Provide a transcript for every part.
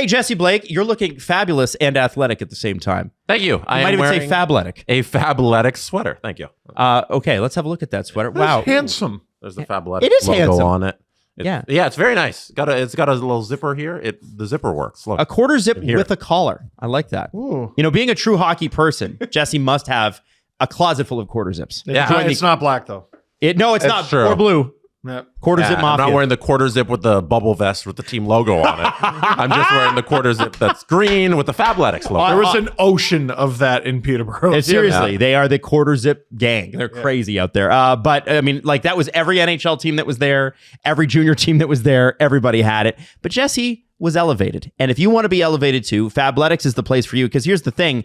Hey, Jesse Blake, you're looking fabulous and athletic at the same time. Thank you. I might even say fabletic. A fabletic sweater. Thank you. Okay, let's have a look at that sweater. Wow. Handsome. There's the Fabletics It is logo handsome. on it. Yeah, it's very nice. It's got a little zipper here. The zipper works. Look. a quarter zip with a collar. I like that. Ooh. You know, being a true hockey person, Jesse must have a closet full of quarter zips. Yeah. It's not black though. No, it's not. true. Or blue. Yeah. Quarter zip I'm mafia. not wearing the quarter zip with the bubble vest with the team logo on it. I'm just wearing the quarter zip that's green with the Fabletics logo. There was an ocean of that in Peterborough. Seriously, they are the quarter zip gang. They're crazy out there. But I mean, like that was every NHL team that was there, every junior team that was there. Everybody had it. But Jesse was elevated. And if you want to be elevated too, Fabletics is the place for you. Because here's the thing.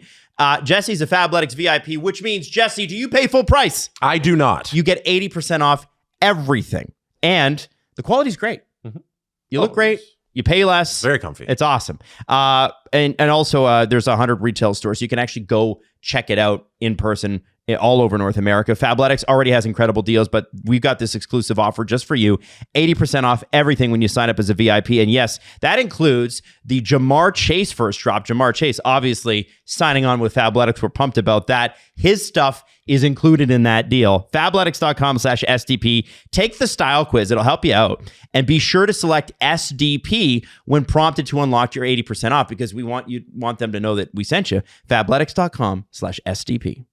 Jesse's a Fabletics VIP, which means, Jesse, do you pay full price? I do not. You get 80% off everything. And the quality's great. Mm-hmm. You look great. You pay less. Very comfy. It's awesome. And also there's 100 retail stores. So you can actually go check it out in person all over North America. Fabletics already has incredible deals, but we've got this exclusive offer just for you. 80% off everything when you sign up as a VIP. And yes, that includes the Jamar Chase first drop. Jamar Chase, obviously signing on with Fabletics. We're pumped about that. His stuff is included in that deal. Fabletics.com/SDP. Take the style quiz. It'll help you out. And be sure to select SDP when prompted to unlock your 80% off, because we want them to know that we sent you. Fabletics.com/SDP.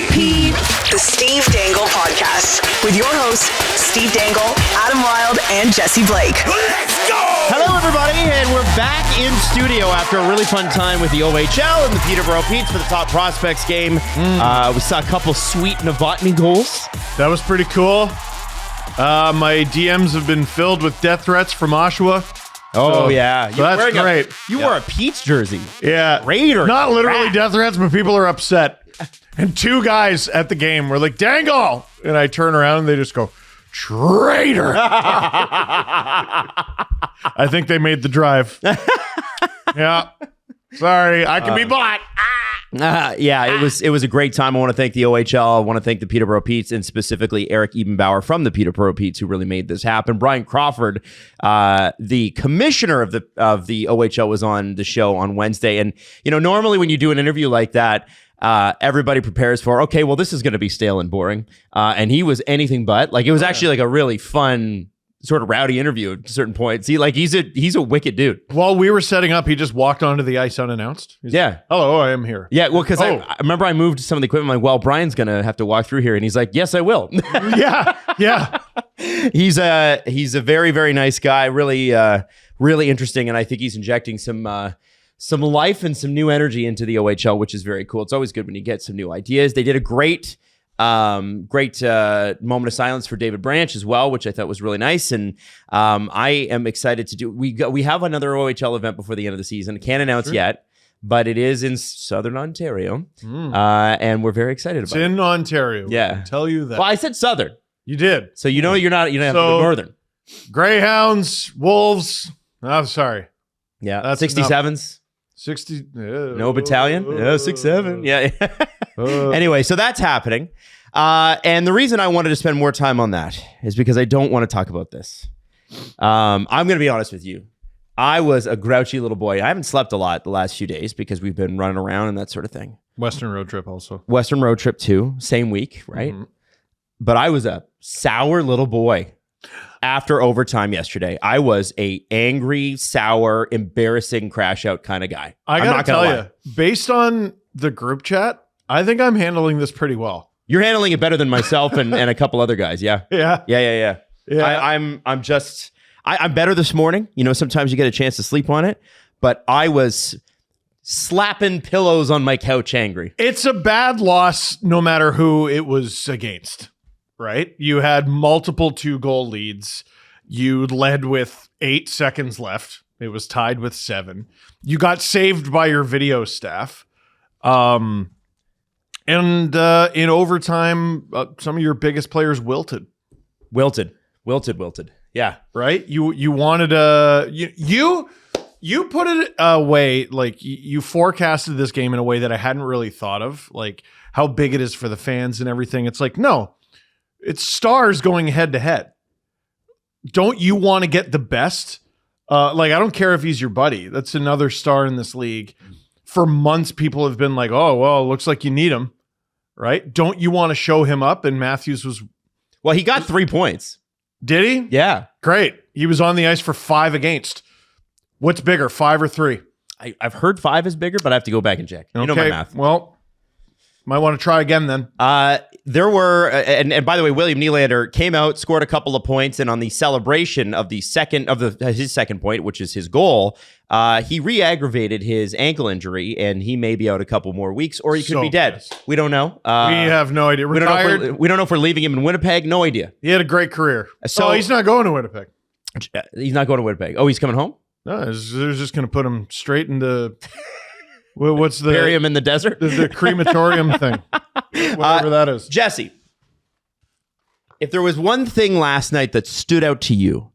SDP, the Steve Dangle Podcast, with your hosts, Steve Dangle, Adam Wilde, and Jesse Blake. Let's go! Hello, everybody, and we're back in studio after a really fun time with the OHL and the Peterborough Petes for the Top Prospects game. We saw a couple sweet Novotny goals. That was pretty cool. My DMs have been filled with death threats from Oshawa. Oh, yeah. So that's great. You wore a Pete's jersey. Yeah. Raider. Not literally death threats, but people are upset. And two guys at the game were like, Dangle! And I turn around and they just go, traitor! I think they made the drive. Yeah. Sorry, I can be bought. It was a great time. I want to thank the OHL. I want to thank the Peterborough Petes, and specifically Eric Ebenbauer from the Peterborough Petes, who really made this happen. Brian Crawford, the commissioner of the OHL, was on the show on Wednesday. And normally when you do an interview like that, everybody prepares for, okay, well, this is going to be stale and boring. And he was anything but. Like, it was actually like a really fun, sort of rowdy interview at certain points. He's a wicked dude. While we were setting up, he just walked onto the ice unannounced. He's like, hello, I am here. Yeah, well, because I remember I moved some of the equipment. I'm like, well, Brian's going to have to walk through here. And he's like, yes, I will. Yeah. He's a very, very nice guy. Really, really interesting. And I think he's injecting some life and some new energy into the OHL, which is very cool. It's always good when you get some new ideas. They did a great moment of silence for David Branch as well, which I thought was really nice. And I am excited to do. We have another OHL event before the end of the season. Can't announce yet, but it is in Southern Ontario, and we're very excited about it. It's in Ontario. Yeah, I can tell you that. Well, I said Southern. You did. So you don't have to go Northern. Greyhounds, Wolves. I'm sorry. Yeah, That's 67s. 60. No battalion. 6-7. Yeah. Anyway, so that's happening. And the reason I wanted to spend more time on that is because I don't want to talk about this. I'm going to be honest with you. I was a grouchy little boy. I haven't slept a lot the last few days because we've been running around and that sort of thing. Western road trip also. Western road trip too. Same week, right? Mm-hmm. But I was a sour little boy after overtime yesterday. I was a angry, sour, embarrassing crash out kind of guy. I gotta tell you, based on the group chat, I think I'm handling this pretty well. You're handling it better than myself and a couple other guys. Yeah. Yeah. I'm better this morning. Sometimes you get a chance to sleep on it, but I was slapping pillows on my couch angry. It's a bad loss no matter who it was against, right? You had multiple 2-goal leads. You led with 8 seconds left. It was tied with 7. You got saved by your video staff. And in overtime, some of your biggest players wilted. Wilted. Yeah. Right? You wanted you put it away, like you forecasted this game in a way that I hadn't really thought of, like how big it is for the fans and everything. It's like, no, it's stars going head to head. don't you want to get the best? I don't care if he's your buddy. That's another star in this league. For months, people have been like, oh, well, looks like you need him, right? Don't you want to show him up? And Matthews was... Well, he got 3 points. Did he? Yeah. Great. He was on the ice for 5 against. What's bigger, 5 or 3? I've heard 5 is bigger, but I have to go back and check. You know my math. Well, might want to try again then. There were, and by the way, William Nylander came out, scored a couple of points, and on the celebration of his second point, which is his goal, he re-aggravated his ankle injury, and he may be out a couple more weeks, or he could be dead. Pissed. We don't know. We have no idea. We don't know if we're leaving him in Winnipeg. No idea. He had a great career. So he's not going to Winnipeg. He's not going to Winnipeg. Oh, he's coming home? No, they're just going to put him straight into... What's the... Bury him in the desert? The crematorium thing. Whatever that is. Jesse, if there was one thing last night that stood out to you,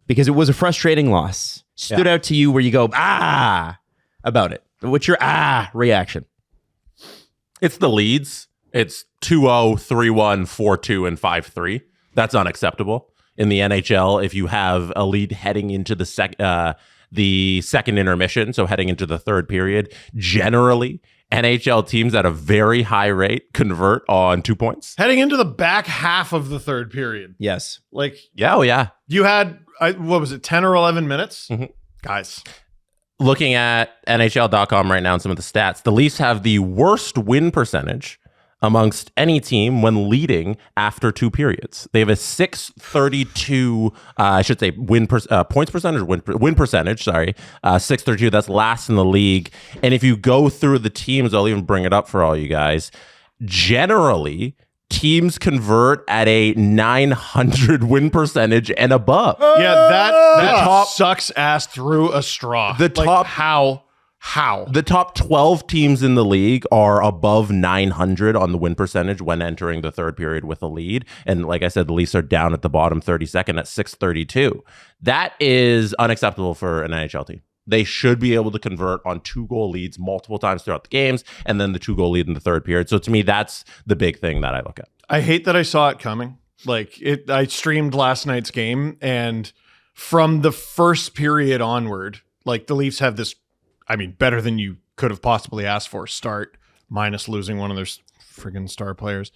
because it was a frustrating loss, stood out to you where you go, about it. What's your reaction? It's the leads. It's 2-0, 3-1, 4-2, and 5-3. That's unacceptable. In the NHL, if you have a lead heading into the second intermission, so heading into the third period, generally, NHL teams at a very high rate convert on 2 points. Heading into the back half of the third period. Yes. Yeah. You had, what was it, 10 or 11 minutes? Mm-hmm. Guys. Looking at NHL.com right now and some of the stats, the Leafs have the worst win percentage amongst any team when leading after 2 periods. They have a 632, points percentage, win percentage, 632. That's last in the league. And if you go through the teams, I'll even bring it up for all you guys. Generally, teams convert at a 900 win percentage and above. Yeah, that sucks ass through a straw. How? The top 12 teams in the league are above 900 on the win percentage when entering the third period with a lead. And like I said, the Leafs are down at the bottom 32nd at 632. That is unacceptable for an NHL team. They should be able to convert on 2-goal leads multiple times throughout the games, and then the 2-goal lead in the third period. So to me, that's the big thing that I look at. I hate that I saw it coming. I streamed last night's game, and from the first period onward, the Leafs have this, better than you could have possibly asked for start, minus losing one of their friggin' star players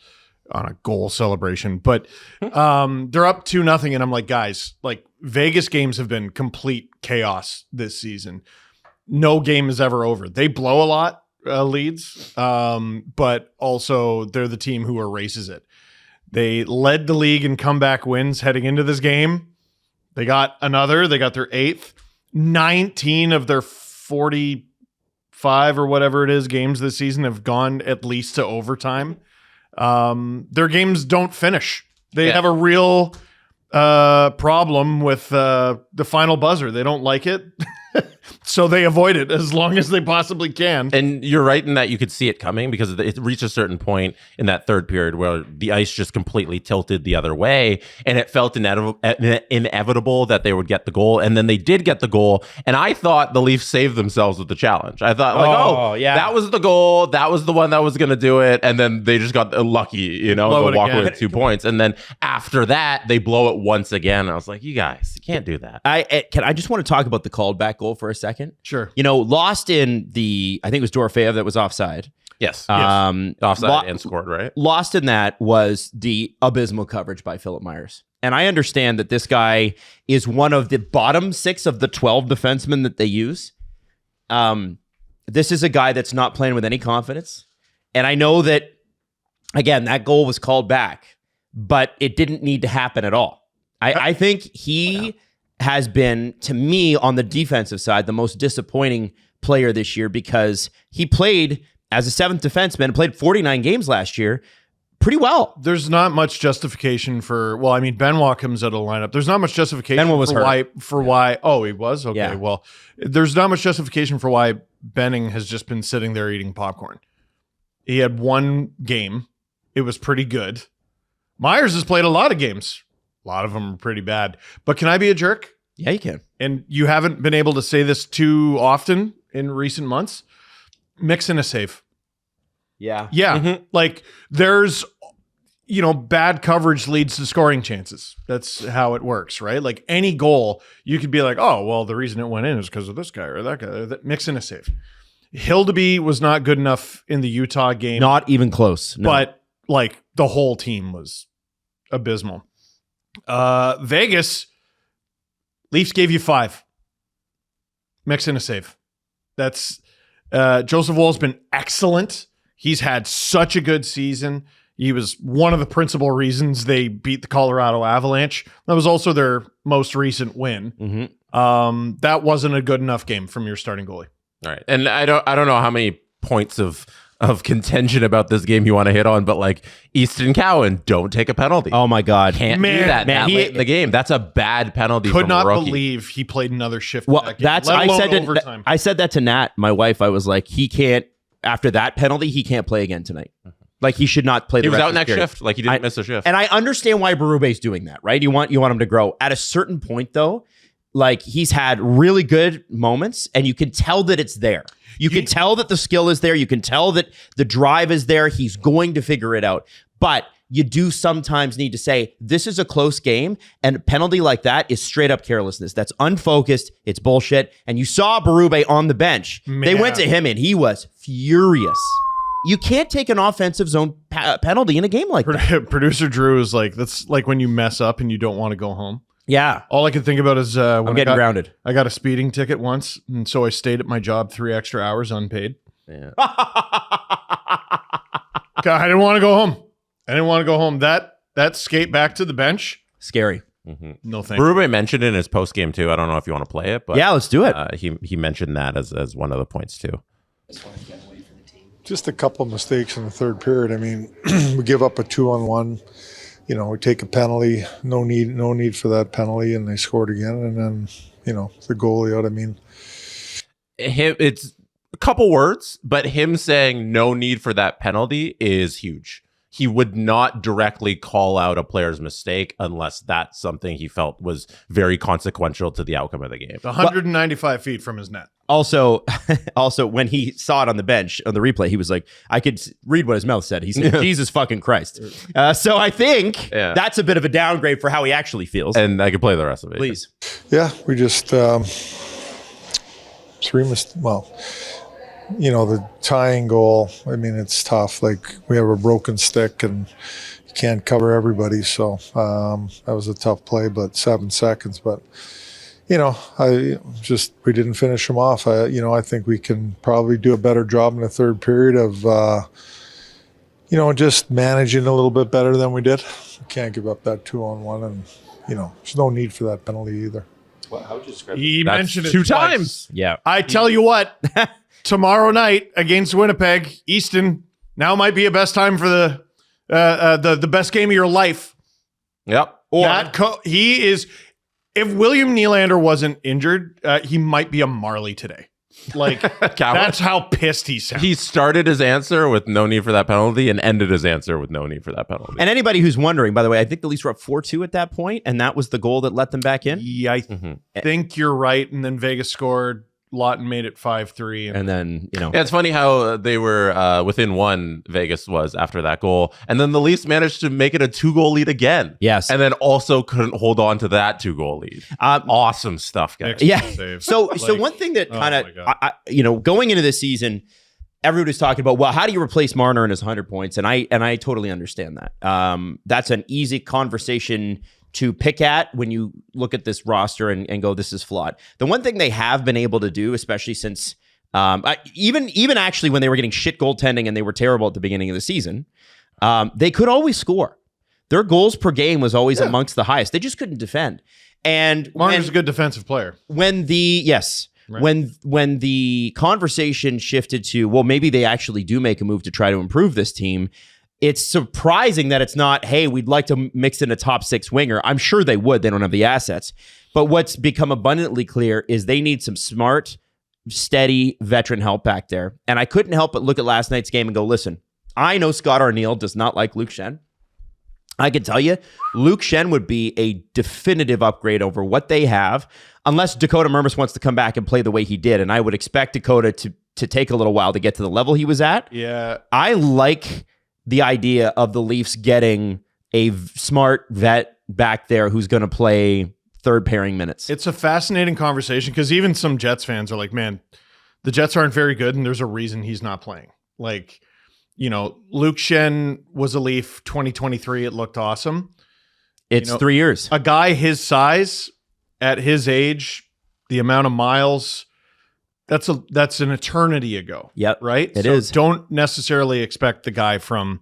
on a goal celebration. But they're up 2-0, and I'm like, guys, Vegas games have been complete chaos this season. No game is ever over. They blow a lot leads, but also they're the team who erases it. They led the league in comeback wins heading into this game. They got their 8th. 19 of their 45 or whatever it is games this season have gone at least to overtime. Their games don't finish. They have a real problem with the final buzzer. They don't like it. So they avoid it as long as they possibly can. And you're right in that you could see it coming, because it reached a certain point in that third period where the ice just completely tilted the other way, and it felt inevitable that they would get the goal. And then they did get the goal, and I thought the Leafs saved themselves with the challenge. I thought, that was the goal. That was the one that was going to do it. And then they just got lucky, to walk away with 2 points. And then after that, they blow it once again. I was like, you guys, you can't do that. I just want to talk about the called back goal for a second. Sure. Lost in I think it was Dorofeyev that was offside. Yes. Offside and scored, right? Lost in that was the abysmal coverage by Philip Myers. And I understand that this guy is one of the bottom 6 of the 12 defensemen that they use. This is a guy that's not playing with any confidence. And I know that, again, that goal was called back, but it didn't need to happen at all. I think he has been, to me, on the defensive side, the most disappointing player this year, because he played as a 7th defenseman, played 49 games last year pretty well. There's not much justification for, Benoit comes out of the lineup. There's not much justification for why. Oh, he was? Okay, yeah. Well, there's not much justification for why Benning has just been sitting there eating popcorn. He had 1 game. It was pretty good. Myers has played a lot of games. A lot of them are pretty bad. But can I be a jerk? Yeah, you can. And you haven't been able to say this too often in recent months. Mix in a save. Yeah. Yeah. Mm-hmm. bad coverage leads to scoring chances. That's how it works, right? Like any goal, you could be like, oh, well, the reason it went in is because of this guy or that guy. Mix in a save. Hildeby was not good enough in the Utah game. Not even close. No. But like the whole team was abysmal. Vegas, Leafs gave you 5. Mix in a save. That's Joseph Woll's been excellent. He's had such a good season. He was one of the principal reasons they beat the Colorado Avalanche. That was also their most recent win. Mm-hmm. That wasn't a good enough game from your starting goalie. All right. And I don't know how many points of contention about this game you want to hit on, but like Easton Cowan, don't take a penalty. Oh my God. Can't do that late in the game. That's a bad penalty. Could from not a rookie. believe he played another shift. Well, that game, I said that to Nat, my wife. I was like, he can't, after that penalty, he can't play again tonight. Like he should not play. He the was rest out of the next period. shift. Like he didn't miss a shift. And I understand why Berube's doing that, right? You want him to grow. At a certain point, though, like he's had really good moments, and you can tell that it's there. You can tell that the skill is there. You can tell that the drive is there. He's going to figure it out. But you do sometimes need to say, this is a close game, and a penalty like that is straight up carelessness. That's unfocused. It's bullshit. And you saw Berube on the bench. They went to him, and he was furious. You can't take an offensive zone penalty in a game like that. Producer Drew is like, that's like when you mess up and you don't want to go home. Yeah. All I can think about is when I'm getting grounded. I got a speeding ticket once, and so I stayed at my job 3 extra hours unpaid. Yeah. I didn't want to go home. That skate back to the bench. Scary. Mm-hmm. No thank you. Berube mentioned it in his post game too. I don't know if you want to play it, but Yeah, let's do it. He mentioned that as one of the points too. Just a couple of mistakes in the third period. I mean, we give up a 2-on-1. We take a penalty. No need for that penalty, and they scored again. And then, the goalie out. I mean, It's a couple words, but him saying no need for that penalty is huge. He would not directly call out a player's mistake unless that's something he felt was very consequential to the outcome of the game. 195 feet from his net. Also, when he saw it on the bench on the replay, he was like, I could read what his mouth said. He said, Jesus fucking Christ. So I think that's a bit of a downgrade for how he actually feels. And I could play the rest of it. Please. yeah, we just the tying goal. I mean, it's tough. Like we have a broken stick and you can't cover everybody. So that was a tough play, but 7 seconds. But we didn't finish them off. I think we can probably do a better job in the third period of, just managing a little bit better than we did. We can't give up that 2-on-1, and there's no need for that penalty either. Well, how would you describe He That's mentioned it 2 twice. times. Yeah. I tell you what, tomorrow night against Winnipeg, Easton now might be a best time for the best game of your life. Yep. He is. If William Nylander wasn't injured, he might be a Marley today. Like that's how pissed he sounds. He started his answer with no need for that penalty and ended his answer with no need for that penalty. And anybody who's wondering, by the way, I think the Leafs were up 4-2 at that point, and that was the goal that let them back in. Yeah, I think you're right. And then Vegas scored. Lawton made it 5-3. And then, Yeah, it's funny how they were within 1, Vegas was after that goal. And then the Leafs managed to make it a 2-goal lead again. Yes. And then also couldn't hold on to that 2-goal lead. Awesome stuff, guys. Yeah. Save. So one thing that kind of, going into this season, everybody was talking about, well, how do you replace Marner and his 100 points? And I totally understand that. That's an easy conversation to pick at when you look at this roster and go, this is flawed. The one thing they have been able to do, especially since even actually when they were getting shit goaltending and they were terrible at the beginning of the season, they could always score. Their goals per game was always amongst the highest. They just couldn't defend. And Marner's a good defensive player. When the conversation shifted to, well, maybe they actually do make a move to try to improve this team, it's surprising that it's not, hey, we'd like to mix in a top 6 winger. I'm sure they would. They don't have the assets. But what's become abundantly clear is they need some smart, steady veteran help back there. And I couldn't help but look at last night's game and go, listen, I know Scott Arniel does not like Luke Schenn. I can tell you, Luke Schenn would be a definitive upgrade over what they have, unless Dakota Mermis wants to come back and play the way he did. And I would expect Dakota to take a little while to get to the level he was at. Yeah. I like the idea of the Leafs getting a smart vet back there who's going to play third pairing minutes. It's a fascinating conversation because even some Jets fans are like, man, the Jets aren't very good and there's a reason he's not playing. Like, Luke Schenn was a Leaf 2023. It looked awesome. It's 3 years. A guy his size at his age, the amount of miles, that's an eternity ago. Yep. Right? It is. Don't necessarily expect the guy from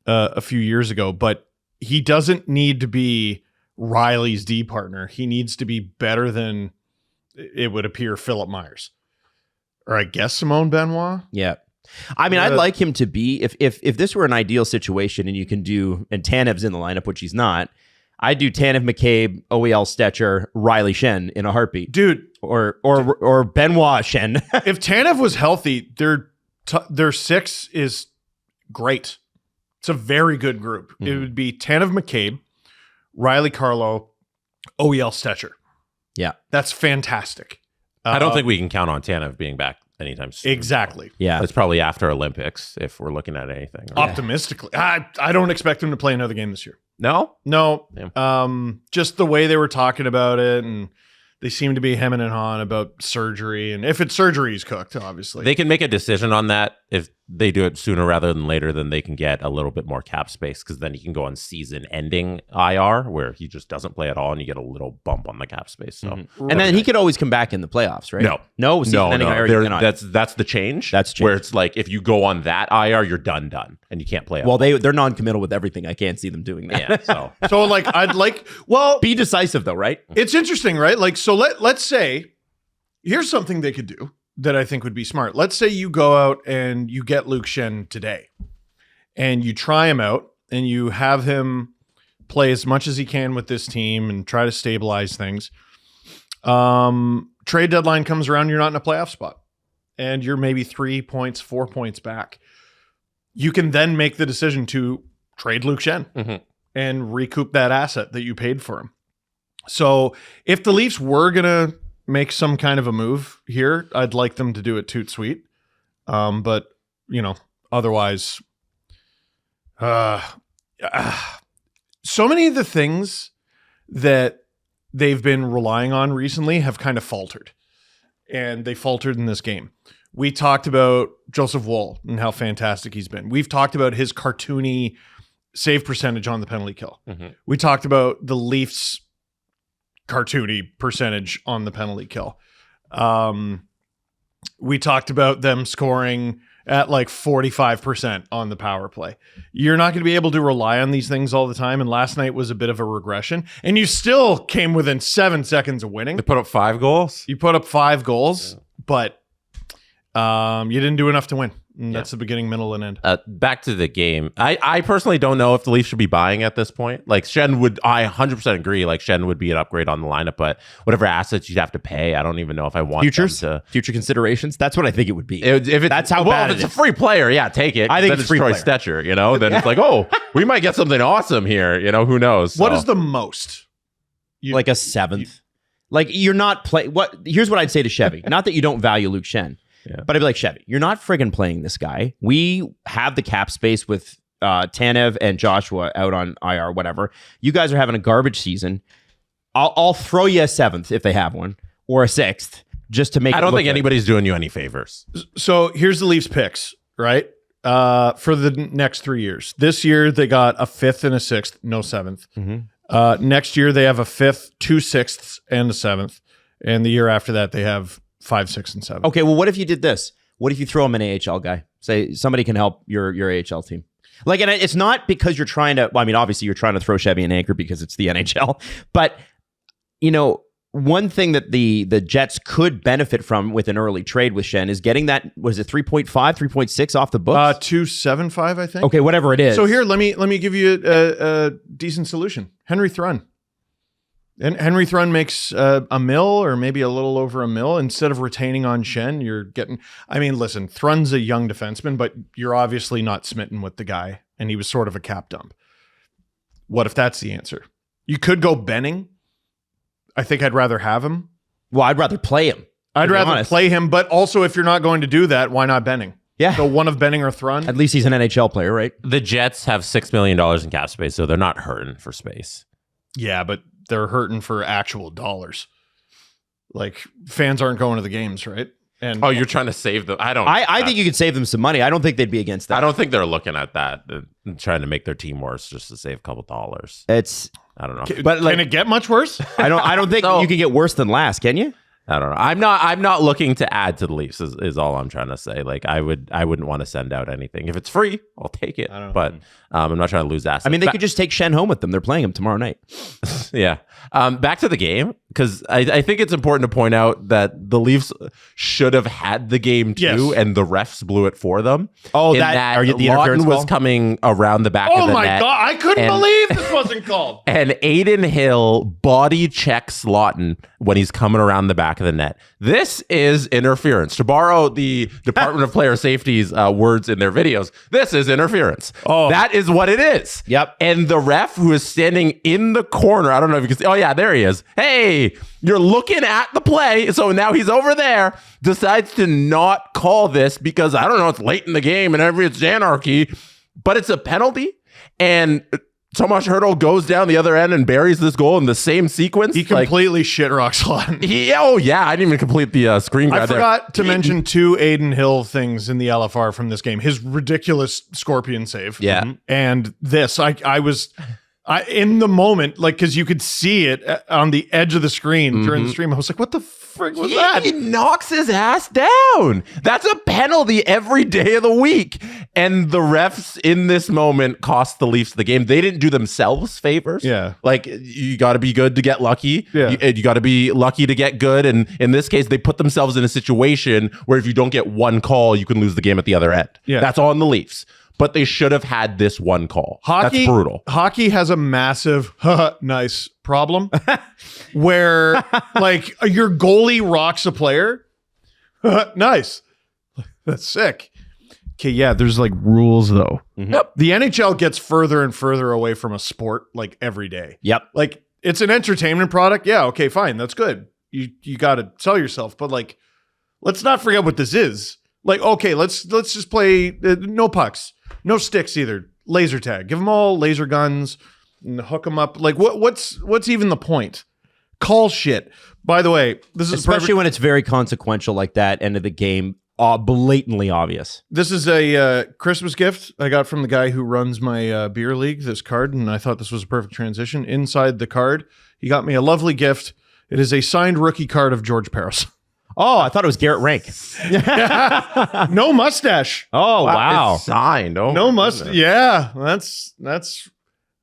a few years ago, but he doesn't need to be Riley's D partner. He needs to be better than, it would appear, Philip Myers. Or I guess Simone Benoit. Yeah. I mean, I'd like him to be, if this were an ideal situation and you can do, and Tanev's in the lineup, which he's not, I'd do Tanev, McCabe, OEL Stetcher, Riley Schenn in a heartbeat. Dude. Or Benoit Schenn. If Tanev was healthy, their six is great. It's a very good group. Mm-hmm. It would be Tanev, McCabe, Riley Carlo, OEL Stetcher. Yeah. That's fantastic. I don't think we can count on Tanev being back anytime soon. Exactly. Yeah. It's probably after Olympics if we're looking at anything. Right? Optimistically. I don't expect him to play another game this year. No? No. Just the way they were talking about it, and they seem to be hemming and hawing about surgery. And if it's surgery, he's cooked, obviously. They can make a decision on that. If they do it sooner rather than later, then they can get a little bit more cap space, because then he can go on season-ending IR where he just doesn't play at all and you get a little bump on the cap space. So, And then he could always come back in the playoffs, right? No, season-ending IR. That's the change. That's change. Where it's like, if you go on that IR, you're done, and you can't play. Well, they're non-committal with everything. I can't see them doing that. Yeah, so like, be decisive though, right? It's interesting, right? Like, so let's say, here's something they could do that I think would be smart. Let's say you go out and you get Luke Schenn today and you try him out and you have him play as much as he can with this team and try to stabilize things. Trade deadline comes around, you're not in a playoff spot and you're maybe 3 points, 4 points back. You can then make the decision to trade Luke Schenn and recoup that asset that you paid for him. So if the Leafs were going to make some kind of a move here, I'd like them to do it toot sweet. But, otherwise, so many of the things that they've been relying on recently have kind of faltered. And they faltered in this game. We talked about Joseph Woll and how fantastic he's been. We've talked about his cartoony save percentage on the penalty kill. We talked about the Leafs' cartoony percentage on the penalty kill. We talked about them scoring at like 45% on the power play. You're not going to be able to rely on these things all the time. And last night was a bit of a regression. And you still came within 7 seconds of winning. They put up 5 goals. You put up 5 goals, but you didn't do enough to win. And that's the beginning, middle, and end. Back to the game. I personally don't know if the Leafs should be buying at this point. Like, Schenn would, I 100% agree, like, Schenn would be an upgrade on the lineup, but whatever assets you'd have to pay, I don't even know if I want future considerations. That's what I think it would be. That's how bad if it's a free player, take it. I think then it's free Troy player. Stetcher, then it's like, oh, we might get something awesome here. Who knows? What is the most? Like a 7th. Like, you're not here's what I'd say to Chevy. Not that you don't value Luke Schenn. Yeah. But I'd be like, Chevy, you're not friggin' playing this guy. We have the cap space with Tanev and Joshua out on IR, whatever. You guys are having a garbage season. I'll throw you a 7th if they have one, or a 6th, just to make I don't think anybody's doing you any favors. So here's the Leafs picks, right? For the next 3 years. This year, they got a 5th and a 6th, no 7th. Next year, they have a 5th, 2 6ths, and a 7th. And the year after that, they have 5, 6, and 7. Okay, well, what if you did this? What if you throw him an AHL guy? Say somebody can help your AHL team. Like, and it's not because you're trying to. Well, I mean, obviously you're trying to throw Chevy an anchor because it's the NHL. But one thing that the Jets could benefit from with an early trade with Schenn is getting that. Was it 3.5, 3.6 off the books? 2.75, I think. Okay, whatever it is. So here, let me give you a decent solution. Henry Thrun. And Henry Thrun makes $1 million or maybe a little over $1 million. Instead of retaining on Schenn, you're getting... I mean, listen, Thrun's a young defenseman, but you're obviously not smitten with the guy, and he was sort of a cap dump. What if that's the answer? You could go Benning. I think I'd rather have him. Well, I'd rather play him. I'd rather play him, but also if you're not going to do that, why not Benning? Yeah. So one of Benning or Thrun. At least he's an NHL player, right? The Jets have $6 million in cap space, so they're not hurting for space. Yeah, but they're hurting for actual dollars. Like, fans aren't going to the games, right? And Oh, you're trying to save them? I think you could save them some money. I don't think they'd be against that. I don't think they're looking at that and trying to make their team worse just to save a couple dollars. It's I don't know. but like can it get much worse? I don't think So- you can get worse than last, can you? I don't know. I'm not looking to add to the Leafs is all I'm trying to say. Like I wouldn't want to send out anything. If it's free, I'll take it. But I'm not trying to lose assets. I mean, they could just take Shen home with them. They're playing him tomorrow night. Yeah. Back to the game, because I think it's important to point out that the Leafs should have had the game too, Yes. and the refs blew it for them. Oh, In that- are you the Lawton interference was call? coming around the back of Oh the my net. God. I couldn't and- believe this wasn't called. And Aiden Hill body checks Lawton when he's coming around the back of the net. This is interference. To borrow the Department of Player Safety's words in their videos, this is interference. Oh. That is what it is. Yep. And the ref who is standing in the corner, I don't know if you can see. Oh, yeah, there he is. Hey, you're looking at the play. So now he's over there, decides to not call this because, I don't know, it's late in the game and it's anarchy, but it's a penalty. And Tomas Hertl goes down the other end and buries this goal in the same sequence. He completely shit rocks Lawton. Oh, yeah. I didn't even complete the screen grab I there. forgot to mention two Aiden Hill things in the LFR from this game. His ridiculous scorpion save. Yeah. And this, I was in the moment, like, because you could see it on the edge of the screen during the stream. I was like, what the frick was that? He knocks his ass down. That's a penalty every day of the week. And the refs in this moment cost the Leafs the game. They didn't do themselves favors. Yeah. Like, you got to be good to get lucky. Yeah. You got to be lucky to get good. And in this case, they put themselves in a situation where if you don't get one call, you can lose the game at the other end. Yeah. That's on the Leafs. But they should have had this one call. Hockey, That's brutal. Hockey has a massive, nice problem where, like, your goalie rocks a player. Nice. That's sick. Okay, yeah, there's like rules though. Yep. The NHL gets further and further away from a sport like every day. Yep. Like, it's an entertainment product. Yeah, okay, fine. That's good. You got to sell yourself, but like, let's not forget what this is. Like, okay, let's just play no pucks, no sticks either. Laser tag. Give them all laser guns and hook them up. Like, what's even the point? Call shit. By the way, this is Especially when it's very consequential like that, end of the game, blatantly obvious. This is a Christmas gift I got from the guy who runs my beer league, this card, and I thought this was a perfect transition. Inside the card, he got me a lovely gift. It is a signed rookie card of George Parros. Oh, I thought it was Garrett Rank. No mustache. Oh, wow. It's signed. Oh, No my mustache. goodness. Yeah, that's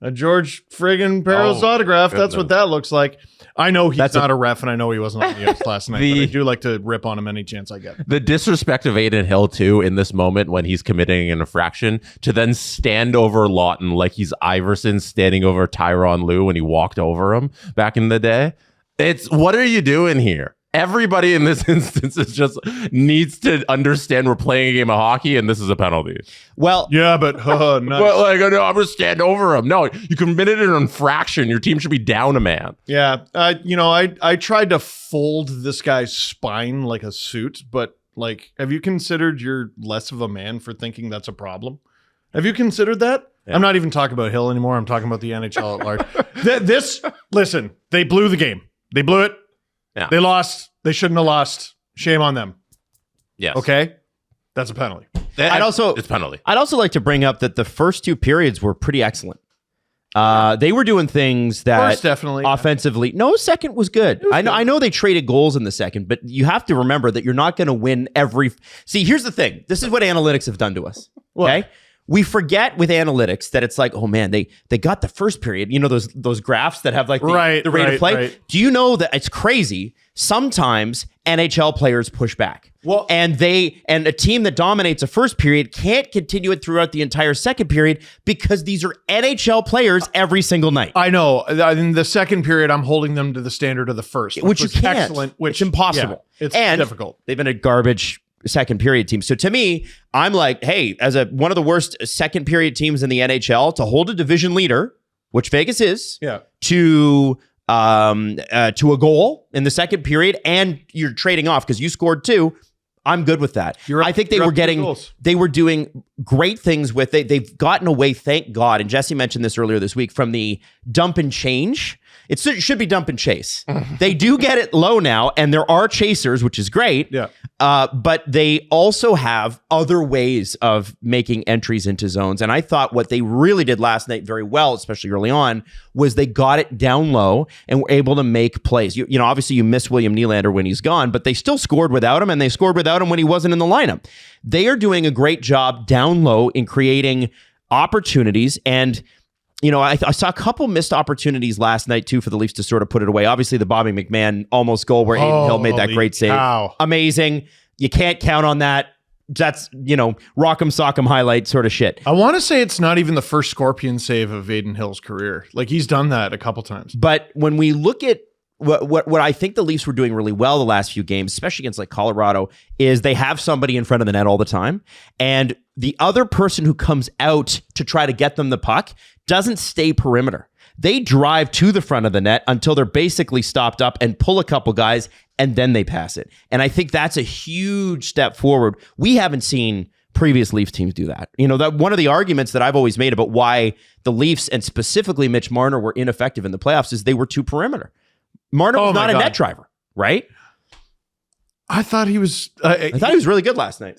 a George friggin' Parros Oh, autograph. That's goodness. what that looks like. I know he's That's not a ref, and I know he wasn't on the ice last night, but I do like to rip on him any chance I get. The disrespect of Aiden Hill, too, in this moment when he's committing an infraction, to then stand over Lawton like he's Iverson standing over Tyronn Lue when he walked over him back in the day. It's, what are you doing here? Everybody in this instance is just needs to understand we're playing a game of hockey and this is a penalty. Well, Yeah, but nice. But like, no, I'm going to stand over him. No, you committed an infraction. Your team should be down a man. Yeah, I tried to fold this guy's spine like a suit, but like, have you considered you're less of a man for thinking that's a problem? Have you considered that? Yeah. I'm not even talking about Hill anymore. I'm talking about the NHL at large. Listen, they blew the game. They blew it. Yeah. They lost. They shouldn't have lost. Shame on them. Yes. Okay, that's a penalty. It's penalty. I'd also like to bring up that the first two periods were pretty excellent. They were doing things that First, definitely. offensively. No, second was good. I know they traded goals in the second, but you have to remember that you're not going to win every. See, here's the thing. This is what analytics have done to us. Okay. We forget with analytics that it's like, oh man, they got the first period. You know those graphs that have like the rate of play. Right. Do you know that it's crazy? Sometimes NHL players push back. Well- and a team that dominates a first period can't continue it throughout the entire second period because these are NHL players every single night. I know. In the second period, I'm holding them to the standard of the first, Which you was can't. excellent. Which It's impossible. Yeah, it's and difficult. They've been a garbage second period team. So to me, I'm like, hey, as one of the worst second period teams in the NHL, to hold a division leader, which Vegas is, Yeah. to a goal in the second period, and you're trading off because you scored two. I'm good with that. I think they you're were up to getting, goals. they were doing great things with it. They've gotten away, thank God. And Jesse mentioned this earlier this week, from the dump and change. It should be dump and chase. They do get it low now, and there are chasers, which is great. Yeah. But they also have other ways of making entries into zones. And I thought what they really did last night very well, especially early on, was they got it down low and were able to make plays. You know, obviously you miss William Nylander when he's gone, but they still scored without him, and they scored without him when he wasn't in the lineup. They are doing a great job down low in creating opportunities. And you know, I saw a couple missed opportunities last night, too, for the Leafs to sort of put it away. Obviously, the Bobby McMahon almost goal where Aiden Hill made that great save. Cow. Amazing. You can't count on that. That's, you know, rock'em sock'em highlight sort of shit. I want to say it's not even the first Scorpion save of Aiden Hill's career. Like, he's done that a couple times. But when we look at what I think the Leafs were doing really well the last few games, especially against like Colorado, is they have somebody in front of the net all the time. And the other person who comes out to try to get them the puck doesn't stay perimeter. They drive to the front of the net until they're basically stopped up and pull a couple guys, and then they pass it. And I think that's a huge step forward. We haven't seen previous Leafs teams do that. You know, that one of the arguments that I've always made about why the Leafs, and specifically Mitch Marner, were ineffective in the playoffs is they were too perimeter. Marner was not a net driver, right? I thought he was... I thought he was really good last night.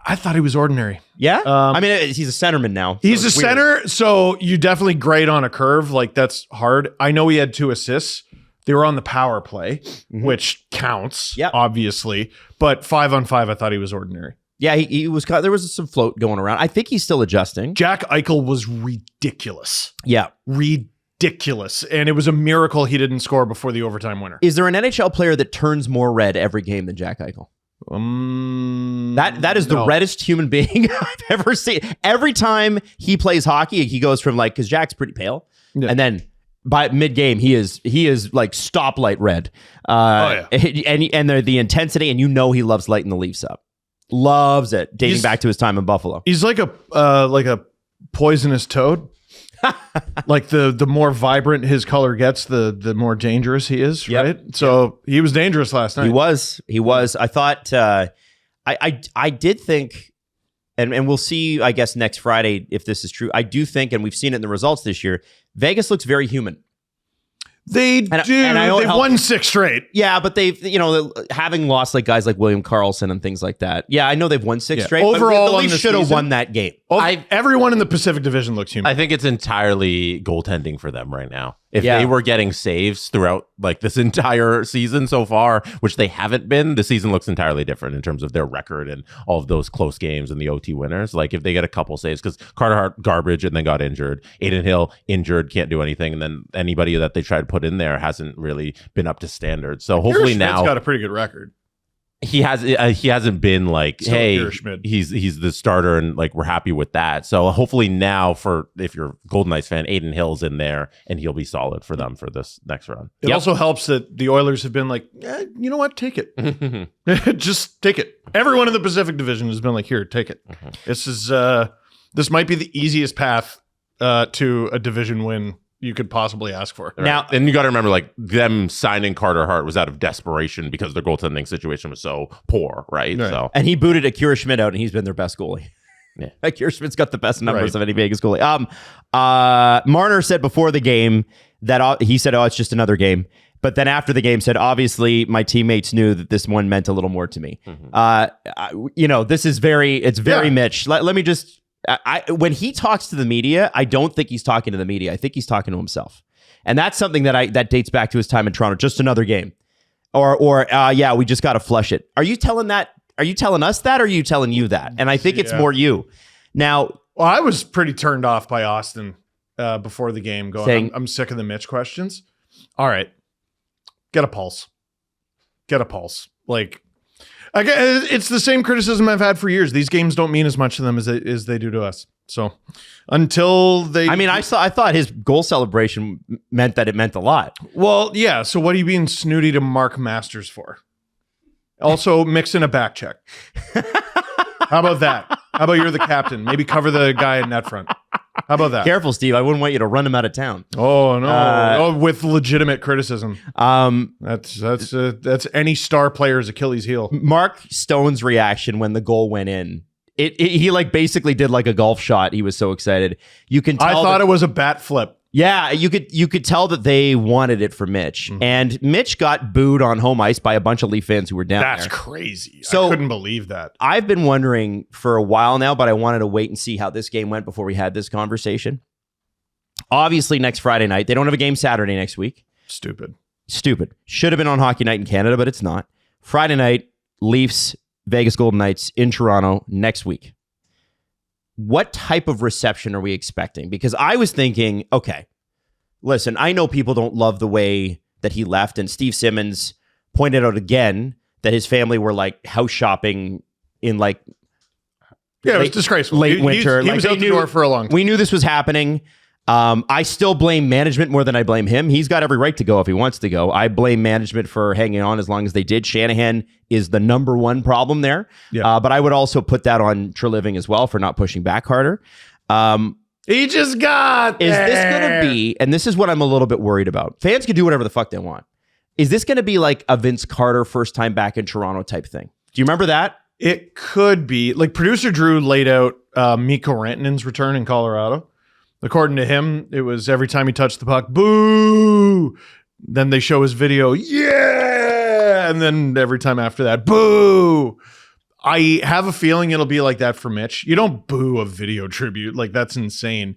I thought he was ordinary. Yeah? I mean, he's a centerman now. He's a it's weird. center, so you definitely grade on a curve. Like, that's hard. I know he had 2 assists. They were on the power play, which counts, obviously. But 5-on-5, I thought he was ordinary. Yeah, he was. There was some float going around. I think he's still adjusting. Jack Eichel was ridiculous. Yeah. Ridiculous. And it was a miracle he didn't score before the overtime winner. Is there an NHL player that turns more red every game than Jack Eichel? That is the reddest human being I've ever seen. Every time he plays hockey, he goes from like, because Jack's pretty pale, and then by mid game he is like stoplight red. And the intensity, and you know he loves lighting the Leafs up, loves it, dating back to his time in Buffalo. He's like a poisonous toad. Like the more vibrant his color gets, the more dangerous he is, right? So he was dangerous last night. He was. I thought I did think, and we'll see, I guess, next Friday if this is true. I do think, and we've seen it in the results this year, Vegas looks very human. They do. They've won 6 straight. Yeah, but they've, having lost like guys like William Karlsson and things like that. Yeah, I know they've won 6 straight. Overall, but the Leafs should have won that game. Everyone in the Pacific Division looks human. I think it's entirely goaltending for them right now. If they were getting saves throughout like this entire season so far, which they haven't been, the season looks entirely different in terms of their record and all of those close games and the OT winners. Like if they get a couple saves, because Carter Hart garbage and then got injured, Aiden Hill injured, can't do anything, and then anybody that they tried to put in there hasn't really been up to standard. So hopefully now he's got a pretty good record. He hasn't been like, So hey, he's the starter and like we're happy with that. So hopefully now, for if you're a Golden Knights fan, Aiden Hill's in there and he'll be solid for them for this next run. It also helps that the Oilers have been like, you know what, take it. Just take it. Everyone in the Pacific Division has been like, here, take it. This might be the easiest path to a division win you could possibly ask for. Right. Now, and you got to remember, like them signing Carter Hart was out of desperation because their goaltending situation was so poor, right? So, and he booted Akira Schmidt out, and he's been their best goalie. Yeah, Akira Schmidt's got the best numbers of any Vegas goalie. Marner said before the game that he said, "Oh, it's just another game." But then after the game said, obviously, my teammates knew that this one meant a little more to me. This is very Mitch. Let me just. When he talks to the media, I don't think he's talking to the media. I think he's talking to himself, and that's something that dates back to his time in Toronto. Just another game, or we just got to flush it. Are you telling that? Are you telling us that? Or are you telling you that? And I think it's more you. Now, well, I was pretty turned off by Auston before the game. Going, I'm sick of the Mitch questions. All right, get a pulse. Like. It's the same criticism I've had for years. These games don't mean as much to them as they do to us. So until they... I mean, I thought his goal celebration meant that it meant a lot. Well, yeah. So what are you being snooty to Mark Masters for? Also, mix in a back check. How about that? How about you're the captain? Maybe cover the guy in net front. How about that? Careful, Steve. I wouldn't want you to run him out of town. Oh no! With legitimate criticism. That's any star player's Achilles heel. Mark Stone's reaction when the goal went in. He like basically did like a golf shot. He was so excited. You can tell I thought it was a bat flip. Yeah, you could tell that they wanted it for Mitch. Mm-hmm. And Mitch got booed on home ice by a bunch of Leaf fans who were down there. That's crazy. So, I couldn't believe that. I've been wondering for a while now, but I wanted to wait and see how this game went before we had this conversation. Obviously, next Friday night. They don't have a game Saturday next week. Stupid. Should have been on Hockey Night in Canada, but it's not. Friday night, Leafs, Vegas Golden Knights in Toronto next week. What type of reception are we expecting? Because I was thinking, okay, listen, I know people don't love the way that he left, and Steve Simmons pointed out again that his family were like house shopping in like it was disgraceful. Late winter. He was out the door for a long time. We knew this was happening. I still blame management more than I blame him. He's got every right to go if he wants to go. I blame management for hanging on as long as they did. Shanahan is the number one problem there. Yeah. But I would also put that on Treliving as well for not pushing back harder. He just got there. Is this going to be, and this is what I'm a little bit worried about. Fans can do whatever the fuck they want. Is this going to be like a Vince Carter first time back in Toronto type thing? Do you remember that? It could be. Like producer Drew laid out Mikko Rantanen's return in Colorado. According to him, it was every time he touched the puck, boo. Then they show his video, yeah. And then every time after that, boo. I have a feeling it'll be like that for Mitch. You don't boo a video tribute. Like, that's insane.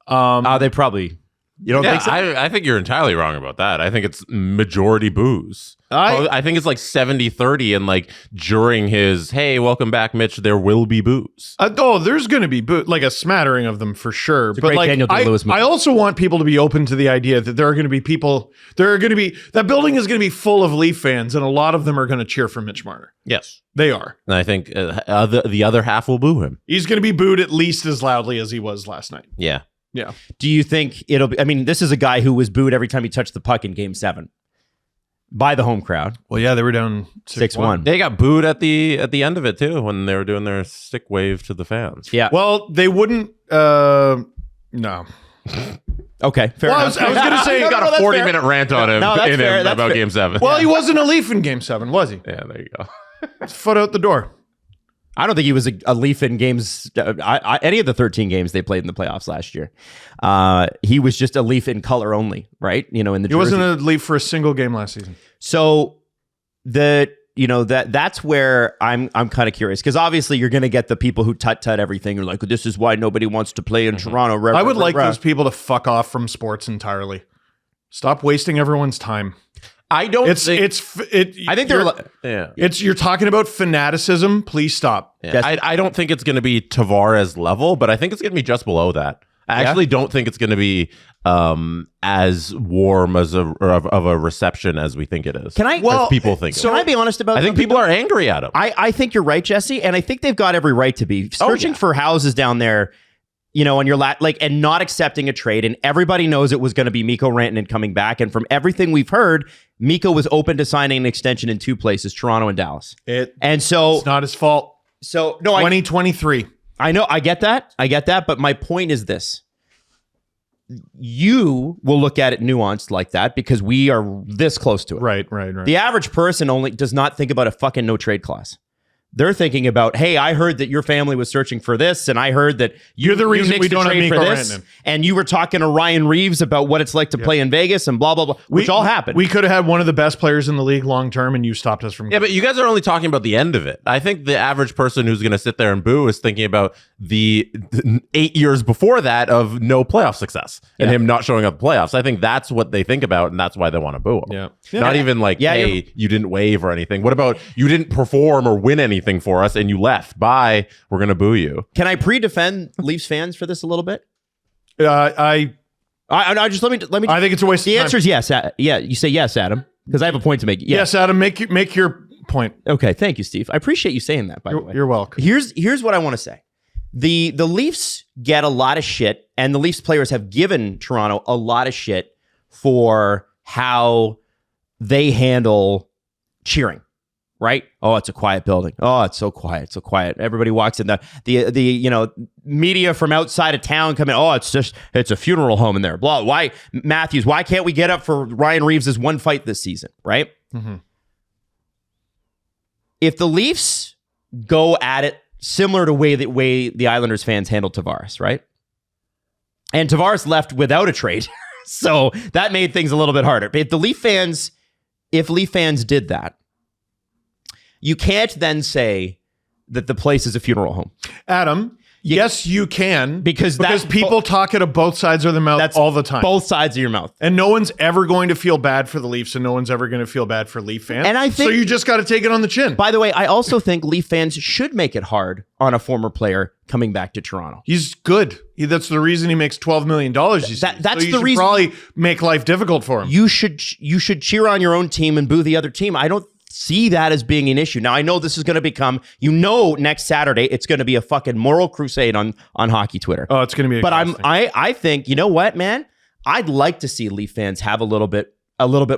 They probably... You don't think so? I think you're entirely wrong about that. I think it's majority booze. I think it's like 70-30, and like during his, hey, welcome back, Mitch, there will be booze. There's going to be like a smattering of them for sure. But like, I also want people to be open to the idea that there are going to be people, that building is going to be full of Leaf fans, and a lot of them are going to cheer for Mitch Marner. Yes. They are. And I think the other half will boo him. He's going to be booed at least as loudly as he was last night. Yeah. Yeah. Do you think it'll be... I mean, this is a guy who was booed every time he touched the puck in Game 7 by the home crowd. Well, yeah, they were down 6-1. They got booed at the end of it, too, when they were doing their stick wave to the fans. Yeah. Well, they wouldn't... no. Okay, fair enough. I was going to say... He's got a 40-minute rant on him about Game 7. Well, he wasn't a Leaf in Game 7, was he? Yeah, there you go. Foot out the door. I don't think he was a Leaf in games, any of the 13 games they played in the playoffs last year. He was just a Leaf in color only, right? You know, in the He wasn't a Leaf for a single game last season. So that's where I'm kind of curious, because obviously you're going to get the people who tut everything. You're like, this is why nobody wants to play in Toronto. I would like those people to fuck off from sports entirely. Stop wasting everyone's time. I don't I think you're talking about fanaticism. Please stop. Yeah. I don't think it's going to be Tavares level, but I think it's going to be just below that. I actually don't think it's going to be as warm of a reception as we think it is. As people think. So can I be honest about? I think people are angry at him. I think you're right, Jesse, and I think they've got every right to be searching for houses down there. You know, and you're and not accepting a trade, and everybody knows it was going to be Mikko Rantanen coming back. And from everything we've heard, Mikko was open to signing an extension in two places, Toronto and Dallas. It's not his fault. So no, 2023. I know, I get that, but my point is this: you will look at it nuanced like that because we are this close to it. Right. The average person only does not think about a fucking no trade clause. They're thinking about, hey, I heard that your family was searching for this, and I heard that you're the reason we don't have Mikko Rantanen. And you were talking to Ryan Reeves about what it's like to play in Vegas and blah, blah, blah, which all happened. We could have had one of the best players in the league long term, and you stopped us from but you guys are only talking about the end of it. I think the average person who's going to sit there and boo is thinking about the 8 years before that of no playoff success and him not showing up at playoffs. I think that's what they think about, and that's why they want to boo him. Not even like, hey, you didn't wave or anything. What about you didn't perform or win anything for us and you left? Bye. We're going to boo you. Can I pre-defend Leafs fans for this a little bit? I just let me. I think it's a waste of time. The answer is yes. Yeah, you say yes, Adam, because I have a point to make. Yes, Adam, make your point. Okay, thank you, Steve. I appreciate you saying that, by the way. You're welcome. Here's what I want to say. The Leafs get a lot of shit, and the Leafs players have given Toronto a lot of shit for how they handle cheering, right? Oh, it's a quiet building. Oh, it's so quiet, so quiet. Everybody walks in. The media from outside of town come in. Oh, it's a funeral home in there. Blah. Why, Matthews? Why can't we get up for Ryan Reeves' one fight this season? Right? Mm-hmm. If the Leafs go at it similar to way the Islanders fans handled Tavares, right? And Tavares left without a trade, so that made things a little bit harder. But if Leaf fans did that, you can't then say that the place is a funeral home. Adam, yes, you can. Because people talk out of both sides of their mouth all the time. Both sides of your mouth. And no one's ever going to feel bad for the Leafs, and no one's ever going to feel bad for Leaf fans. And I think, so you just got to take it on the chin. By the way, I also think Leaf fans should make it hard on a former player coming back to Toronto. He's good. That's the reason he makes $12 million. That's the reason. Probably make life difficult for him. You should cheer on your own team and boo the other team. I don't see that as being an issue. Now, I know this is going to become, next Saturday, it's going to be a fucking moral crusade on hockey Twitter. Oh, it's going to be. But I think, you know what, man? I'd like to see Leaf fans have a little bit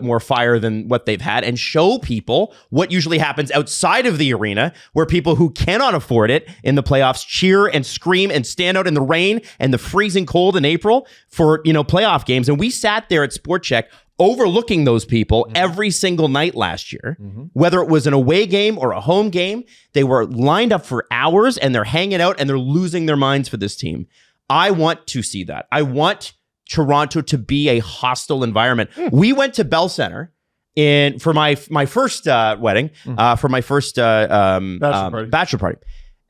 more fire than what they've had and show people what usually happens outside of the arena, where people who cannot afford it in the playoffs cheer and scream and stand out in the rain and the freezing cold in April for, playoff games. And we sat there at Sport Check overlooking those people every single night last year, whether it was an away game or a home game. They were lined up for hours and they're hanging out and they're losing their minds for this team. I want to see that. I want Toronto to be a hostile environment. We went to Bell Center for my first wedding, for my first bachelor party.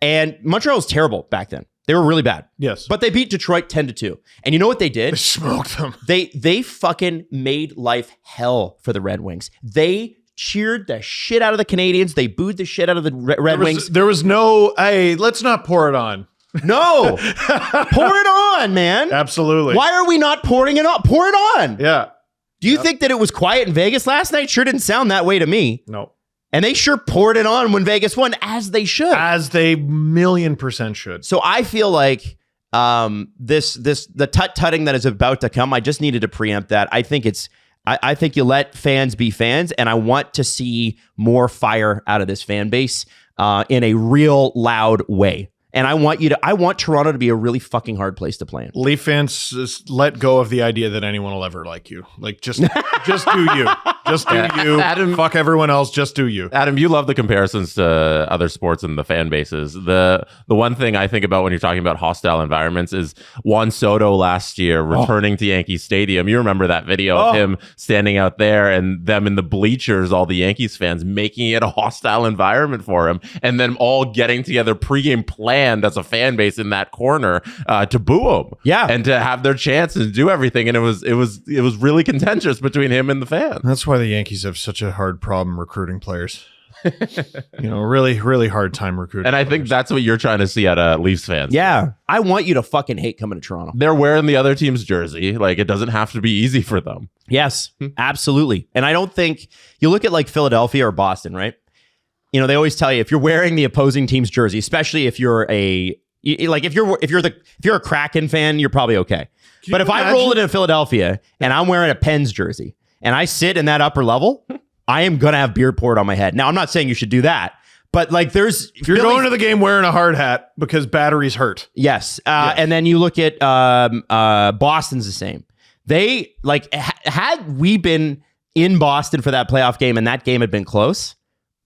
And Montreal was terrible back then. They were really bad. Yes. But they beat Detroit 10-2. And you know what they did? They smoked them. They fucking made life hell for the Red Wings. They cheered the shit out of the Canadians. They booed the shit out of the Red Wings. There was no, hey, let's not pour it on. No. Pour it on, man. Absolutely. Why are we not pouring it on? Pour it on. Yeah. Do you think that it was quiet in Vegas last night? Sure didn't sound that way to me. No. And they sure poured it on when Vegas won, as they should. As they 1,000,000% should. So I feel like the tut-tutting that is about to come, I just needed to preempt that. I think I think you let fans be fans, and I want to see more fire out of this fan base in a real loud way. And I want Toronto to be a really fucking hard place to play in. Leaf fans, just let go of the idea that anyone will ever like you. Like, just do you. Just do you. Adam, fuck everyone else. Just do you. Adam, you love the comparisons to other sports and the fan bases. The one thing I think about when you're talking about hostile environments is Juan Soto last year returning to Yankee Stadium. You remember that video of him standing out there and them in the bleachers, all the Yankees fans making it a hostile environment for him, and then all getting together pregame planned as a fan base in that corner to boo him, and to have their chance and do everything. And it was really contentious between him and the fans. That's why the Yankees have such a hard problem recruiting players. Really, really hard time recruiting. And I think that's what you're trying to see out of Leafs fans. Yeah, I want you to fucking hate coming to Toronto. They're wearing the other team's jersey. Like, it doesn't have to be easy for them. Yes, absolutely. And I don't think you look at like Philadelphia or Boston, right? They always tell you, if you're wearing the opposing team's jersey, especially if you're if you're a Kraken fan, you're probably okay. But if I roll it in Philadelphia and I'm wearing a Pens jersey and I sit in that upper level, I am gonna have beer poured on my head. Now, I'm not saying you should do that, but like, if you're going to the game wearing a hard hat because batteries hurt. Yes. And then you look at Boston's the same. They had we been in Boston for that playoff game and that game had been close,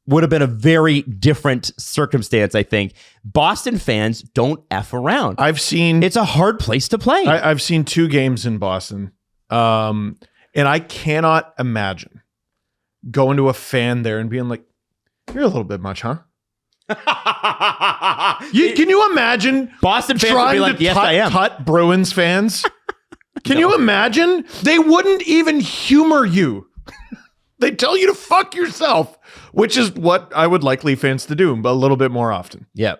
would have been a very different circumstance, I think. Boston fans don't F around. It's a hard place to play. I've seen 2 games in Boston, and I cannot imagine going to a fan there and being like, "You're a little bit much, huh?" Can you imagine Boston fans would be like, "Yes, I am." Tut Bruins fans. Can you imagine? They wouldn't even humor you. They tell you to fuck yourself, which is what I would like Leaf fans to do, but a little bit more often. Yeah,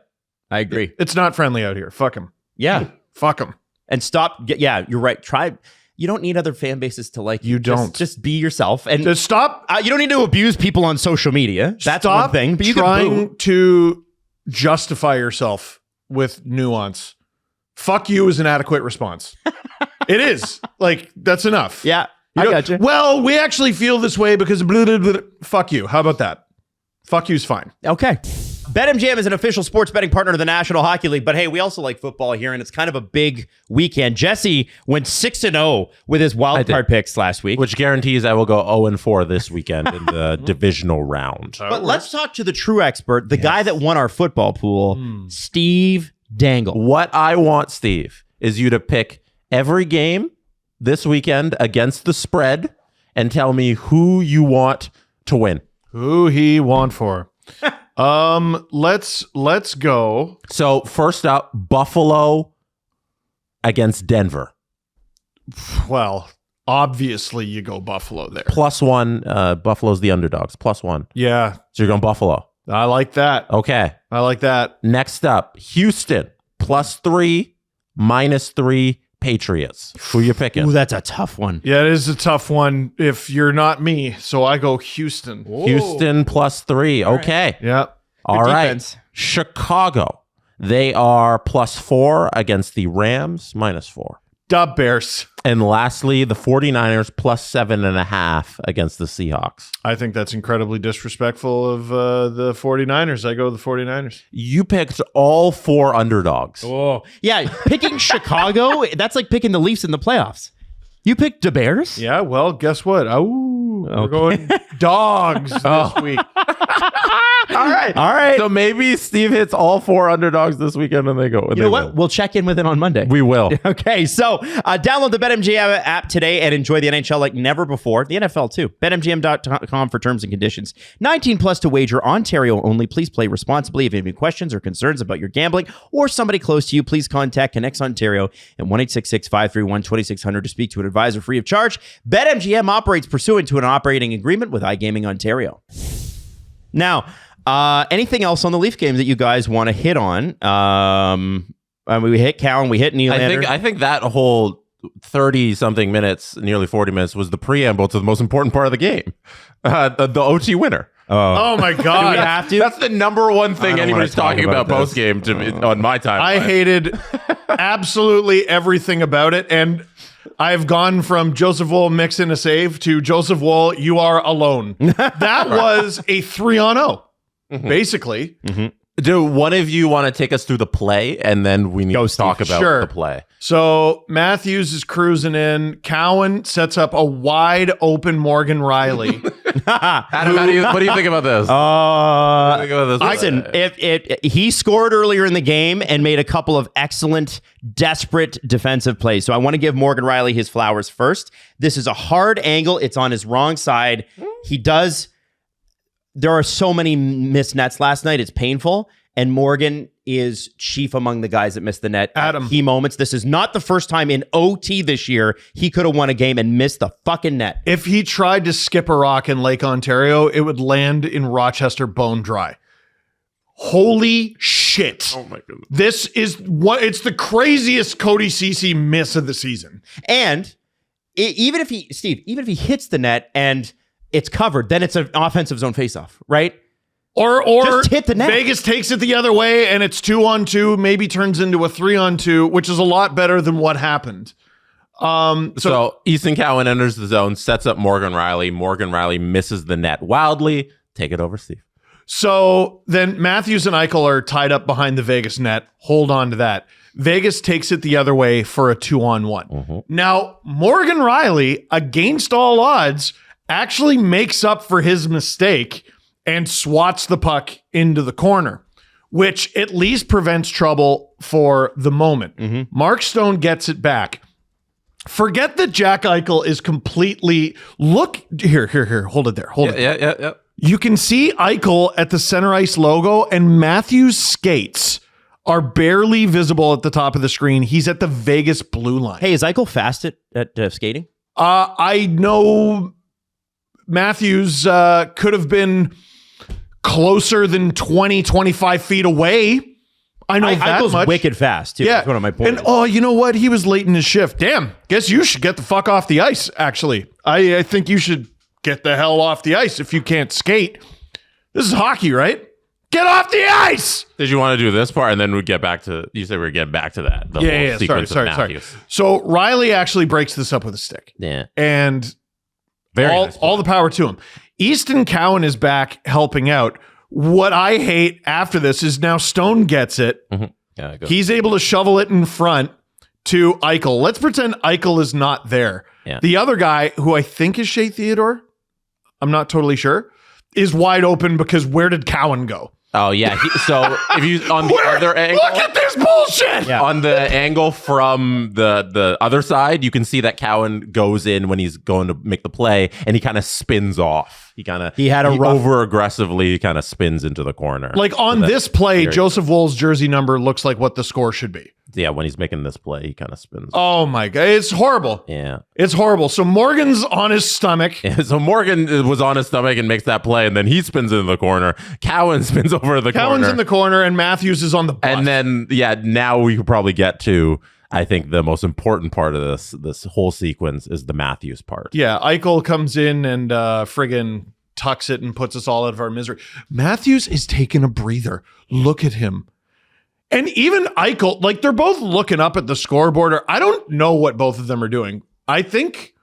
I agree. It's not friendly out here. Fuck them. Yeah. Fuck them. And stop. Yeah, you're right. You don't need other fan bases to like you. Don't. Just be yourself. And just stop. You don't need to abuse people on social media. That's one thing. But you trying to justify yourself with nuance. Fuck you is an adequate response. It is. Like, that's enough. Yeah. I got you. Well, we actually feel this way because blah, blah, blah. Fuck you. How about that? Fuck you's fine. Okay. BetMGM is an official sports betting partner of the National Hockey League, but hey, we also like football here, and it's kind of a big weekend. Jesse went 6-0 with his wild card picks last week. Which guarantees I will go 0-4 this weekend in the divisional round. But let's talk to the true expert, the guy that won our football pool, Steve Dangle. What I want, Steve, is you to pick every game this weekend against the spread and tell me who you want to win. Who he want for? Let's go. So first up, Buffalo against Denver. Well, obviously you go Buffalo there. +1. Buffalo's the underdogs. +1. Yeah, So you're going Buffalo. I like that. Okay. I like that. Next up, Houston +3, -3 Patriots. Who you picking? Ooh, that's a tough one. Yeah, it is a tough one if you're not me. So I go Houston. Houston +3. Okay. Yeah. All right. defense. Chicago. They are +4 against the Rams, -4. Dub Bears. And lastly, the 49ers +7.5 against the Seahawks. I think that's incredibly disrespectful of the 49ers. I go the 49ers. You picked all 4 underdogs. Oh, yeah. Picking Chicago, that's like picking the Leafs in the playoffs. You picked the Bears? Yeah, well, guess what? We're going dogs this week. All right. So maybe Steve hits all 4 underdogs this weekend and they go. You know what? We'll check in with it on Monday. We will. Okay, so download the BetMGM app today and enjoy the NHL like never before. The NFL too. BetMGM.com for terms and conditions. 18 plus to wager. Ontario only. Please play responsibly. If you have any questions or concerns about your gambling or somebody close to you, please contact Connects Ontario at 1-866-531-2600 to speak to an advisor free of charge. BetMGM operates pursuant to an operating agreement with iGaming Ontario. Now, anything else on the Leaf game that you guys want to hit on? We hit Cowan, we hit Nylander. I think that whole 30-something minutes, nearly 40 minutes, was the preamble to the most important part of the game. The OT winner. Oh my God. Do we have to? That's the number one thing don't anybody's wanna talk talking about about post game on my timeline. I hated absolutely everything about it. And I've gone from Joseph Woll mixing a save to Joseph Woll, you are alone. That was a 3-on-0, basically. Do one of you want to take us through the play, and then we need to talk about Sure. the play? So Matthews is cruising in. Cowan sets up a wide open Morgan Riley. Adam, what do you think about this? Listen, if he scored earlier in the game and made a couple of excellent, desperate defensive plays. So I want to give Morgan Riley his flowers first. This is a hard angle. It's on his wrong side. There are so many missed nets last night. It's painful. And Morgan is chief among the guys that missed the net Adam. at key moments. This is not the first time in OT this year he could have won a game and missed the fucking net. If he tried to skip a rock in Lake Ontario, it would land in Rochester bone dry. Holy shit. Oh my goodness. This is it's the craziest Cody Ceci miss of the season. And even if he hits the net and it's covered, then it's an offensive zone faceoff, right? Or Just hit the net. Vegas takes it the other way and it's 2-on-2, maybe turns into a 3-on-2, which is a lot better than what happened. So Easton Cowan enters the zone, sets up Morgan Riley. Morgan Riley misses the net wildly. Take it over, Steve. So then Matthews and Eichel are tied up behind the Vegas net. Hold on to that. Vegas takes it the other way for a 2-on-1. Now, Morgan Riley, against all odds, actually makes up for his mistake and swats the puck into the corner, which at least prevents trouble for the moment. Mark Stone gets it back. Forget that Jack Eichel is completely... Look, here, hold it there. Hold it. Yeah. You can see Eichel at the center ice logo, and Matthews' skates are barely visible at the top of the screen. He's at the Vegas blue line. Hey, is Eichel fast at skating? I know Matthews could have been closer than 20, 25 feet away. I know that Eichel's much. wicked fast, too. Yeah. That's one of my points. And you know what? He was late in his shift. Damn. Guess you should get the fuck off the ice, actually. I think you should get the hell off the ice if you can't skate. This is hockey, right? Get off the ice! Did you want to do this part and then we'd get back to... You said we were getting back to that. The whole sequence of Matthews. So Riley actually breaks this up with a stick. Yeah. And Very all, nice all the power to him. Easton Cowan is back helping out. What I hate after this is now Stone gets it. Yeah, go. He's able to shovel it in front to Eichel. Let's pretend Eichel is not there. Yeah. The other guy, who I think is Shea Theodore, I'm not totally sure, is wide open because where did Cowan go? Oh yeah. So if you on the other angle, Look at this bullshit. Yeah. on the angle from the other side, you can see that Cowan goes in when he's going to make the play, and he kind of spins off. He had a rough, over aggressively kind of spins into the corner. Like on this play, Joseph Woll's jersey number looks like what the score should be. Yeah, when he's making this play, he kind of spins. Oh my God. It's horrible. Yeah. It's horrible. So Morgan's on his stomach. Yeah, so Morgan was on his stomach and makes that play, and then he spins into the corner. Cowan spins over the corner. Cowan's in the corner, and Matthews is on the butt. And then, now we could probably get to, I think, the most important part of this whole sequence is the Matthews part. Yeah, Eichel comes in and friggin' tucks it and puts us all out of our misery. Matthews is taking a breather. Look at him. And even Eichel, like, they're both looking up at the scoreboard. I don't know what both of them are doing. I think,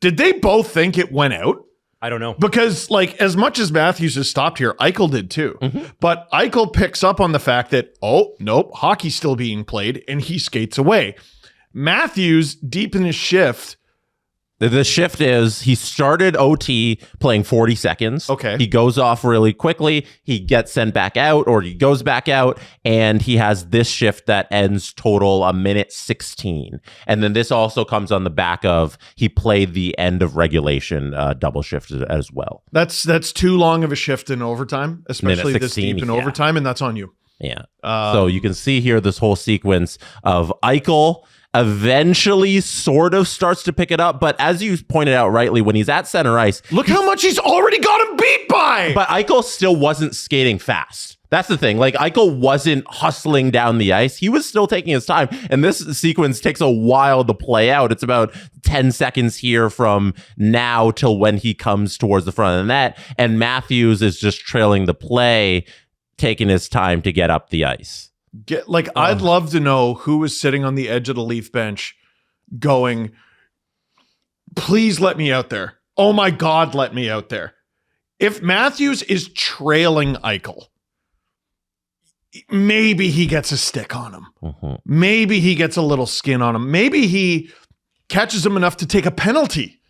did they both think it went out? I don't know. Because, like, as much as Matthews has stopped here, Eichel did too. But Eichel picks up on the fact that, oh, nope, hockey's still being played, and he skates away. Matthews, deep in his shift. The shift is he started OT playing 40 seconds. Okay. He goes off really quickly. He gets sent back out, or he goes back out, and he has this shift that ends total 1:16. And then this also comes on the back of he played the end of regulation double shift as well. That's too long of a shift in overtime, especially Minute this 16, deep in yeah. overtime, and that's on you. Yeah. So you can see here this whole sequence of Eichel eventually sort of starts to pick it up. But as you pointed out rightly, when he's at center ice, Look how much he's already got him beat by. but Eichel still wasn't skating fast. That's the thing. Like, Eichel wasn't hustling down the ice. He was still taking his time. And this sequence takes a while to play out. It's about 10 seconds here from now till when he comes towards the front of the net. And Matthews is just trailing the play, taking his time to get up the ice. I'd love to know who was sitting on the edge of the Leaf bench going, please let me out there. Oh my God, let me out there. If Matthews is trailing Eichel, maybe he gets a stick on him. Maybe he gets a little skin on him. Maybe he catches him enough to take a penalty.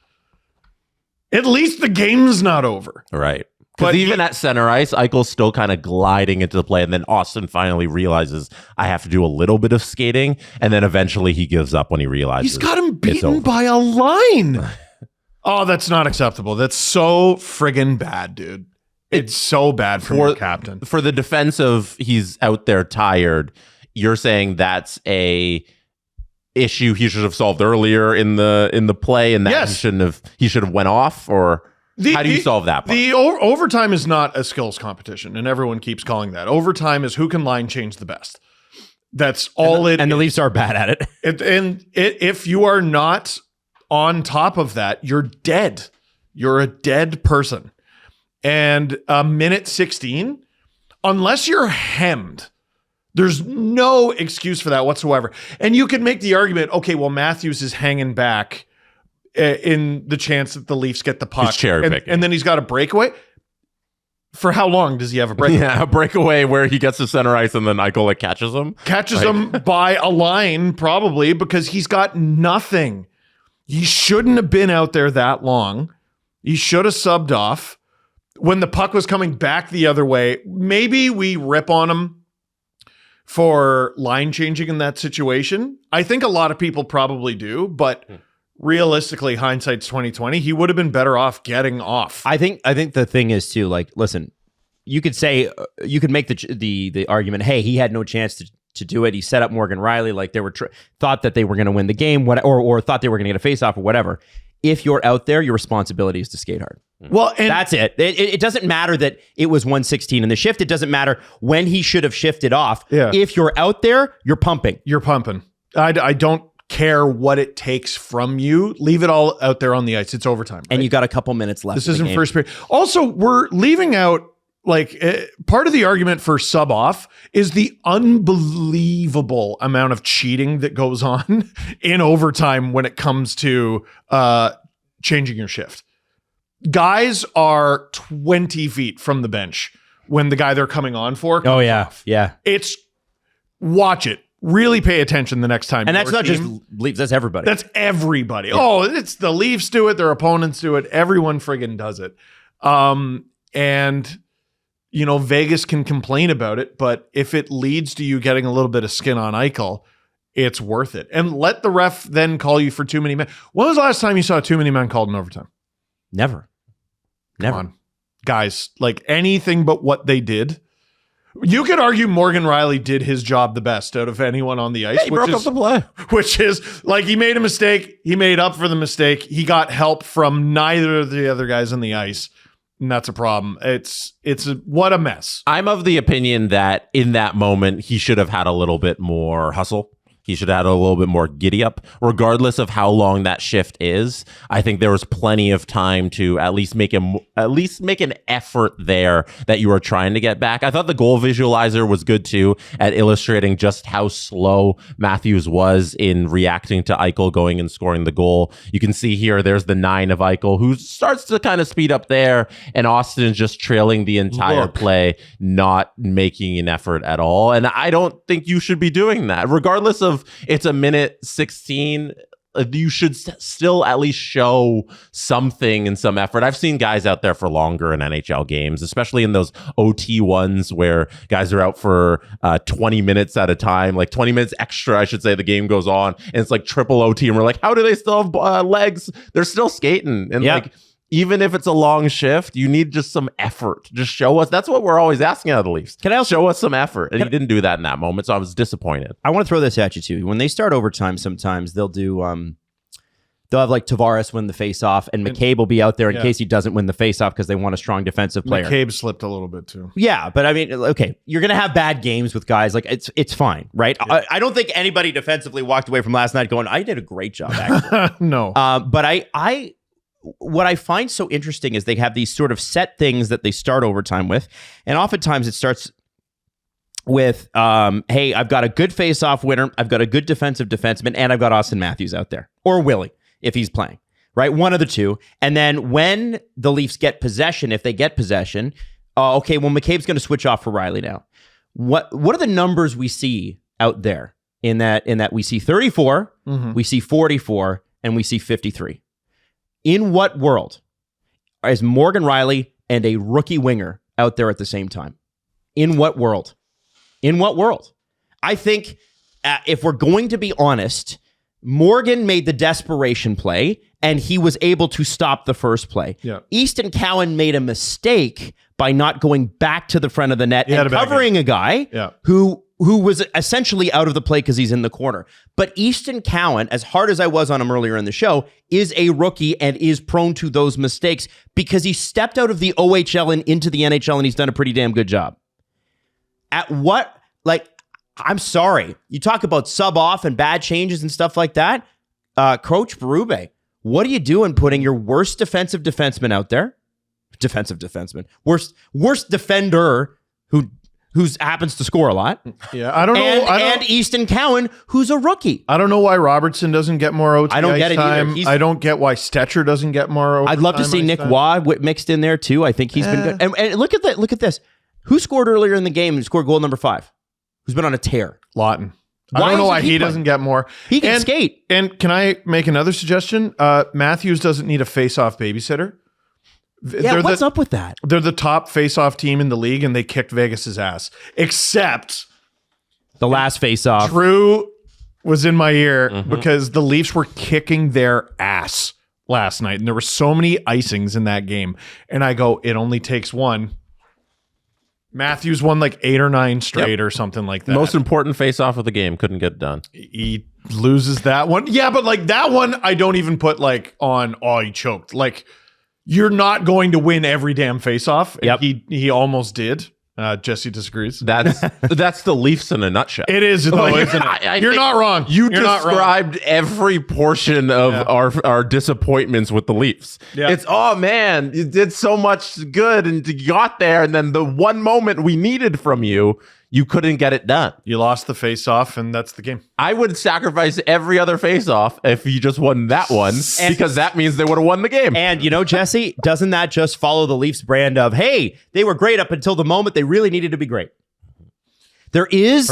At least the game's not over. Right. Because even at center ice, Eichel's still kind of gliding into the play. And then Auston finally realizes, I have to do a little bit of skating. And then eventually he gives up when he realizes he's got him beaten by a line. Oh, that's not acceptable. That's so friggin' bad, dude. It's so bad for your captain. For the defense of he's out there tired, you're saying that's a issue he should have solved earlier in the play, and that Yes. he should have went off, or how do you solve that part? The overtime is not a skills competition, and everyone keeps calling that. Overtime is who can line change the best. That's all and the Leafs are bad at it. If you are not on top of that, you're dead. You're a dead person. And a minute 16, unless you're hemmed, there's no excuse for that whatsoever. And you can make the argument, okay, well, Matthews is hanging back in the chance that the Leafs get the puck. He's cherry picking. And then he's got a breakaway. For how long does he have a breakaway? Yeah, a breakaway where he gets to center ice and then Eichel catches him. Catches him by a line, probably, because he's got nothing. He shouldn't have been out there that long. He should have subbed off. When the puck was coming back the other way, maybe we rip on him for line changing in that situation. I think a lot of people probably do, but realistically, hindsight's 2020. He would have been better off getting off. I think the thing is too, like, listen, you could say, you could make the argument, hey, he had no chance to do it. He set up Morgan Riley, like they were thought that they were going to win the game, or thought they were going to get a faceoff or whatever. If you're out there, your responsibility is to skate hard. Well, and that's it. It doesn't matter that it was 1:16 in the shift. It doesn't matter when he should have shifted off. Yeah. If you're out there, you're pumping. You're pumping. I don't care what it takes from you. Leave it all out there on the ice. It's overtime. Right? And you got a couple minutes left. This isn't first period. Also, we're leaving out, like, part of the argument for sub off is the unbelievable amount of cheating that goes on in overtime when it comes to changing your shift. Guys are 20 feet from the bench when the guy they're coming on for comes Oh yeah, off. yeah. It's watch it. Really pay attention the next time. And that's your not team- just Leafs. That's everybody. That's everybody. Oh, it's the Leafs do it. Their opponents do it. Everyone friggin' does it. And, you know, Vegas can complain about it, but if it leads to you getting a little bit of skin on Eichel, it's worth it. And let the ref then call you for too many men. When was the last time you saw too many men called in overtime? Never. Come on. Guys, like anything but what they did. You could argue Morgan Riley did his job the best out of anyone on the ice. He broke up the play. Which is like he made a mistake. He made up for the mistake. He got help from neither of the other guys on the ice. And that's a problem. What a mess. I'm of the opinion that in that moment, he should have had a little bit more hustle. He should have had a little bit more giddy up, regardless of how long that shift is. I think there was plenty of time to at least make an effort there that you were trying to get back. I thought the goal visualizer was good too at illustrating just how slow Matthews was in reacting to Eichel going and scoring the goal. You can see here, there's the 9 of Eichel who starts to kind of speed up there, and Auston just trailing the entire play, not making an effort at all. And I don't think you should be doing that, regardless of it's a minute 16. You should still at least show something and some effort. I've seen guys out there for longer in NHL games, especially in those OT ones where guys are out for 20 minutes at a time, like 20 minutes extra, I should say. The game goes on and it's like triple OT, and we're like, how do they still have legs? They're still skating. And like, even if it's a long shift, you need just some effort. Just show us. That's what we're always asking out of the Leafs. Can I show us some effort? And he didn't do that in that moment, so I was disappointed. I want to throw this at you too. When they start overtime, sometimes they'll do. They'll have like Tavares win the faceoff, and McCabe will be out there in case he doesn't win the faceoff because they want a strong defensive player. McCabe slipped a little bit too. Yeah, but I mean, okay, you're gonna have bad games with guys. Like it's fine, right? Yeah. I don't think anybody defensively walked away from last night going, "I did a great job." Actually, no. But what I find so interesting is they have these sort of set things that they start overtime with, and oftentimes it starts with, "Hey, I've got a good face-off winner, I've got a good defensive defenseman, and I've got Auston Matthews out there, or Willie if he's playing." Right, one of the two. And then when the Leafs get possession, if they get possession, okay, well, McCabe's going to switch off for Riley now. What are the numbers we see out there? In that we see 34, we see 44, and we see 53. In what world is Morgan Riley and a rookie winger out there at the same time? In what world? In what world? I think if we're going to be honest, Morgan made the desperation play, and he was able to stop the first play. Yeah. Easton Cowan made a mistake by not going back to the front of the net and covering a guy who was essentially out of the play because he's in the corner. But Easton Cowan, as hard as I was on him earlier in the show, is a rookie and is prone to those mistakes because he stepped out of the OHL and into the NHL, and he's done a pretty damn good job. At what, like, I'm sorry. You talk about sub off and bad changes and stuff like that. Coach Berube, what are you doing putting your worst defensive defenseman out there? Defensive defenseman. Worst defender who happens to score a lot. Yeah, I don't know. And Easton Cowan, who's a rookie. I don't know why Robertson doesn't get more OT I don't get it time. either. I don't get why Stetcher doesn't get more OT I'd love to see Nick Waugh mixed in there too. I think he's been good. And look at that. Look at this. Who scored earlier in the game and scored goal number 5? Who's been on a tear? Lawton. I don't know why he doesn't get more. He can skate. And can I make another suggestion? Matthews doesn't need a face-off babysitter. Yeah, what's up with that? They're the top face-off team in the league, and they kicked Vegas's ass. Except the last face-off. Drew was in my ear because the Leafs were kicking their ass last night, and there were so many icings in that game. And I go, it only takes one. Matthews won like 8 or 9 straight or something like that. Most important face-off of the game, couldn't get done. He loses that one. Yeah, but like that one, I don't even put like on, oh, he choked. Like, you're not going to win every damn face-off. Yep. He almost did. Jesse disagrees. That's the Leafs in a nutshell. It is, though, isn't it? You're not wrong. You described every portion of our disappointments with the Leafs. Yeah. It's, oh man, you did so much good and you got there, and then the one moment we needed from you you couldn't get it done. You lost the face-off, and that's the game. I would sacrifice every other face-off if you just won that one, because that means they would have won the game. And Jesse, doesn't that just follow the Leafs brand of, hey, they were great up until the moment they really needed to be great? There is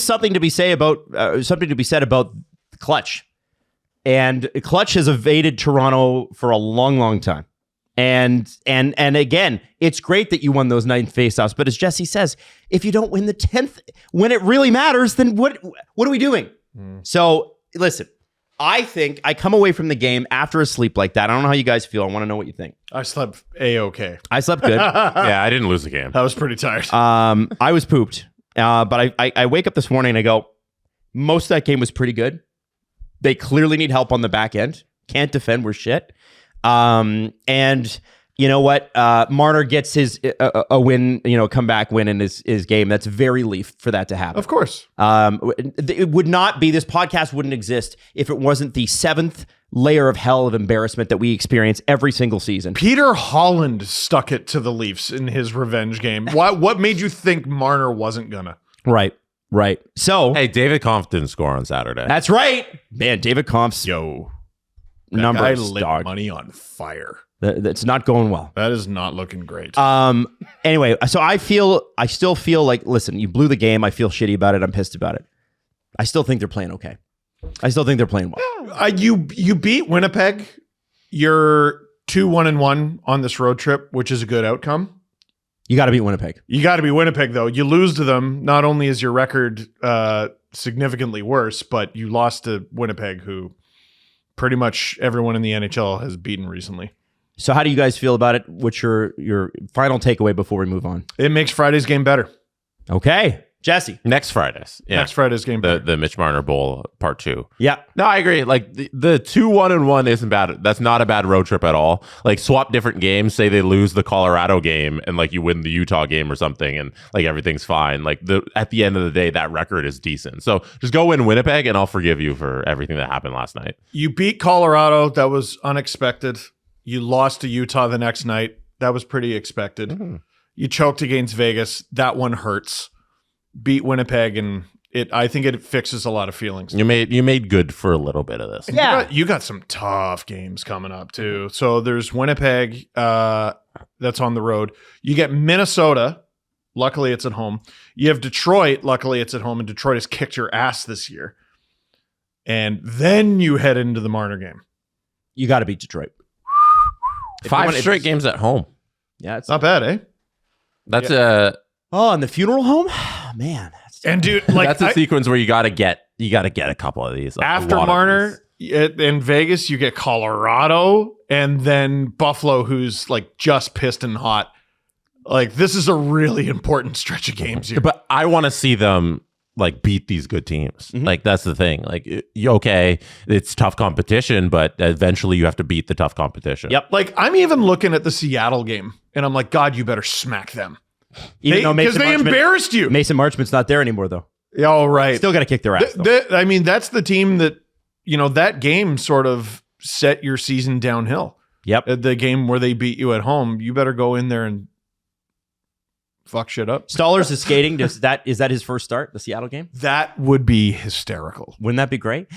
something to be said about Clutch. And Clutch has evaded Toronto for a long, long time. And again, it's great that you won those 9 faceoffs, but as Jesse says, if you don't win the 10th when it really matters, then what are we doing? So listen, I think I come away from the game after a sleep like that. I don't know how you guys feel. I want to know what you think. I slept A-okay. I slept good. Yeah, I didn't lose the game. I was pretty tired. I was pooped. But I wake up this morning and I go, most of that game was pretty good. They clearly need help on the back end. Can't defend. We're shit. And you know what? Marner gets his a win, comeback win in his game. That's very Leaf for that to happen. Of course. It would not be, this podcast wouldn't exist if it wasn't the 7th layer of hell of embarrassment that we experience every single season. Peter Holland stuck it to the Leafs in his revenge game. What made you think Marner wasn't gonna? Right. So, Hey, David Kampf didn't score on Saturday. that's right. Man, David Kampf's That number guy is lit dog. money on fire. That's not going well. That is not looking great. Anyway, so I still feel like, listen, you blew the game. I feel shitty about it. I'm pissed about it. I still think they're playing okay. I still think they're playing well. You beat Winnipeg. You're 2-1-1 on this road trip, which is a good outcome. You got to beat Winnipeg. You got to be Winnipeg, though. You lose to them. Not only is your record significantly worse, but you lost to Winnipeg, who pretty much everyone in the NHL has beaten recently. So how do you guys feel about it? What's your final takeaway before we move on? It makes Friday's game better. Okay. Jesse. Next Friday's. Yeah. Next Friday's game better. The Mitch Marner Bowl Part 2. Yeah. No, I agree. Like the 2-1-1 isn't bad. That's not a bad road trip at all. Like swap different games. Say they lose the Colorado game and like you win the Utah game or something, and like everything's fine. Like at the end of the day, that record is decent. So just go win Winnipeg, and I'll forgive you for everything that happened last night. You beat Colorado. That was unexpected. You lost to Utah the next night. That was pretty expected. Mm-hmm. You choked against Vegas. That one hurts. Beat Winnipeg, and I think it fixes a lot of feelings. You made good for a little bit of this. Yeah. You got some tough games coming up too. So there's Winnipeg that's on the road. You get Minnesota. Luckily, it's at home. You have Detroit. Luckily, it's at home, and Detroit has kicked your ass this year. And then you head into the Marner game. You got to beat Detroit. 5 straight games at home. Yeah, it's Not bad, eh? That's Oh, and the funeral home? Man. And dude, like that's a sequence where you gotta get a couple of these. After Marner in Vegas, you get Colorado and then Buffalo, who's like just piston hot. Like this is a really important stretch of games here. But I want to see them like beat these good teams. Mm-hmm. Like that's the thing. Like okay, it's tough competition, but eventually you have to beat the tough competition. Yep. Like I'm even looking at the Seattle game, and I'm like, God, you better smack them. Because they embarrassed you. Mason Marchment's not there anymore, though. Oh, right. Still got to kick their ass. I mean, that's the team that, that game sort of set your season downhill. Yep. The game where they beat you at home, you better go in there and fuck shit up. Stallers is skating. Is that his first start, the Seattle game? That would be hysterical. Wouldn't that be great?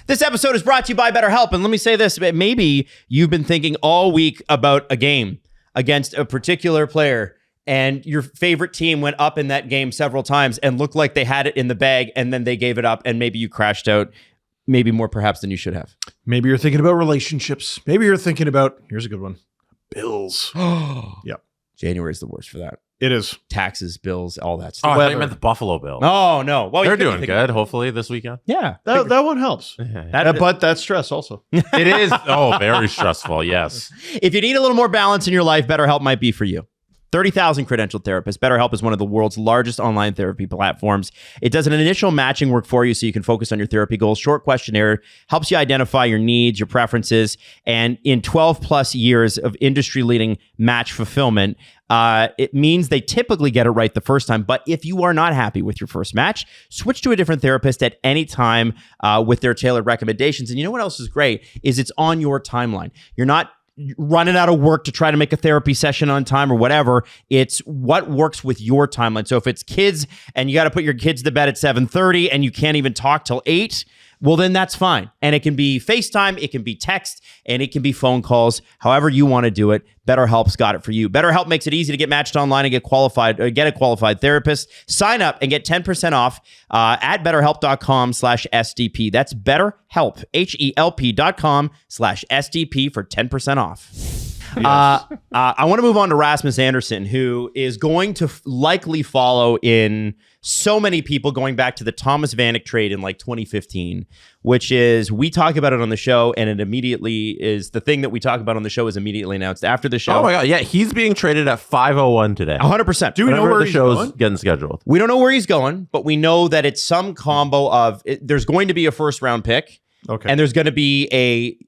This episode is brought to you by BetterHelp. And let me say this. Maybe you've been thinking all week about a game against a particular player, and your favorite team went up in that game several times and looked like they had it in the bag, and then they gave it up, and maybe you crashed out, maybe more perhaps than you should have. Maybe you're thinking about relationships. Maybe you're thinking about, here's a good one, bills. Yep. January is the worst for that. It is. Taxes, bills, all that Oh, stuff. I thought you meant the Buffalo Bills. Oh, no. Well, they're doing good, hopefully, this weekend. Yeah. That one helps. But that's stress also. It is. Oh, very stressful, yes. If you need a little more balance in your life, BetterHelp might be for you. 30,000 credentialed therapists. BetterHelp is one of the world's largest online therapy platforms. It does an initial matching work for you so you can focus on your therapy goals. Short questionnaire helps you identify your needs, your preferences, and in 12 plus years of industry-leading match fulfillment, it means they typically get it right the first time. But if you are not happy with your first match, switch to a different therapist at any time with their tailored recommendations. And you know what else is great is it's on your timeline. You're not running out of work to try to make a therapy session on time or whatever. It's what works with your timeline. So if it's kids and you got to put your kids to bed at 7:30 and you can't even talk till 8, well, then that's fine. And it can be FaceTime, it can be text, and it can be phone calls. However you want to do it, BetterHelp's got it for you. BetterHelp makes it easy to get matched online and get a qualified therapist. Sign up and get 10% off at BetterHelp.com/SDP. That's BetterHelp, HELP.com/SDP for 10% off. I want to move on to Rasmus Andersson, who is going to likely follow in so many people going back to the Thomas Vanek trade in like 2015, which is, we talk about it on the show, and it immediately is the thing that we talk about on the show is immediately announced after the show. Oh my God. Yeah. He's being traded at 5:01 today. 100%. Do we know where he's going? Getting scheduled. We don't know where he's going, but we know that it's some combo of there's going to be a first round pick. Okay. And there's going to be a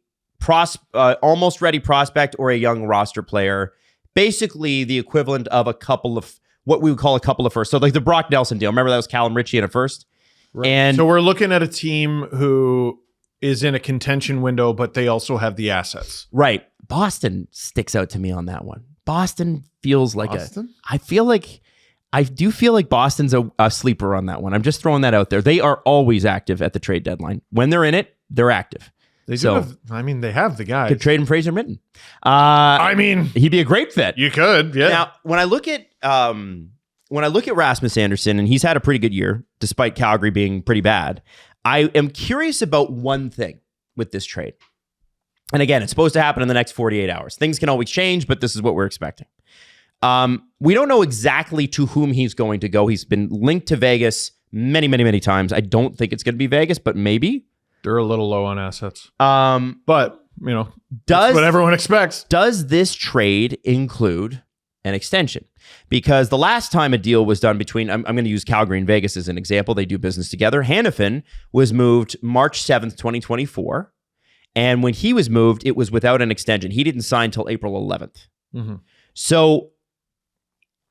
almost ready prospect or a young roster player, basically the equivalent of a couple of what we would call a couple of firsts. So like the Brock Nelson deal. Remember that was Callum Ritchie in a first? Right. And so we're looking at a team who is in a contention window, but they also have the assets. right. Boston sticks out to me on that one. Boston feels like Boston? I do feel like Boston's a sleeper on that one. I'm just throwing that out there. They are always active at the trade deadline. When they're in it, they're active. They do So- have, they have the guys. Could trade him Fraser Minton. I mean, He'd be a great fit. you could, yeah. Now, when I look at Rasmus Andersson, and he's had a pretty good year despite Calgary being pretty bad, I am curious about one thing with this trade. And again, it's supposed to happen in the next 48 hours. Things can always change, but this is what we're expecting. We don't know exactly to whom he's going to go. He's been linked to Vegas many, many, many times. I don't think it's going to be Vegas, but maybe. They're a little low on assets. But That's what everyone expects. Does this trade include an extension? Because the last time a deal was done between, I'm going to use Calgary and Vegas as an example. They do business together. Hanifin was moved March 7th, 2024. And when he was moved, it was without an extension. He didn't sign till April 11th. Mm-hmm. So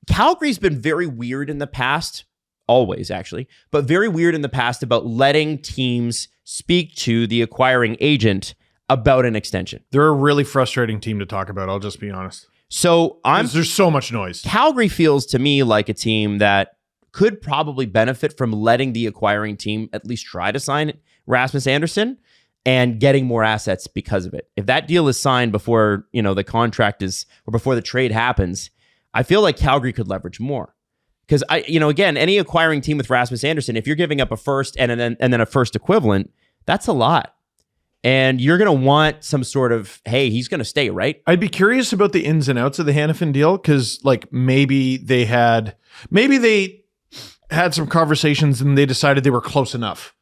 Calgary's been very weird in the past, always actually, but very weird in the past about letting teams speak to the acquiring agent about an extension. They're a really frustrating team to talk about. I'll just be honest. So There's so much noise. Calgary feels to me like a team that could probably benefit from letting the acquiring team at least try to sign Rasmus Andersson and getting more assets because of it. If that deal is signed before, the contract is, or before the trade happens, I feel like Calgary could leverage more. Because again, any acquiring team with Rasmus Andersson, if you're giving up a first and then a first equivalent, that's a lot. And you're going to want some sort of, hey, he's going to stay, right? I'd be curious about the ins and outs of the Hanifin deal, because maybe they had some conversations and they decided they were close enough,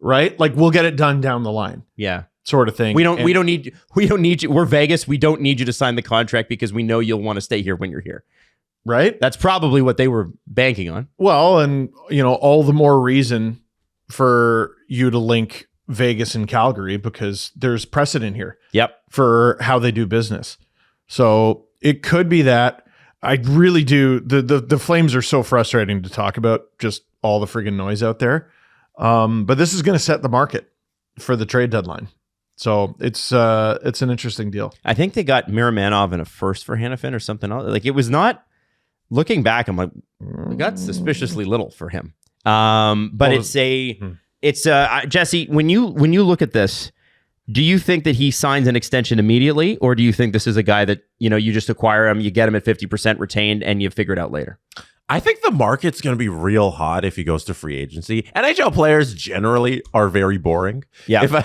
right? Like, we'll get it done down the line, Yeah. sort of thing. We don't need you. We're Vegas. We don't need you to sign the contract because we know you'll want to stay here when you're here. right? That's probably what they were banking on. Well, and all the more reason for you to link Vegas and Calgary, because there's precedent here. Yep. For how they do business. So it could be that. I really do. The Flames are so frustrating to talk about, just all the friggin' noise out there. But this is going to set the market for the trade deadline. So it's an interesting deal. I think they got Miramanov in a first for Hanifin or something else. Like, it was not, looking back, I'm like, we got suspiciously little for him. But it's Jesse, when you look at this, do you think that he signs an extension immediately, or do you think this is a guy that, you just acquire him, you get him at 50% retained, and you figure it out later? I think the market's going to be real hot if he goes to free agency. NHL players generally are very boring. Yeah.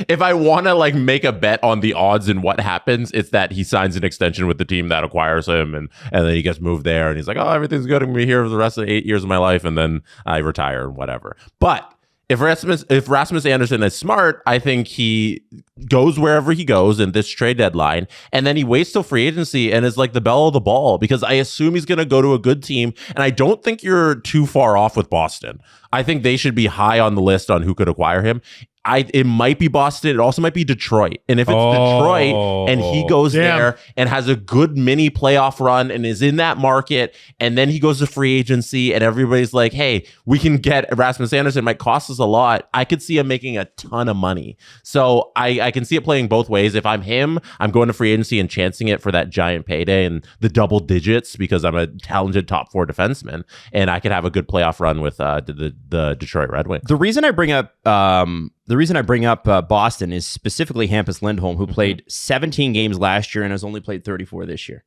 If I want to make a bet on the odds and what happens, it's that he signs an extension with the team that acquires him, and then he gets moved there, and he's like, oh, everything's good. I'm going to be here for the rest of the 8 years of my life, and then I retire and whatever. But if Rasmus Andersson is smart, I think he goes wherever he goes in this trade deadline, and then he waits till free agency and is like the belle of the ball, because I assume he's going to go to a good team, and I don't think you're too far off with Boston. I think they should be high on the list on who could acquire him. it might be Boston. It also might be Detroit. And if it's Detroit and he goes there and has a good mini playoff run and is in that market, and then he goes to free agency and everybody's like, hey, we can get Rasmus Andersson. It might cost us a lot. I could see him making a ton of money. So I can see it playing both ways. If I'm him, I'm going to free agency and chancing it for that giant payday and the double digits because I'm a talented top 4 defenseman, and I could have a good playoff run with the Detroit Red Wings. The reason I bring up Boston is specifically Hampus Lindholm, who played 17 games last year and has only played 34 this year.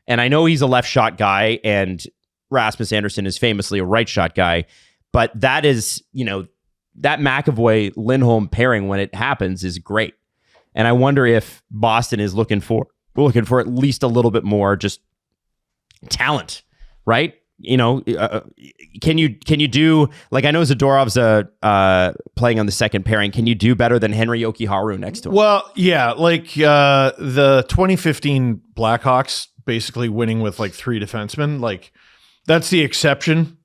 And I know he's a left shot guy, and Rasmus Andersson is famously a right shot guy, but that is, that McAvoy-Lindholm pairing when it happens is great. And I wonder if Boston is looking for at least a little bit more just talent, right? Can you do, like, I know Zadorov's playing on the second pairing. Can you do better than Henry Jokiharju next to him? Well, yeah, like the 2015 Blackhawks basically winning with like 3 defensemen. Like, that's the exception.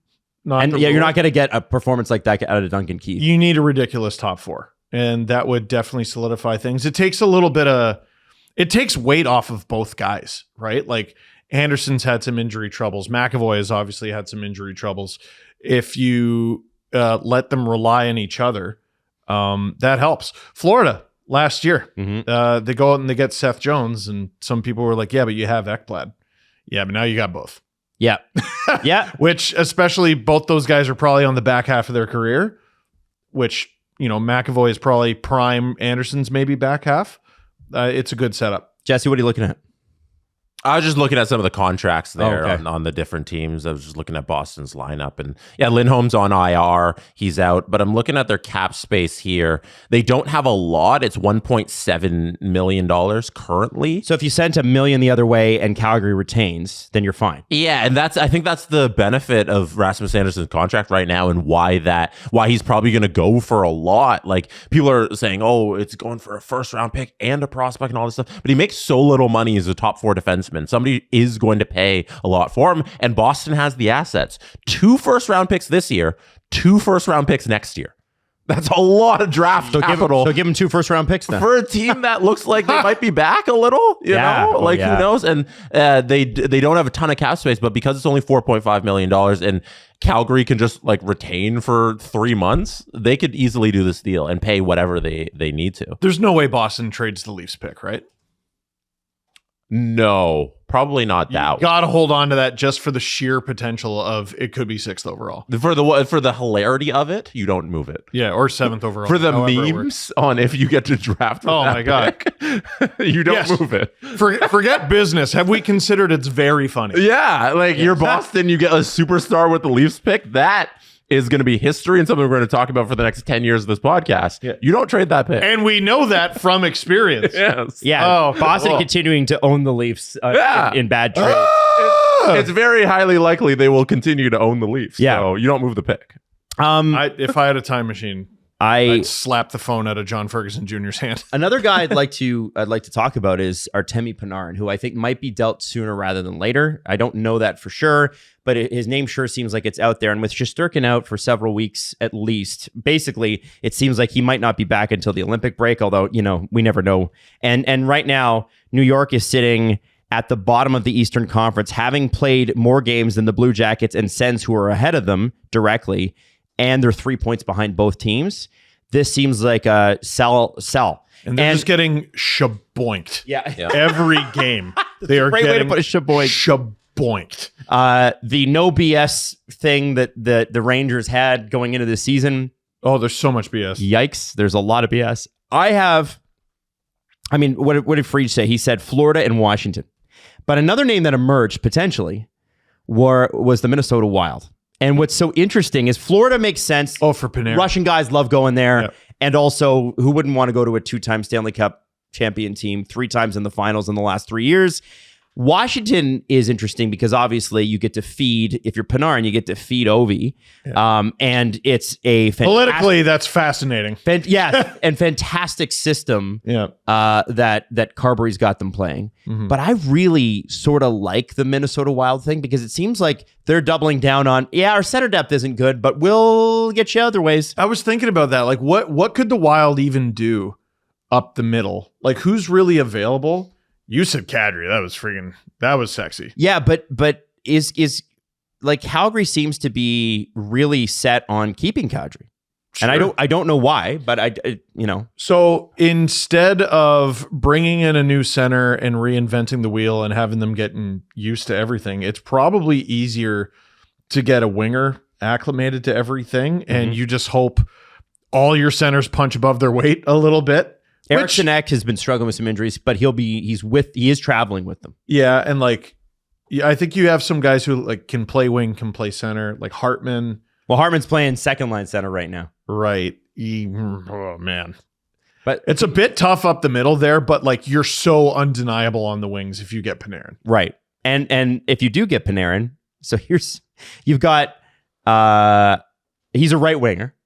You're not going to get a performance like that out of Duncan Keith. You need a ridiculous top 4, and that would definitely solidify things. It takes it takes weight off of both guys, right? Like, Anderson's had some injury troubles. McAvoy has obviously had some injury troubles. If you let them rely on each other, that helps. Florida last year, they go out and they get Seth Jones, and some people were like, yeah, but you have Ekblad. Yeah, but now you got both. Yeah. Yeah. Which, especially, both those guys are probably on the back half of their career, which, McAvoy is probably prime. Anderson's maybe back half. It's a good setup. Jesse, what are you looking at? I was just looking at some of the contracts there on the different teams. I was just looking at Boston's lineup, and Lindholm's on IR. He's out, but I'm looking at their cap space here. They don't have a lot. It's $1.7 million currently. So if you sent $1 million the other way and Calgary retains, then you're fine. Yeah, and I think that's the benefit of Rasmus Andersson's contract right now, and why he's probably going to go for a lot. Like, people are saying, oh, it's going for a first round pick and a prospect and all this stuff, but he makes so little money as a top 4 defenseman. Somebody is going to pay a lot for him, and Boston has the assets. 2 first-round picks this year, 2 first-round picks next year. That's a lot of draft capital. So give him 2 first-round picks then. For a team that looks like they might be back a little, you know? Who knows? And they don't have a ton of cap space, but because it's only $4.5 million and Calgary can just like retain for 3 months, they could easily do this deal and pay whatever they need to. There's no way Boston trades the Leafs pick, right? No, probably not that. You got to hold on to that just for the sheer potential of it could be 6th overall. For the hilarity of it, you don't move it. Yeah, or 7th overall. For the memes on if you get to draft. Oh my god, you don't move it. Forget business. Have we considered it's very funny? Yeah, like you're Boston, you get a superstar with the Leafs pick. That is going to be history and something we're going to talk about for the next 10 years of this podcast. Yeah. You don't trade that pick. And we know that from experience. Yes. Yeah. Boston continuing to own the Leafs in bad trades. It's very highly likely they will continue to own the Leafs. Yeah. So you don't move the pick. If I had a time machine, I'd slap the phone out of John Ferguson Jr.'s hand. Another guy I'd like to talk about is Artemi Panarin, who I think might be dealt sooner rather than later. I don't know that for sure, but his name sure seems like it's out there. And with Shesterkin out for several weeks at least, basically it seems like he might not be back until the Olympic break. Although we never know. And right now New York is sitting at the bottom of the Eastern Conference, having played more games than the Blue Jackets and Sens, who are ahead of them directly. And they're 3 points behind both teams. This seems like a sell. And they're just getting shaboinked. Yeah. Every game. They are great getting way to put it, shaboinked. The no BS thing that the Rangers had going into the season. Oh, there's so much BS. Yikes. There's a lot of BS. What did Fried say? He said Florida and Washington. But another name that emerged potentially was the Minnesota Wild. And what's so interesting is Florida makes sense. Oh, for Panarin. Russian guys love going there. Yep. And also, who wouldn't want to go to a 2-time Stanley Cup champion team, 3 times in the finals in the last 3 years? Washington is interesting because obviously you get to feed, if you're Panarin, you get to feed Ovi. Yeah. And it's a politically, that's fascinating. And fantastic system that Carberry's got them playing. Mm-hmm. But I really sort of like the Minnesota Wild thing because it seems like they're doubling down on, our center depth isn't good, but we'll get you other ways. I was thinking about that. Like, what could the Wild even do up the middle? Like, who's really available? You said Kadri. That was sexy. Yeah, but is like Calgary seems to be really set on keeping Kadri. Sure. And I don't know why, but I So instead of bringing in a new center and reinventing the wheel and having them getting used to everything, it's probably easier to get a winger acclimated to everything, and you just hope all your centers punch above their weight a little bit. Eriksson Ek has been struggling with some injuries, but he is traveling with them. Yeah, and I think you have some guys who can play wing, can play center, like Hartman. Well, Hartman's playing second line center right now. Right. Oh man. But it's a bit tough up the middle there, but you're so undeniable on the wings if you get Panarin. Right. And if you do get Panarin, so you've got he's a right winger.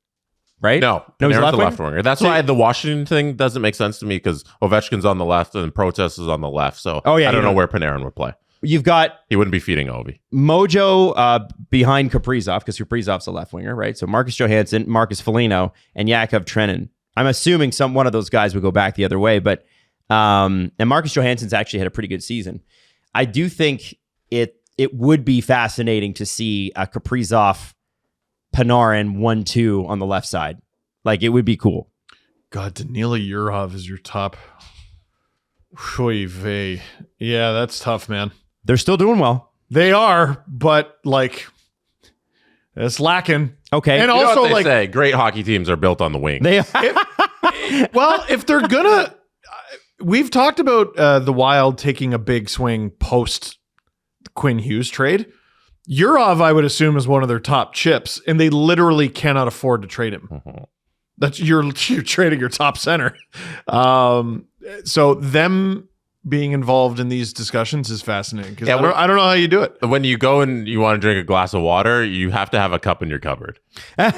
Right? No, he's a left winger. That's why the Washington thing doesn't make sense to me because Ovechkin's on the left and Protest is on the left. So I don't know where Panarin would play. You've got... He wouldn't be feeding Ovi. Mojo behind Kaprizov because Kaprizov's a left winger, right? So Marcus Johansson, Marcus Foligno, and Yakov Trenin. I'm assuming one of those guys would go back the other way, but and Marcus Johansson's actually had a pretty good season. I do think it would be fascinating to see a Kaprizov Panarin 1-2 on the left side. It would be cool. God, Danila Yurov is your top. Oy vey. Yeah, that's tough, man. They're still doing well. They are, but it's lacking. Okay. And also, what they say, great hockey teams are built on the wing. They if they're gonna, we've talked about the Wild taking a big swing post Quinn Hughes trade. Yurov, I would assume, is one of their top chips, and they literally cannot afford to trade him. Mm-hmm. That's you're trading your top center. So them being involved in these discussions is fascinating because I don't know how you do it. When you go and you want to drink a glass of water, you have to have a cup in your cupboard. If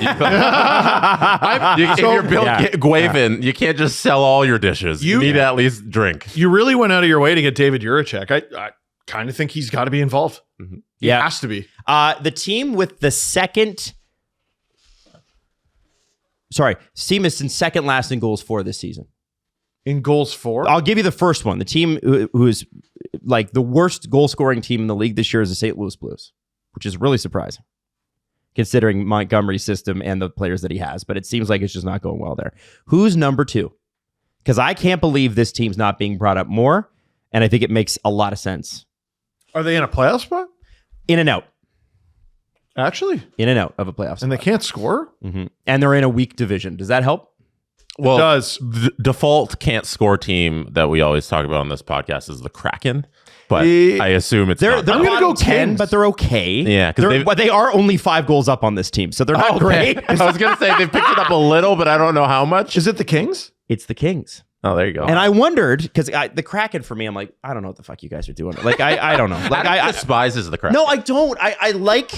you're built Guavin, you can't just sell all your dishes. You need to at least drink. You really went out of your way to get David Juracek. I kind of think he's got to be involved. Mm-hmm. He has to be. The team with the second... Sorry, team is in second last in goals for this season. In goals for? I'll give you the first one. The team who is the worst goal scoring team in the league this year is the St. Louis Blues, which is really surprising considering Montgomery's system and the players that he has. But it seems like it's just not going well there. Who's number 2? Because I can't believe this team's not being brought up more, and I think it makes a lot of sense. Are they in a playoff spot? In and out. Actually? In and out of a playoff spot. And they can't score? Mm-hmm. And they're in a weak division. Does that help? Well, it does. The default can't score team that we always talk about on this podcast is the Kraken. But I assume it's they're not. going to go 10, but they're okay. Yeah, but they are only 5 goals up on this team, so they're not great. I was going to say they've picked it up a little, but I don't know how much. Is it the Kings? It's the Kings. Oh, there you go. And I wondered because the Kraken for me, I'm like, I don't know what the fuck you guys are doing. I don't know. I despises the Kraken. No, I don't. I like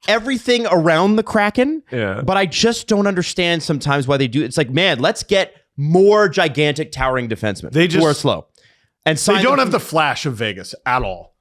everything around the Kraken. Yeah. But I just don't understand sometimes why they do. It's like, man, let's get more gigantic towering defensemen. Who are slow. And they don't have the flash of Vegas at all.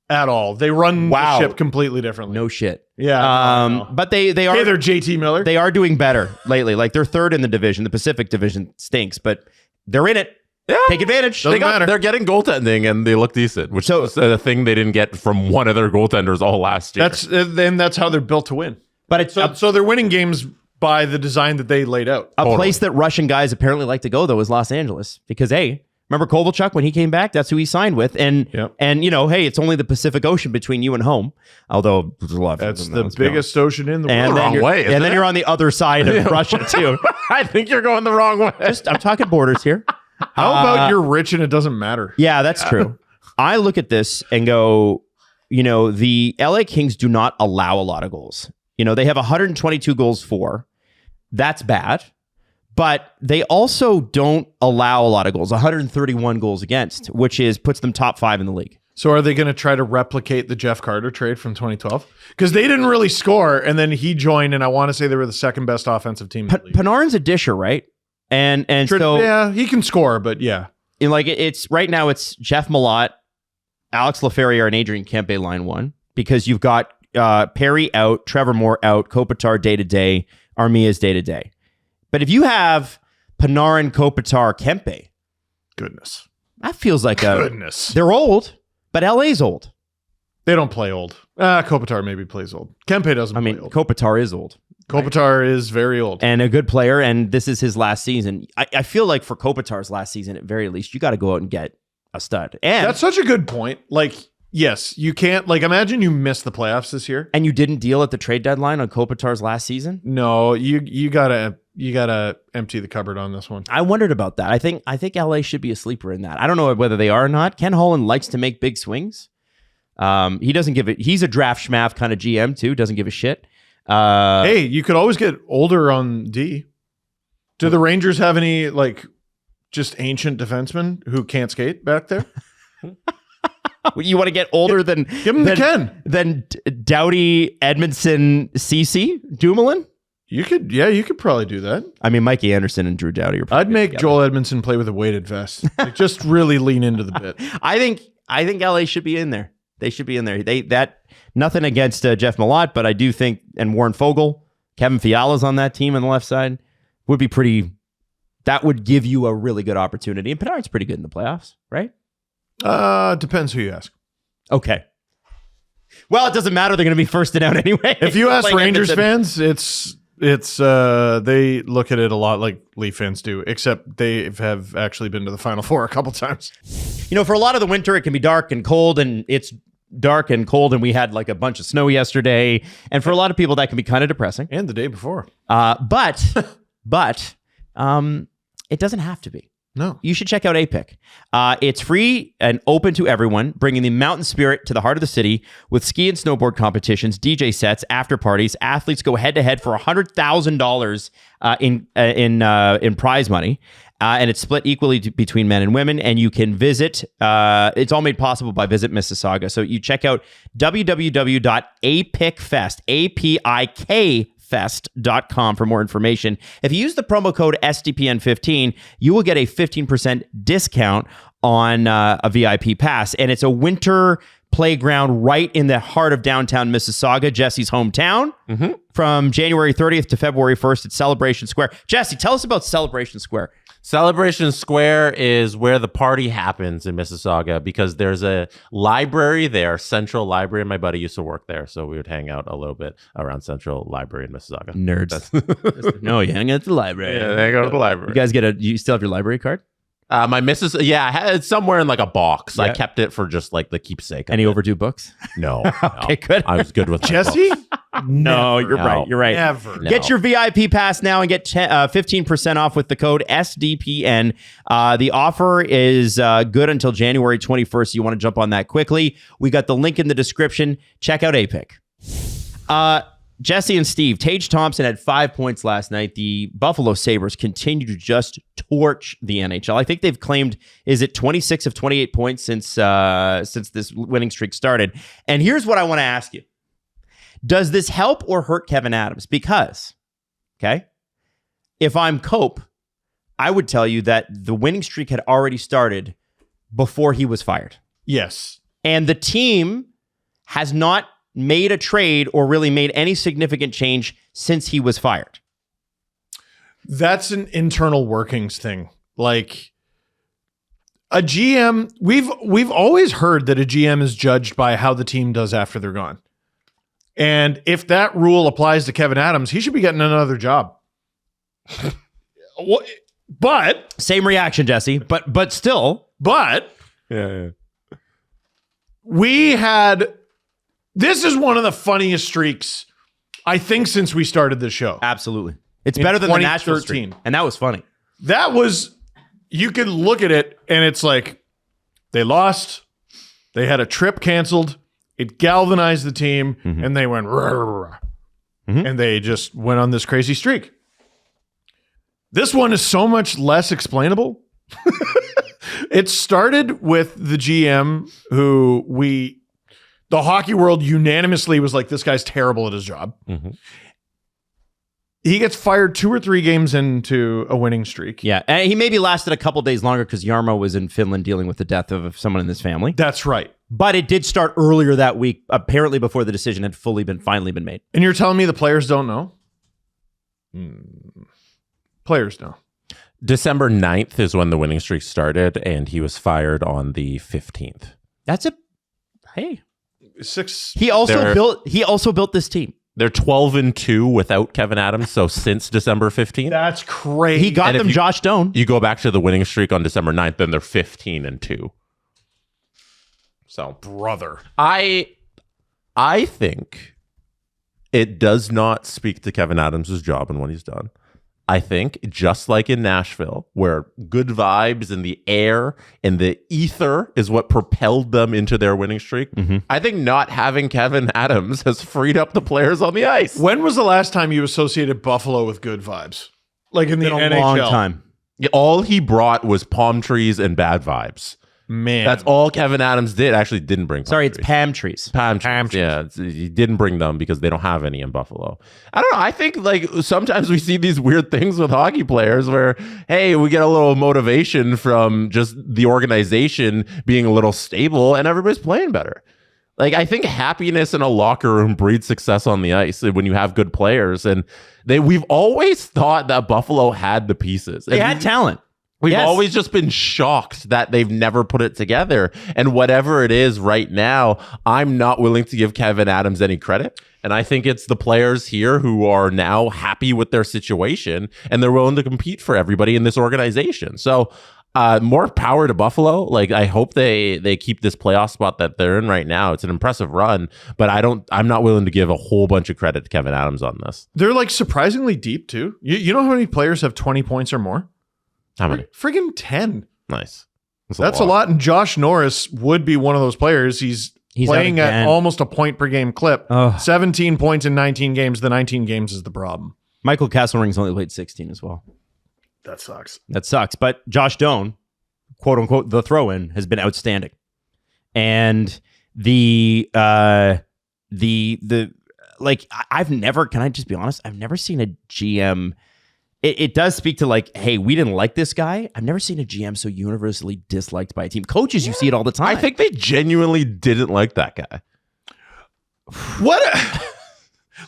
At all. They run the ship completely differently. No shit. Yeah. No. But they are. Hey, they're JT Miller. They are doing better lately. They're third in the division. The Pacific Division stinks, but they're in it. Yeah. Take advantage. They're getting goaltending and they look decent, which is a thing they didn't get from one of their goaltenders all last year. That's how they're built to win. But it's so they're winning games by the design that they laid out. Place that Russian guys apparently like to go though is Los Angeles because remember Kovalchuk when he came back? That's who he signed with, and hey, it's only the Pacific Ocean between you and home. Although there's a lot. That's the biggest ocean in the world. And then you're on the other side of Russia too. I think you're going the wrong way. I'm talking borders here. How about you're rich and it doesn't matter? Yeah, that's true. I look at this and go, the LA Kings do not allow a lot of goals. They have 122 goals for. That's bad. But they also don't allow a lot of goals, 131 goals against, which puts them top 5 in the league. So are they going to try to replicate the Jeff Carter trade from 2012? Because they didn't really score, and then he joined, and I want to say they were the second best offensive team in the league. Panarin's a disher, right? And so yeah, he can score, but yeah. It's right now it's Jeff Malott, Alex Laferriere, and Adrian Kempe line one, because you've got Perry out, Trevor Moore out, Kopitar day-to-day, Armia's day-to-day. But if you have Panarin, Kopitar, Kempe, Goodness. that feels like Goodness. they're old, but LA's old. They don't play old. Kopitar maybe plays old. Kempe doesn't play old. Kopitar is old. Kopitar is very old. And a good player, and this is his last season. I feel like for Kopitar's last season, at very least, you got to go out and get a stud. And that's such a good point. Like, yes, you can't, like, imagine you missed the playoffs this year. And you didn't deal at the trade deadline on Kopitar's last season? No, you gotta empty the cupboard on this one. I wondered about that. I think LA should be a sleeper in that. I don't know whether they are or not. Ken Holland likes to make big swings. He doesn't give it. He's a draft schmaff kind of GM too. Doesn't give a shit. Hey, you could always get older on D. Do the Rangers have any like just ancient defensemen who can't skate back there? You want to get older than give him the Ken. Than Doughty, Edmondson, CC, Dumoulin? You could probably do that. I mean, Mikey Anderson and Drew Doughty are I'd make Joel Edmondson play with a weighted vest. Like, just really lean into the bit. I think LA should be in there. They should be in there. Nothing against Jeff Malott, but I do think, and Warren Fogle, Kevin Fiala's on that team on the left side, would be pretty. That would give you a really good opportunity. And Panarin's pretty good in the playoffs, right? Depends who you ask. Okay. Well, it doesn't matter. They're going to be first and out anyway. If you ask Rangers fans, it's they look at it a lot like Leaf fans do, except they have actually been to the Final Four a couple times. You know, for a lot of the winter, it can be dark and cold, and it's dark and cold, and we had like a bunch of snow yesterday. And for a lot of people, that can be kind of depressing. And the day before. But it doesn't have to be. No. You should check out APIC. It's free and open to everyone, bringing the mountain spirit to the heart of the city with ski and snowboard competitions, DJ sets, after parties. Athletes go head-to-head for $100,000 in prize money. And it's split equally between men and women. And you can visit, it's all made possible by Visit Mississauga. So you check out www.apicfest.com for more information. If you use the promo code SDPN15, you will get a 15% discount on a VIP pass. And it's a winter playground right in the heart of downtown Mississauga, Jesse's hometown. Mm-hmm. From January 30th to February 1st at Celebration Square. Jesse, tell us about Celebration Square. Celebration Square is where the party happens in Mississauga because there's a library there, Central Library. My buddy used to work there, so we would hang out a little bit around Central Library in Mississauga. Nerds. No, you hang out at the library. Yeah, they go to the library. You guys you still have your library card? My missus, I had it somewhere in like a box. Yeah. I kept it for just like the keepsake. Any overdue books? No. Okay, good. I was good with my Jesse? books. No, you're right. You're right. Never. No. Get your VIP pass now and get 15% off with the code SDPN. The offer is good until January 21st. So you want to jump on that quickly. We got the link in the description. Check out APIC. Jesse and Steve, Tage Thompson had 5 points last night. The Buffalo Sabres continue to just torch the NHL. I think they've claimed, is it 26 of 28 points since this winning streak started? And here's what I want to ask you. Does this help or hurt Kevin Adams? Because, okay, if I'm Cope, I would tell you that the winning streak had already started before he was fired. Yes. And the team has not made a trade or really made any significant change since he was fired. That's an internal workings thing. Like a GM, we've always heard that a GM is judged by how the team does after they're gone. And if that rule applies to Kevin Adams, he should be getting another job. But same reaction, Jesse, but still. But Yeah. This is one of the funniest streaks, I think, since we started the show. Absolutely. It's better than the Nashville streak. And that was funny. That was, you could look at it and it's like, they lost, they had a trip canceled, it galvanized the team, and they went, and they just went on this crazy streak. This one is so much less explainable. It started with the GM who the hockey world unanimously was like, this guy's terrible at his job. Mm-hmm. He gets fired 2 or 3 games into a winning streak. Yeah, and he maybe lasted a couple days longer because Jarmo was in Finland dealing with the death of someone in his family. That's right. But it did start earlier that week, apparently before the decision had finally been made. And you're telling me the players don't know? Players know. December 9th is when the winning streak started, and he was fired on the 15th. Hey. 6. He also built this team. They're 12-2 without Kevin Adams, so since December 15th. That's crazy. He got them Josh Doan. You go back to the winning streak on December 9th, then they're 15-2. So, brother. I think it does not speak to Kevin Adams' job and what he's done. I think, just like in Nashville, where good vibes and the air and the ether is what propelled them into their winning streak, I think not having Kevin Adams has freed up the players on the ice. When was the last time you associated Buffalo with good vibes? Like in the NHL? A long time. All he brought was palm trees and bad vibes. Man. That's all Kevin Adams did. Actually, didn't bring palm Sorry, trees. it's Pam trees. Palm trees. Yeah, he didn't bring them because they don't have any in Buffalo. I don't know. I think like sometimes we see these weird things with hockey players where, hey, we get a little motivation from just the organization being a little stable and everybody's playing better. Like, I think happiness in a locker room breeds success on the ice when you have good players. And we've always thought that Buffalo had the pieces. They had talent. We've Yes. always just been shocked that they've never put it together. And whatever it is right now, I'm not willing to give Kevin Adams any credit. And I think it's the players here who are now happy with their situation and they're willing to compete for everybody in this organization. So more power to Buffalo. Like, I hope they keep this playoff spot that they're in right now. It's an impressive run, but I'm not willing to give a whole bunch of credit to Kevin Adams on this. They're like surprisingly deep too. You know how many players have 20 points or more? How many? Friggin' 10. Nice. That's a lot. And Josh Norris would be one of those players. He's playing at almost a point per game clip. 17 points in 19 games. The 19 games is the problem. Michael Castlering's only played 16 as well. That sucks. That sucks. But Josh Doan, quote unquote, the throw-in, has been outstanding. And I've never, can I just be honest? I've never seen a GM. It does speak to like, hey, we didn't like this guy. I've never seen a GM so universally disliked by a team. Coaches, you see it all the time. I think they genuinely didn't like that guy. What?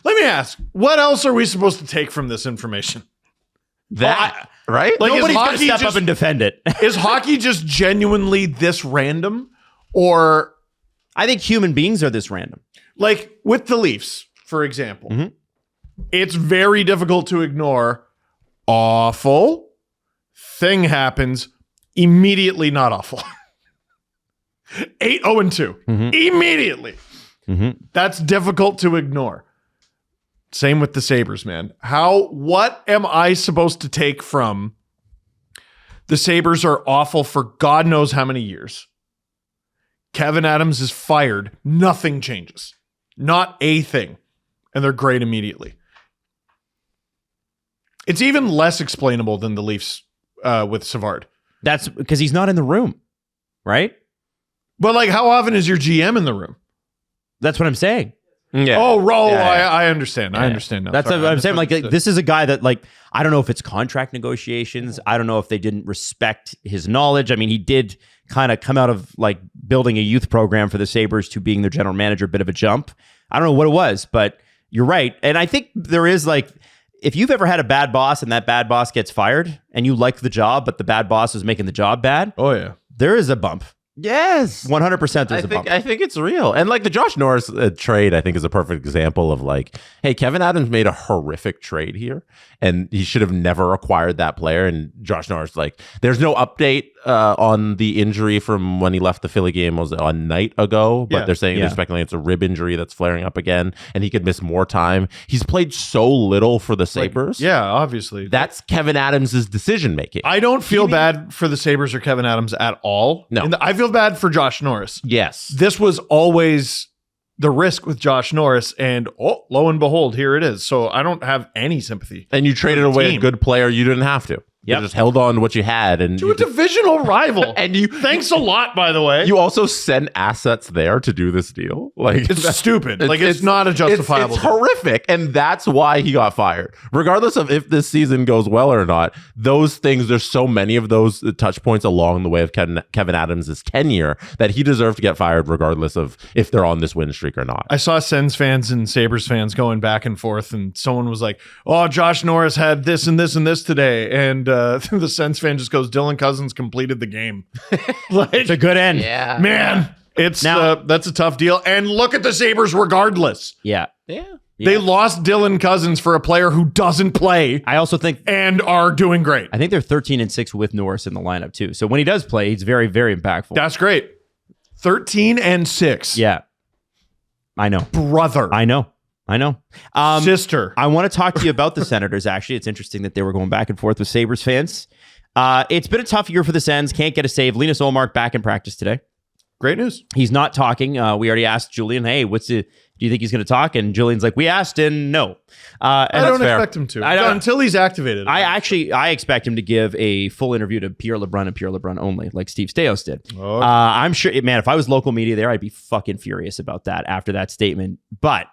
Let me ask. What else are we supposed to take from this information? Right? Like, nobody's going to step up and defend it. Is hockey just genuinely this random? Or I think human beings are this random. Like with the Leafs, for example, it's very difficult to ignore. Awful thing happens, immediately not awful. 8-0-2 immediately. That's difficult to ignore. Same with the Sabres, man. What am I supposed to take from the Sabres are awful for God knows how many years? Kevin Adams is fired. Nothing changes. Not a thing. And they're great immediately. It's even less explainable than the Leafs with Savard. That's because he's not in the room, right? But like, how often is your GM in the room? That's what I'm saying. Yeah. I understand. I understand now. That's Sorry, what I'm saying. Like, misunderstood. this is a guy that, like, I don't know if it's contract negotiations. I don't know if they didn't respect his knowledge. I mean, he did kind of come out of like building a youth program for the Sabres to being their general manager, a bit of a jump. I don't know what it was, but you're right. And I think there is like, if you've ever had a bad boss and that bad boss gets fired and you like the job, but the bad boss is making the job bad. Oh yeah. There is a bump. Yes. 100% there's a bump. I think it's real. And like the Josh Norris trade, I think is a perfect example of like, hey, Kevin Adams made a horrific trade here and he should have never acquired that player. And Josh Norris, like, there's no update on the injury from when he left the Philly game. Was a night ago, but they're saying they're speculating it's a rib injury that's flaring up again and he could miss more time. He's played so little for the Sabres. Yeah, obviously. That's Kevin Adams' decision making. I don't feel bad for the Sabres or Kevin Adams at all. No. I feel bad for Josh Norris. Yes. This was always the risk with Josh Norris, and lo and behold, here it is. So I don't have any sympathy. And you traded away a good player you didn't have to. You just held on to what you had. And To a divisional rival. And you Thanks a lot, by the way. You also send assets there to do this deal. Like It's stupid. It's not a justifiable It's deal. horrific, and that's why he got fired. Regardless of if this season goes well or not, those things, there's so many of those touch points along the way of Kevin Adams' tenure that he deserved to get fired regardless of if they're on this win streak or not. I saw Sens fans and Sabres fans going back and forth, and someone was like, oh, Josh Norris had this and this and this today. And the Sens fan just goes, Dylan Cousins completed the game. Like, It's a good end. Yeah. man, it's that's a tough deal. And look at the Sabres regardless. Yeah. They lost Dylan Cousins for a player who doesn't play I also think and are doing great. they're 13-6 with Norris in the lineup too. So when he does play, he's very, very impactful. That's great. 13-6. Yeah. I know. Brother. I know. Sister. I want to talk to you about the Senators, actually. It's interesting that they were going back and forth with Sabres fans. It's been a tough year for the Sens. Can't get a save. Linus Ullmark back in practice today. Great news. He's not talking. We already asked Julian, hey, do you think he's going to talk? And Julian's like, we asked and no. I don't fair. expect him to. I don't- Until he's activated. I expect him to give a full interview to Pierre LeBrun and Pierre LeBrun only, like Steve Stais did. Oh. I'm sure, man, if I was local media there, I'd be fucking furious about that after that statement. But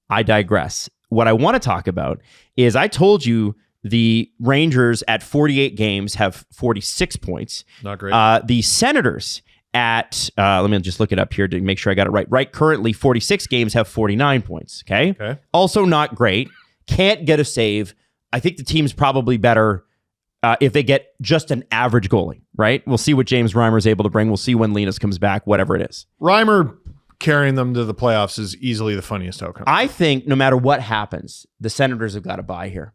I digress. What I want to talk about is I told you the Rangers at 48 games have 46 points. Not great. The Senators at, let me just look it up here to make sure I got it right. Right, currently 46 games have 49 points. Okay. Also not great. Can't get a save. I think the team's probably better if they get just an average goalie, right? We'll see what James Reimer's able to bring. We'll see when Linus comes back, whatever it is. Reimer carrying them to the playoffs is easily the funniest outcome. I think no matter what happens, the Senators have got to buy here.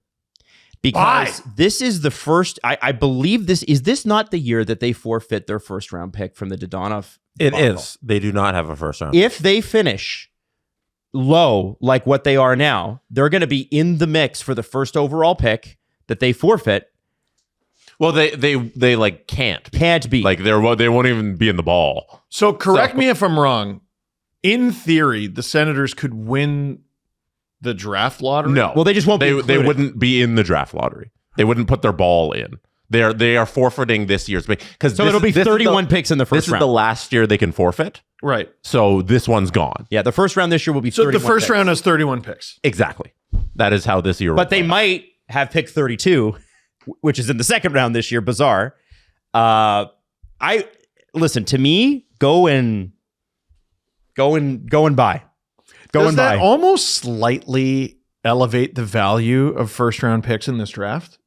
Because this is the first, I believe is this not the year that they forfeit their first round pick from the Dodonov? It is. They do not have a first round. If they finish low like what they are now, they're going to be in the mix for the first overall pick that they forfeit. Well, they like can't be. Like they won't even be in the ball. So correct me if I'm wrong. In theory, the Senators could win the draft lottery. No. Well, they just won't. They included. wouldn't be in the draft lottery. They wouldn't put their ball in. They are forfeiting this year's pick because So it'll be 31 picks in the first round. This is round. the last year they can forfeit. Right. So this one's gone. Yeah, the first round this year will be 31 So the first picks. round has 31 picks. Exactly. That is how this year. But they might have pick 32, which is in the second round this year. Bizarre. Listen to me. Go and buy. Does that almost slightly elevate the value of first round picks in this draft?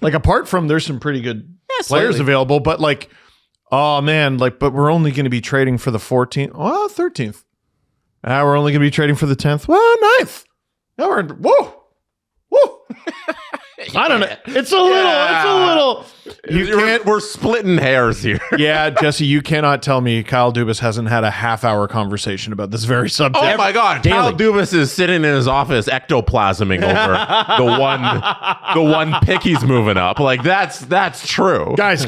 Like apart from there's some pretty good players available, but like, oh man, like, but we're only going to be trading for the 14th, 13th. We're only going to be trading for the 10th. Well, 9th. Now we're whoa. I don't know. It's a little. We're splitting hairs here. Yeah, Jesse, you cannot tell me Kyle Dubas hasn't had a half-hour conversation about this very subject. Oh my God! Kyle Dubas is sitting in his office ectoplasming over the one pick he's moving up. Like that's true, Guys,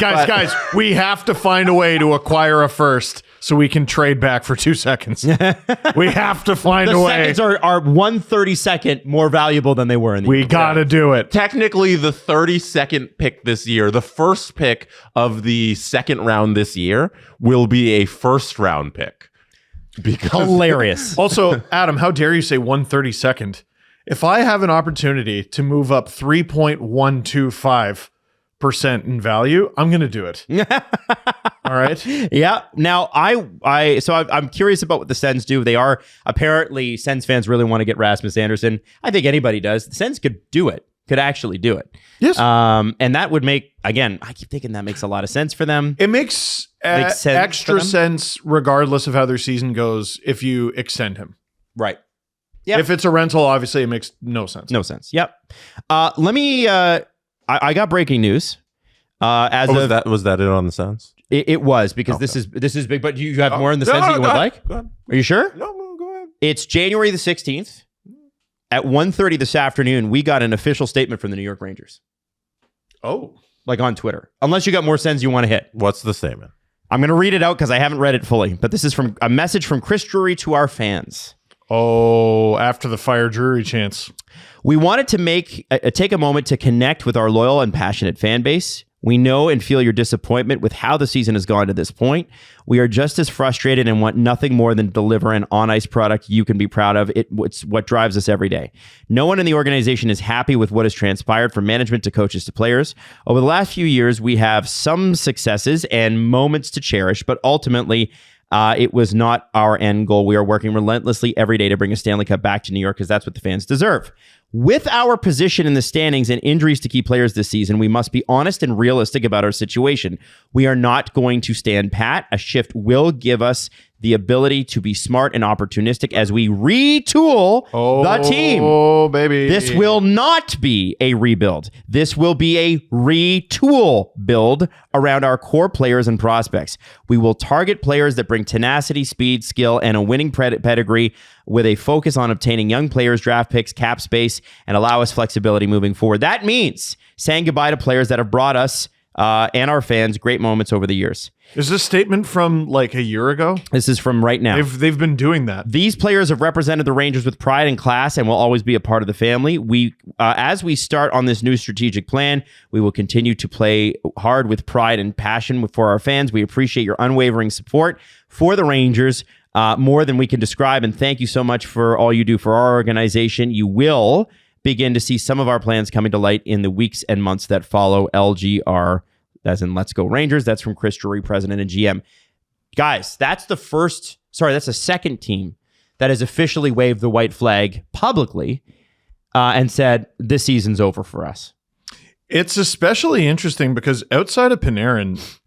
we have to find a way to acquire a first so we can trade back for 2 seconds. We have to find a way. The seconds are 1/32 more valuable than they were in the We got to do it. Technically, the 32nd pick this year, the first pick of the second round this year, will be a first round pick. Because hilarious. Also, Adam, how dare you say 1/32nd? If I have an opportunity to move up 3.125% in value, I'm going to do it. All right. Yeah. Now, I'm curious about what the Sens do. They are apparently Sens fans really want to get Rasmus Andersson. I think anybody does. The Sens could do it. Could actually do it. Yes. And that would make, again, I keep thinking that makes a lot of sense for them. It makes sense extra for them? sense regardless of how their season goes if you extend him. Right. Yep. If it's a rental, obviously it makes no sense. No sense. Yep. Let me, I got breaking news. Was that it on the Sens? It was because this is big, but you have more in the Sens that you would like? Go ahead. Are you sure? No, go ahead. It's January the 16th. At 1:30 this afternoon, we got an official statement from the New York Rangers. Oh. Like on Twitter. Unless you got more Sens you want to hit. What's the statement? I'm going to read it out because I haven't read it fully. But this is from a message from Chris Drury to our fans. Oh, after the Fire Drury chance. We wanted to take a moment to connect with our loyal and passionate fan base. We know and feel your disappointment with how the season has gone to this point. We are just as frustrated and want nothing more than to deliver an on-ice product you can be proud of. It's what drives us every day. No one in the organization is happy with what has transpired from management to coaches to players. Over the last few years, we have some successes and moments to cherish, but ultimately, it was not our end goal. We are working relentlessly every day to bring a Stanley Cup back to New York because that's what the fans deserve. With our position in the standings and injuries to key players this season, we must be honest and realistic about our situation. We are not going to stand pat. A shift will give us the ability to be smart and opportunistic as we retool the team. Oh, baby. This will not be a rebuild. This will be a retool build around our core players and prospects. We will target players that bring tenacity, speed, skill, and a winning pedigree with a focus on obtaining young players, draft picks, cap space, and allow us flexibility moving forward. That means saying goodbye to players that have brought us and our fans great moments over the years. Is this statement from like a year ago? This is from right now. They've been doing that. These players have represented the Rangers with pride and class and will always be a part of the family. As we start on this new strategic plan, we will continue to play hard with pride and passion for our fans. We appreciate your unwavering support for the Rangers, more than we can describe. And thank you so much for all you do for our organization. You will begin to see some of our plans coming to light in the weeks and months that follow. LGR, as in Let's Go Rangers. That's from Chris Drury, president and GM. Guys, that's the second team that has officially waved the white flag publicly and said, this season's over for us. It's especially interesting because outside of Panarin,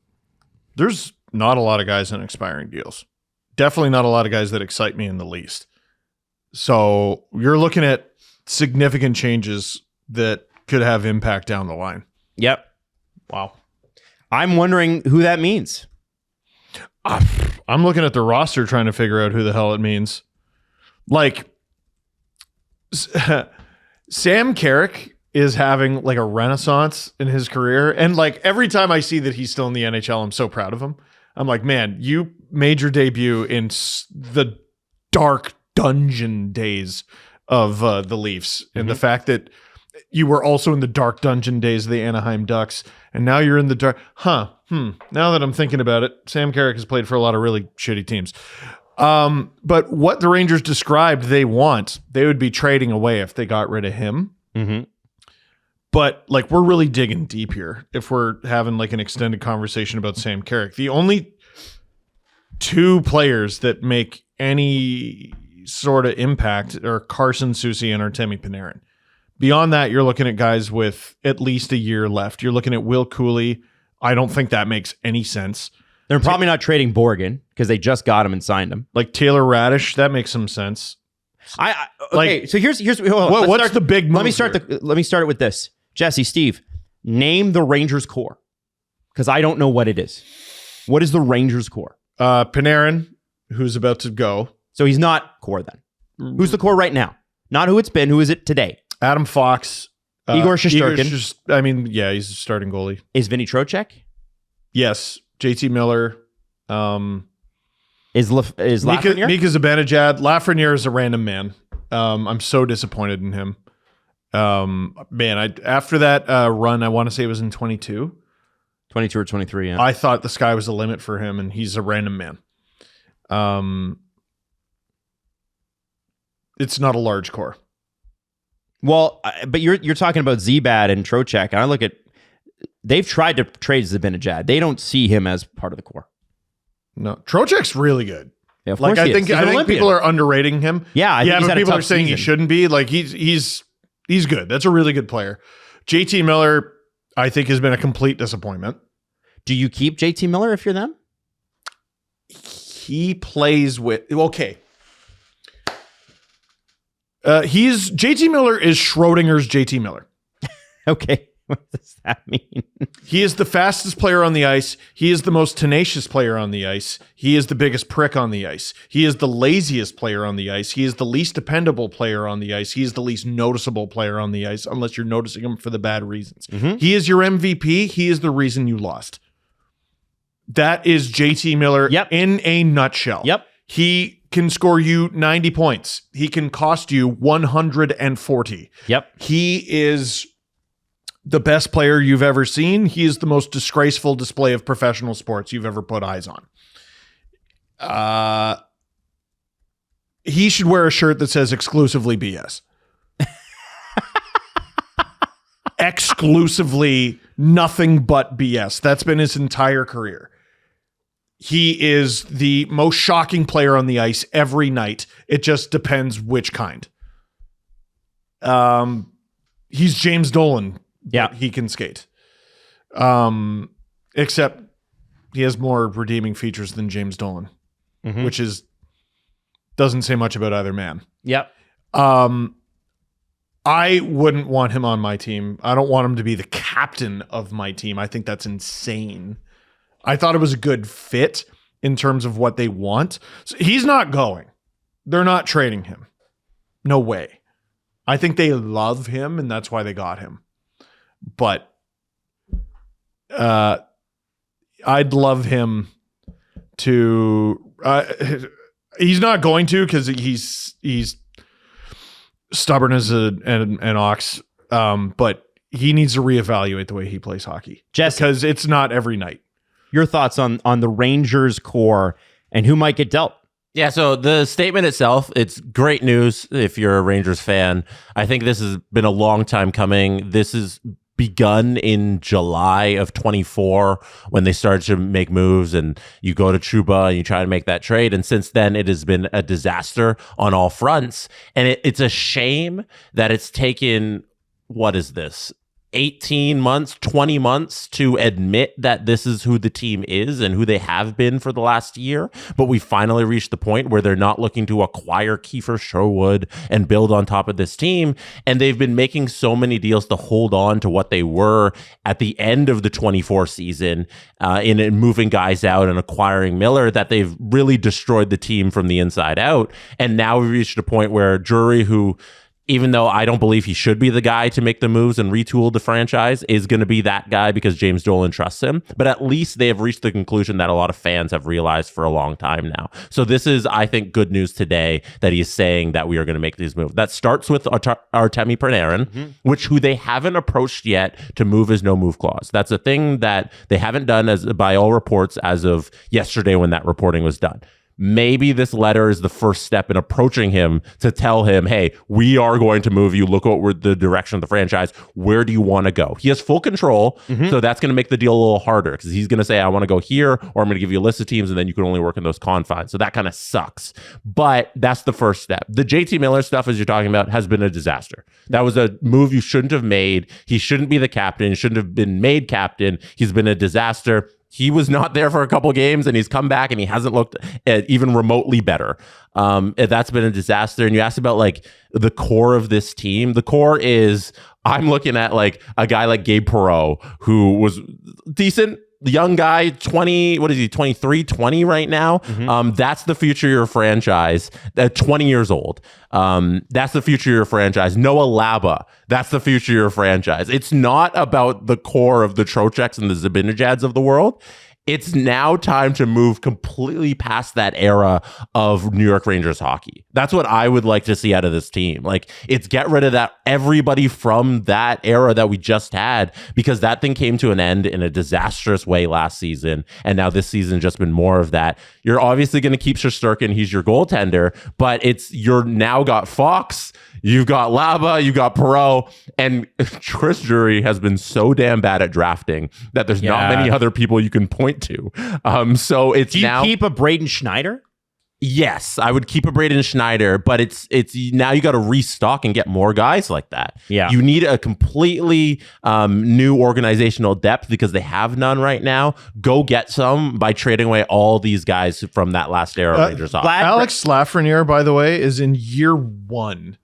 there's not a lot of guys on expiring deals. Definitely not a lot of guys that excite me in the least. So you're looking at significant changes that could have impact down the line. Yep. Wow. I'm wondering who that means. I'm looking at the roster trying to figure out who the hell it means. Like, Sam Carrick is having like a renaissance in his career. And like every time I see that he's still in the NHL, I'm so proud of him. I'm like, man, you made your debut in the dark dungeon days of the Leafs. And the fact that you were also in the dark dungeon days of the Anaheim Ducks, and now you're in the dark. Now that I'm thinking about it, Sam Carrick has played for a lot of really shitty teams. But what the Rangers described they would be trading away if they got rid of him. Mm-hmm. But like, we're really digging deep here if we're having like an extended conversation about Sam Carrick. The only two players that make any sort of impact are Carson Soucy and Artemi Panarin. Beyond that, you're looking at guys with at least a year left. You're looking at Will Cooley. I don't think that makes any sense. They're probably not trading Borgen because they just got him and signed him. Like Taylor Radish, that makes some sense. Okay, so here's what's the big move? Let me start it with this. Jesse, Steve, name the Rangers core, because I don't know what it is. What is the Rangers core? Panarin, who's about to go. So he's not core then. Who's the core right now? Not who it's been. Who is it today? Adam Fox. Igor Shesterkin. He's a starting goalie. Is Vinny Trocheck? Yes. JT Miller. Is Lafreniere? Mika Zibanejad. Lafreniere is a random man. I'm so disappointed in him. After that run, I want to say it was in 22. 22 or 23, yeah. I thought the sky was the limit for him, and he's a random man. It's not a large core. Well, but you're talking about Zbad and Trocheck, and I look at they've tried to trade Zibanejad. They don't see him as part of the core. No, Trocheck's really good. Yeah, of course I think people are underrating him. Yeah, I think but people are saying he shouldn't be. Like he's good. That's a really good player. JT Miller, I think, has been a complete disappointment. Do you keep JT Miller if you're them? He plays with JT Miller is Schrodinger's JT Miller. Okay. What does that mean? He is the fastest player on the ice. He is the most tenacious player on the ice. He is the biggest prick on the ice. He is the laziest player on the ice. He is the least dependable player on the ice. He is the least noticeable player on the ice, unless you're noticing him for the bad reasons. Mm-hmm. He is your MVP. He is the reason you lost. That is JT Miller in a nutshell. Yep. He can score you 90 points. He can cost you 140. Yep. He is the best player you've ever seen. He is the most disgraceful display of professional sports you've ever put eyes on. He should wear a shirt that says exclusively BS. Exclusively nothing but BS. That's been his entire career. He is the most shocking player on the ice every night. It just depends which kind. He's James Dolan. Yeah. He can skate. Except he has more redeeming features than James Dolan, which doesn't say much about either man. Yep. I wouldn't want him on my team. I don't want him to be the captain of my team. I think that's insane. I thought it was a good fit in terms of what they want. So he's not going. They're not trading him. No way. I think they love him, and that's why they got him. But I'd love him to... he's not going to because he's stubborn as an ox, but he needs to reevaluate the way he plays hockey. Jesse, because it's not every night. Your thoughts on the Rangers core and who might get dealt? Yeah, so the statement itself, it's great news if you're a Rangers fan. I think this has been a long time coming. This has begun in July of 24 when they started to make moves, and you go to Trouba and you try to make that trade. And since then, it has been a disaster on all fronts. And it's a shame that it's taken, what is this? 18 months, 20 months to admit that this is who the team is and who they have been for the last year. But we finally reached the point where they're not looking to acquire Kiefer Sherwood and build on top of this team. And they've been making so many deals to hold on to what they were at the end of the 24 season in moving guys out and acquiring Miller that they've really destroyed the team from the inside out. And now we reached a point where Drury, who, even though I don't believe he should be the guy to make the moves and retool the franchise, is going to be that guy because James Dolan trusts him. But at least they have reached the conclusion that a lot of fans have realized for a long time now. So this is, I think, good news today that he's saying that we are going to make these moves. That starts with Artemi Panarin, who they haven't approached yet to move his no-move clause. That's a thing that they haven't done, as by all reports, as of yesterday when that reporting was done. Maybe this letter is the first step in approaching him to tell him, hey, we are going to move you. Look what we're the direction of the franchise. Where do you want to go? He has full control. So that's going to make the deal a little harder because he's going to say, I want to go here, or I'm going to give you a list of teams, and then you can only work in those confines. So that kind of sucks. But that's the first step. The JT Miller stuff, as you're talking about, has been a disaster. That was a move you shouldn't have made. He shouldn't be the captain. He shouldn't have been made captain. He's been a disaster. He was not there for a couple games, and he's come back, and he hasn't looked even remotely better. That's been a disaster. And you asked about like the core of this team. The core is, I'm looking at like a guy like Gabe Perreault, who was decent. The young guy, 20, what is he, 23, 20 right now? That's the future of your franchise. 20 years old. That's the future of your franchise. Noah Laba, that's the future of your franchise. It's not about the core of the Trocheks and the Zibanejad's of the world. It's now time to move completely past that era of New York Rangers hockey. That's what I would like to see out of this team. Like, it's get rid of that everybody from that era that we just had, because that thing came to an end in a disastrous way last season. And now this season just been more of that. You're obviously going to keep Shesterkin. He's your goaltender, but you're now got Fox. You've got Laba, you've got Perreault, and Chris Drury has been so damn bad at drafting that there's not many other people you can point to. So it's Do you keep a Braden Schneider? Yes, I would keep a Braden Schneider, but it's now you got to restock and get more guys like that. Yeah. You need a completely new organizational depth because they have none right now. Go get some by trading away all these guys from that last era of Rangers hockey. Alex Lafreniere, by the way, is in year 1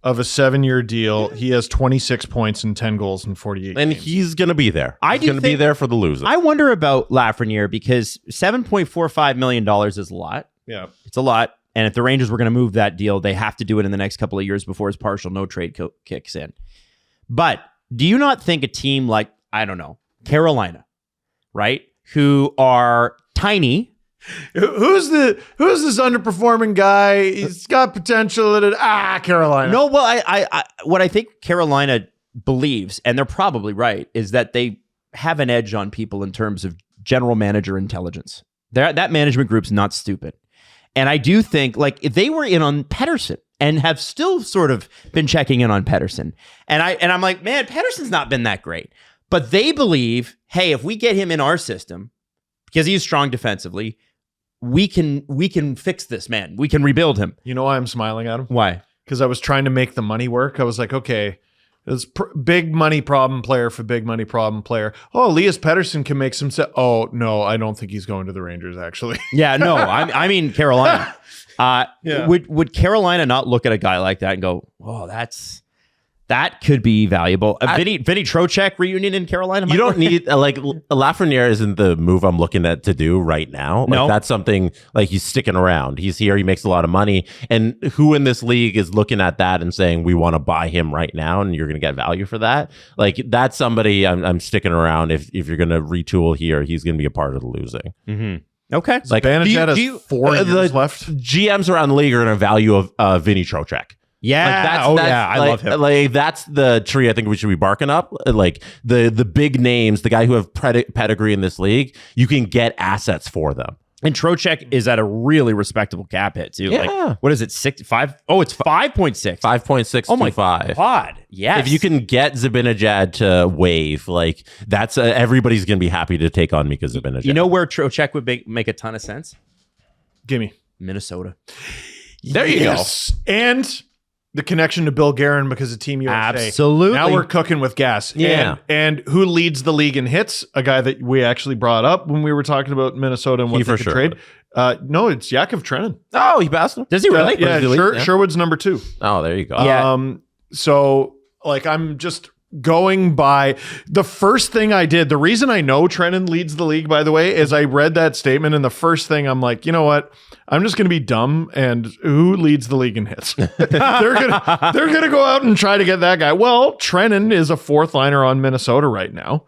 of a 7-year deal. He has 26 points and 10 goals in 48 and games. he's going to be there. He's going to be there for the losers. I wonder about Lafreniere because $7.45 million is a lot. Yeah. It's a lot. And if the Rangers were going to move that deal, they have to do it in the next couple of years before his partial no trade kicks in. But do you not think a team like, I don't know, Carolina, right, who are tiny Who's this underperforming guy? He's got potential. Carolina. No, well, I what I think Carolina believes, and they're probably right, is that they have an edge on people in terms of general manager intelligence. That management group's not stupid. And I do think, like, if they were in on Pettersson and have still sort of been checking in on Pettersson, and I'm like, man, Pettersson's not been that great. But they believe, hey, if we get him in our system, because he's strong defensively, we can fix this man. We can rebuild him. You know why I'm smiling at him? Why? Because I was trying to make the money work. I was like, okay, it's big money problem player for big money problem player. Oh, Elias Pettersson can make some sense. Oh, no, I don't think he's going to the Rangers, actually. Yeah, no, I mean Carolina. Yeah. Would Carolina not look at a guy like that and go, oh, that could be valuable? Vinny Trocheck reunion in Carolina? You don't need Lafreniere isn't the move I'm looking at to do right now. Like, no, that's something like he's sticking around. He's here. He makes a lot of money. And who in this league is looking at that and saying we want to buy him right now and you're going to get value for that? Like, that's somebody I'm sticking around. If you're going to retool here, he's going to be a part of the losing. Mm-hmm. Okay. Like, Banachette has 4 years left. GMs around the league are going to value of Vinny Trocheck. Yeah. I love him. Like, that's the tree I think we should be barking up. Like, the big names, the guy who have pedigree in this league, you can get assets for them. And Trocheck is at a really respectable cap hit too. Yeah. Like, what is it? 6.5? Oh, it's 5.6. 5.6. Oh my God. Yes. If you can get Zibanejad to waive, like, that's everybody's going to be happy to take on Mika Zibanejad. You know where Trocheck would make a ton of sense? Gimme. Minnesota. There you go. And the connection to Bill Guerin because of Team USA. Absolutely. Now we're cooking with gas. Yeah. And who leads the league in hits? A guy that we actually brought up when we were talking about Minnesota and what they could trade. No, it's Yakov Trenin. Oh, he passed him? Does he really? Yeah, Sherwood's number 2. Oh, there you go. Yeah. So, like, I'm just going by the first thing I did. The reason I know Trenin leads the league, by the way, is I read that statement, and the first thing I'm like, you know what? I'm just going to be dumb, and who leads the league in hits? they're gonna go out and try to get that guy. Well, Trenin is a 4th liner on Minnesota right now,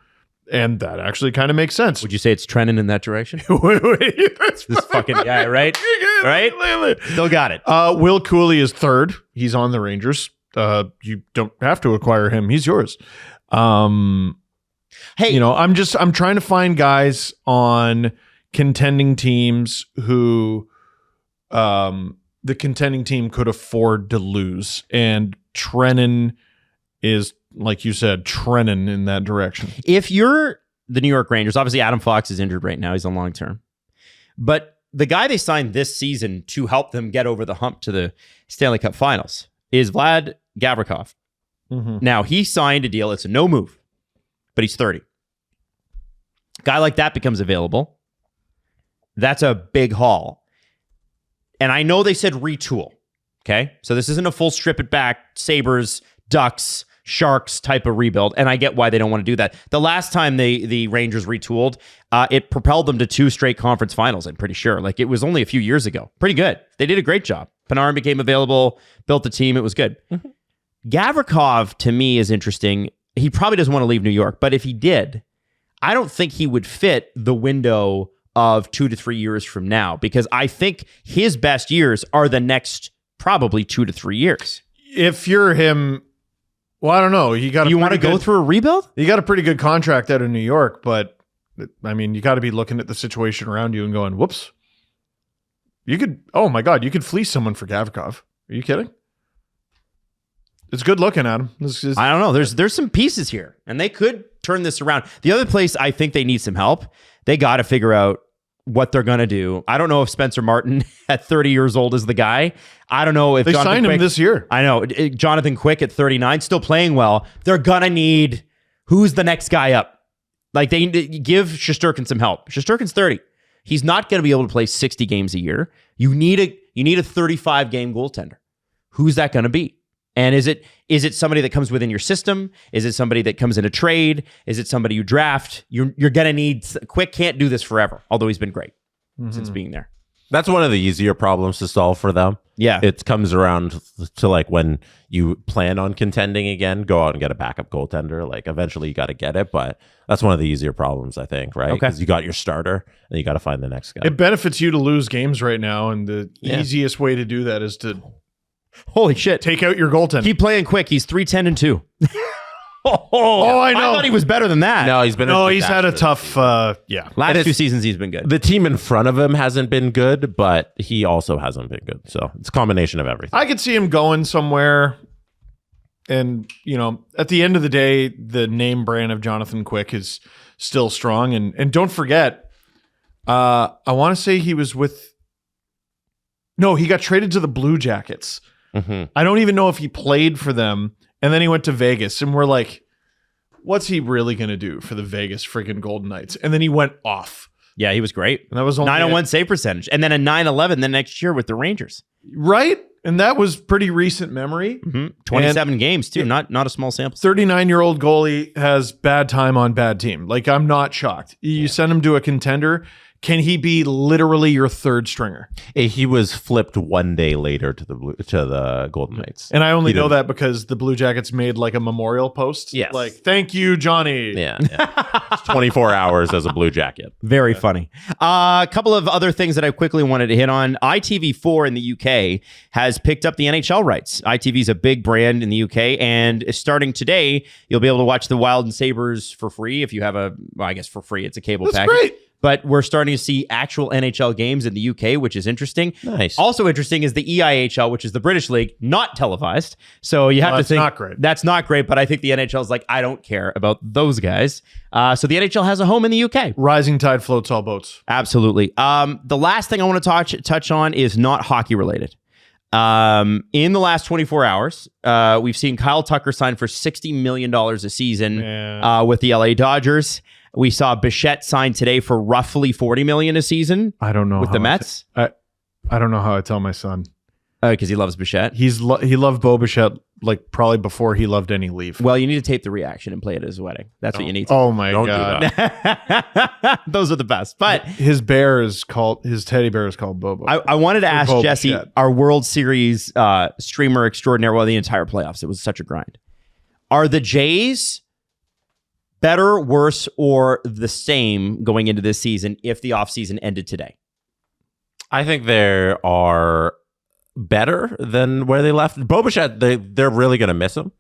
and that actually kind of makes sense. Would you say it's trending in that direction? Wait, This fucking guy, right? Right? Still got it. Will Cooley is 3rd. He's on the Rangers. You don't have to acquire him. He's yours. Hey, I'm trying to find guys on contending teams who the contending team could afford to lose. And Trenin is, like you said, Trenin in that direction. if you're the New York Rangers, obviously Adam Fox is injured right now. He's on long term. But the guy they signed this season to help them get over the hump to the Stanley Cup Finals is Vlad Gavrikov. Mm-hmm. Now, he signed a deal. It's a no move, but he's 30. Guy like that becomes available. That's a big haul. And I know they said retool. Okay. So this isn't a full strip it back, Sabres, Ducks, Sharks type of rebuild. And I get why they don't want to do that. The last time the Rangers retooled, it propelled them to 2 straight conference finals, I'm pretty sure. Like, it was only a few years ago. Pretty good. They did a great job. Panarin became available, built the team. It was good. Mm-hmm. Gavrikov, to me, is interesting. He probably doesn't want to leave New York, but if he did, I don't think he would fit the window of 2 to 3 years from now, because I think his best years are the next probably 2 to 3 years. If you're him, well, I don't know. You want to go through a rebuild? You got a pretty good contract out of New York, but I mean, you got to be looking at the situation around you and going, whoops. You could fleece someone for Gavrikov. Are you kidding? It's good looking at him. I don't know. There's some pieces here, and they could turn this around. The other place I think they need some help, they got to figure out what they're going to do. I don't know if Spencer Martin at 30 years old is the guy. I don't know if they signed him this year. I know. Jonathan Quick at 39, still playing well. They're going to need, who's the next guy up? Like, they need to give Shesterkin some help. Shesterkin's 30. He's not going to be able to play 60 games a year. You need a 35-game goaltender. Who's that going to be? And is it somebody that comes within your system? Is it somebody that comes in a trade? Is it somebody you draft? You're going to need... Quick can't do this forever, although he's been great since being there. That's one of the easier problems to solve for them. Yeah. It comes around to like when you plan on contending again, go out and get a backup goaltender. Like eventually you got to get it, but that's one of the easier problems, I think, right? Okay. Because you got your starter and you got to find the next guy. It benefits you to lose games right now, and the easiest way to do that is to Holy shit. take out your goaltender. Keep playing quick. He's 3-10-2. Oh, I know. I thought he was better than that. No, he's been he's had a tough. Yeah, Last 2 seasons, he's been good. The team in front of him hasn't been good, but he also hasn't been good. So it's a combination of everything. I could see him going somewhere. And, at the end of the day, the name brand of Jonathan Quick is still strong. And don't forget, I want to say he was with. No, he got traded to the Blue Jackets. Mm-hmm. I don't even know if he played for them. And then he went to Vegas, and we're like, what's he really going to do for the Vegas friggin' Golden Knights? And then he went off. Yeah, he was great. And that was only 901 save percentage. And then a 911 the next year with the Rangers. Right? And that was pretty recent memory. 27 games, too. Not a small sample. 39-year-old goalie has bad time on bad team. Like, I'm not shocked. You send him to a contender. Can he be literally your third stringer? He was flipped one day later to the Golden Knights. And I only know that because the Blue Jackets made like a memorial post. Yes. Like, thank you, Johnny. Yeah. It's 24 hours as a Blue Jacket. Very funny. A couple of other things that I quickly wanted to hit on. ITV4 in the UK has picked up the NHL rights. ITV is a big brand in the UK, and starting today, you'll be able to watch the Wild and Sabres for free if you have I guess for free. It's a cable That's package. great. But we're starting to see actual NHL games in the UK, which is interesting. Nice. Also interesting is the EIHL, which is the British League, not televised. So you have to think not great. That's not great, but I think the NHL is like, I don't care about those guys. So the NHL has a home in the UK. Rising tide floats all boats. Absolutely. The last thing I want to touch on is not hockey related. In the last 24 hours, we've seen Kyle Tucker sign for $60 million a season with the LA Dodgers. We saw Bichette sign today for roughly $40 million a season. I don't know with the Mets. I don't know how I tell my son. Because he loves Bichette. He loved Bo Bichette like probably before he loved any Leaf. Well, you need to tape the reaction and play it at his wedding. That's what you need to. Oh my Don't god! do that. Those are the best. But his teddy bear is called Bobo. I wanted to ask Bo Jesse, Bichette. our World Series streamer extraordinaire, well, the entire playoffs. It was such a grind. Are the Jays better, worse, or the same going into this season if the offseason ended today? I think there are better than where they left. Bo Bichette, they're really going to miss him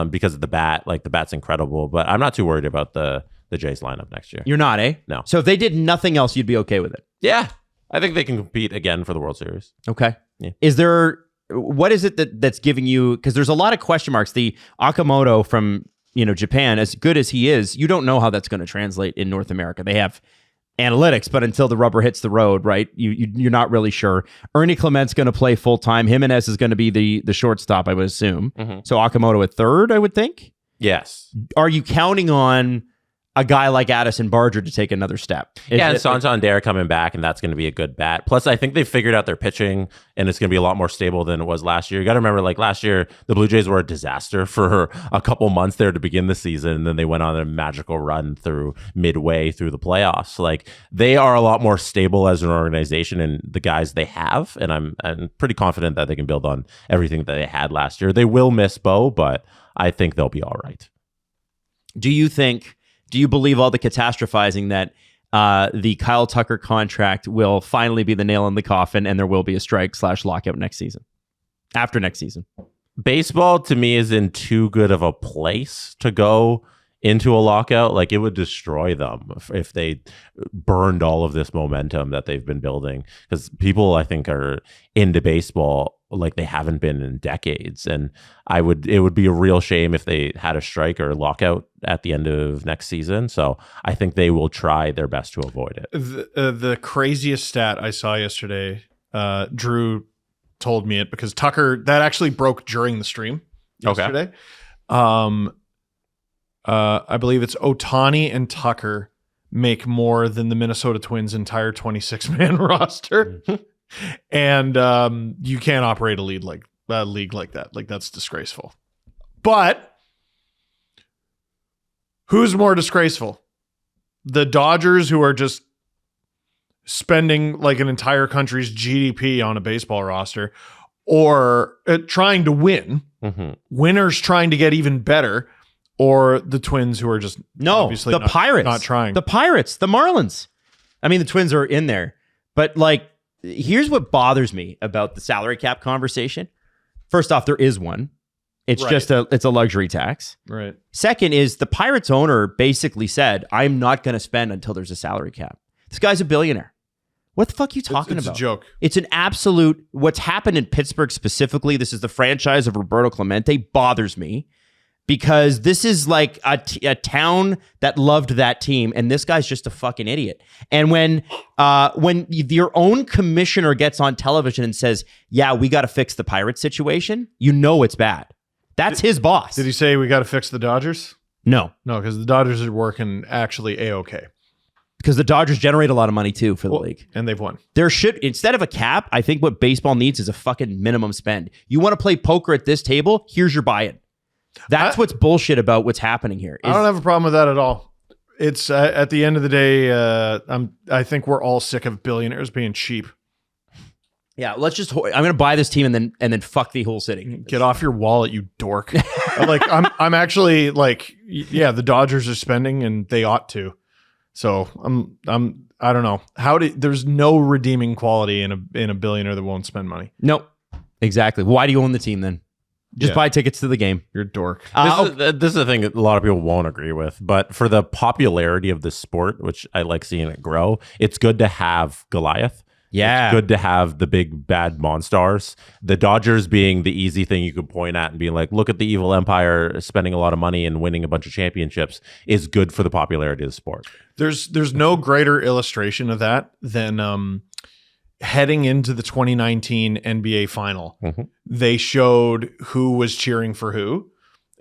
because of the bat. Like, the bat's incredible, but I'm not too worried about the Jays lineup next year. You're not, eh? No. So if they did nothing else, you'd be okay with it? Yeah. I think they can compete again for the World Series. Okay. Yeah. What is it that's giving you, because there's a lot of question marks. The Okamoto from Japan, as good as he is, you don't know how that's going to translate in North America. They have analytics, but until the rubber hits the road, right? You're not really sure. Ernie Clement's going to play full time. Jimenez is going to be the shortstop, I would assume. Mm-hmm. So Okamoto at third, I would think. Yes. Are you counting on a guy like Addison Barger to take another step? And Santander coming back, and that's going to be a good bat. Plus, I think they've figured out their pitching, and it's going to be a lot more stable than it was last year. You got to remember, like, last year, the Blue Jays were a disaster for a couple months there to begin the season, and then they went on a magical run through midway through the playoffs. Like, they are a lot more stable as an organization and the guys they have, and I'm pretty confident that they can build on everything that they had last year. They will miss Bo, but I think they'll be all right. Do you believe all the catastrophizing that the Kyle Tucker contract will finally be the nail in the coffin and there will be a strike/lockout next season? After next season? Baseball, to me, is in too good of a place to go into a lockout. Like, it would destroy them if they burned all of this momentum that they've been building. Because people, I think, are into baseball like they haven't been in decades. And it would be a real shame if they had a strike or a lockout at the end of next season. So I think they will try their best to avoid it. The craziest stat I saw yesterday, Drew told me it because Tucker, that actually broke during the stream yesterday. Okay. I believe it's Ohtani and Tucker make more than the Minnesota Twins' entire 26-man roster. And you can't operate a league like that. Like, that's disgraceful. But who's more disgraceful? The Dodgers, who are just spending like an entire country's GDP on a baseball roster, or trying to win, winners trying to get even better, or the Twins who are just obviously Pirates, not trying. The Pirates, the Marlins. I mean, the Twins are in there, but like, here's what bothers me about the salary cap conversation. First off, there is one. It's just it's a luxury tax. Right. Second is the Pirates owner basically said, I'm not going to spend until there's a salary cap. This guy's a billionaire. What the fuck are you talking about? It's a joke. It's an absolute, what's happened in Pittsburgh specifically, this is the franchise of Roberto Clemente, bothers me because this is like a town that loved that team, and this guy's just a fucking idiot. And when your own commissioner gets on television and says, yeah, we got to fix the Pirates situation, you know it's bad. That's his boss. Did he say we got to fix the Dodgers? No. No, because the Dodgers are working actually A-okay. Because the Dodgers generate a lot of money too for the league. And they've won. There should, instead of a cap, I think what baseball needs is a fucking minimum spend. You want to play poker at this table? Here's your buy-in. That's what's bullshit about what's happening here. I don't have a problem with that at all. It's at the end of the day, I think we're all sick of billionaires being cheap. Yeah, I'm going to buy this team and then fuck the whole city. Get off your wallet, you dork. I'm actually like, yeah, the Dodgers are spending and they ought to. So I don't know there's no redeeming quality in a billionaire that won't spend money. Nope. Exactly. Why do you own the team then? Just buy tickets to the game. You're a dork. This is a thing that a lot of people won't agree with, but for the popularity of the sport, which I like seeing it grow, it's good to have Goliath. Yeah. It's good to have the big bad monsters. The Dodgers being the easy thing you could point at and be like, look at the evil empire spending a lot of money and winning a bunch of championships is good for the popularity of the sport. There's no greater illustration of that than heading into the 2019 NBA final. They showed who was cheering for who,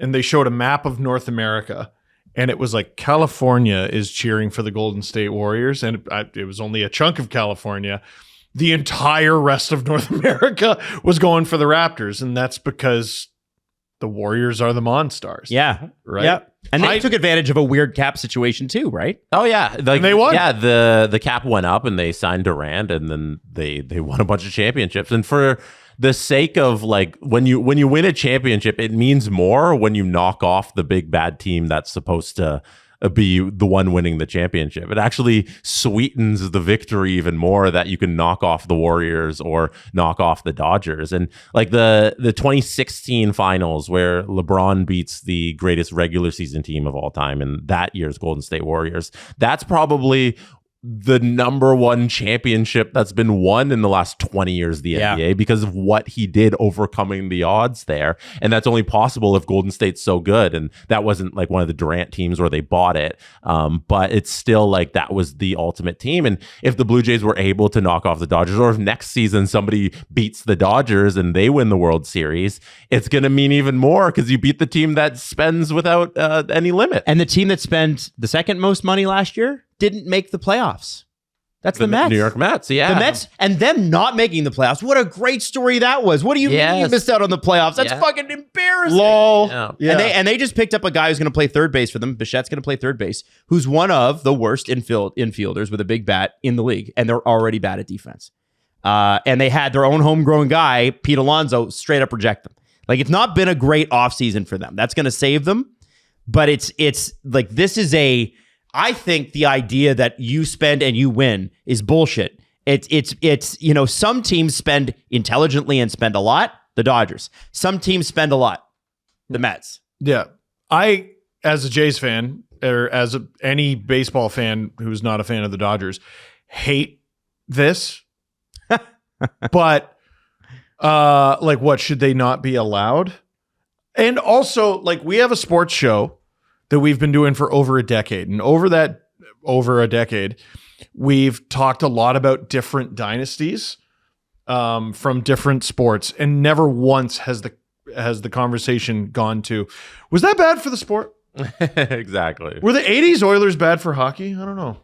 and they showed a map of North America. And it was like California is cheering for the Golden State Warriors. And it was only a chunk of California. The entire rest of North America was going for the Raptors. And that's because the Warriors are the Monstars. Yeah. Right. Yeah. And they took advantage of a weird cap situation too, right? Oh yeah. And they won. Yeah. The cap went up and they signed Durant and then they won a bunch of championships. And for the sake of like when you win a championship, it means more when you knock off the big bad team that's supposed to be the one winning the championship. It actually sweetens the victory even more that you can knock off the Warriors or knock off the Dodgers. And like the 2016 finals where LeBron beats the greatest regular season team of all time and that year's Golden State Warriors, that's probably the number one championship that's been won in the last 20 years of the NBA because of what he did overcoming the odds there. And that's only possible if Golden State's so good. And that wasn't like one of the Durant teams where they bought it. But it's still like that was the ultimate team. And if the Blue Jays were able to knock off the Dodgers, or if next season somebody beats the Dodgers and they win the World Series, it's going to mean even more because you beat the team that spends without any limit. And the team that spent the second most money last year didn't make the playoffs. That's the Mets. New York Mets, yeah. The Mets and them not making the playoffs. What a great story that was. What do you mean you missed out on the playoffs? That's fucking embarrassing. Lol. Yeah. And they just picked up a guy who's going to play third base for them. Bichette's going to play third base, who's one of the worst infielders with a big bat in the league. And they're already bad at defense. And they had their own homegrown guy, Pete Alonso, straight up reject them. Like, it's not been a great offseason for them. That's going to save them. But it's like, this is I think the idea that you spend and you win is bullshit. It's some teams spend intelligently and spend a lot. The Dodgers. Some teams spend a lot. The Mets. Yeah. I, as a Jays fan, or as any baseball fan who's not a fan of the Dodgers, hate this. But like, what, should they not be allowed? And also, like, we have a sports show that we've been doing for over a decade. And over a decade, we've talked a lot about different dynasties from different sports. And never once has the conversation gone to, was that bad for the sport? Exactly. Were the 80s Oilers bad for hockey? I don't know.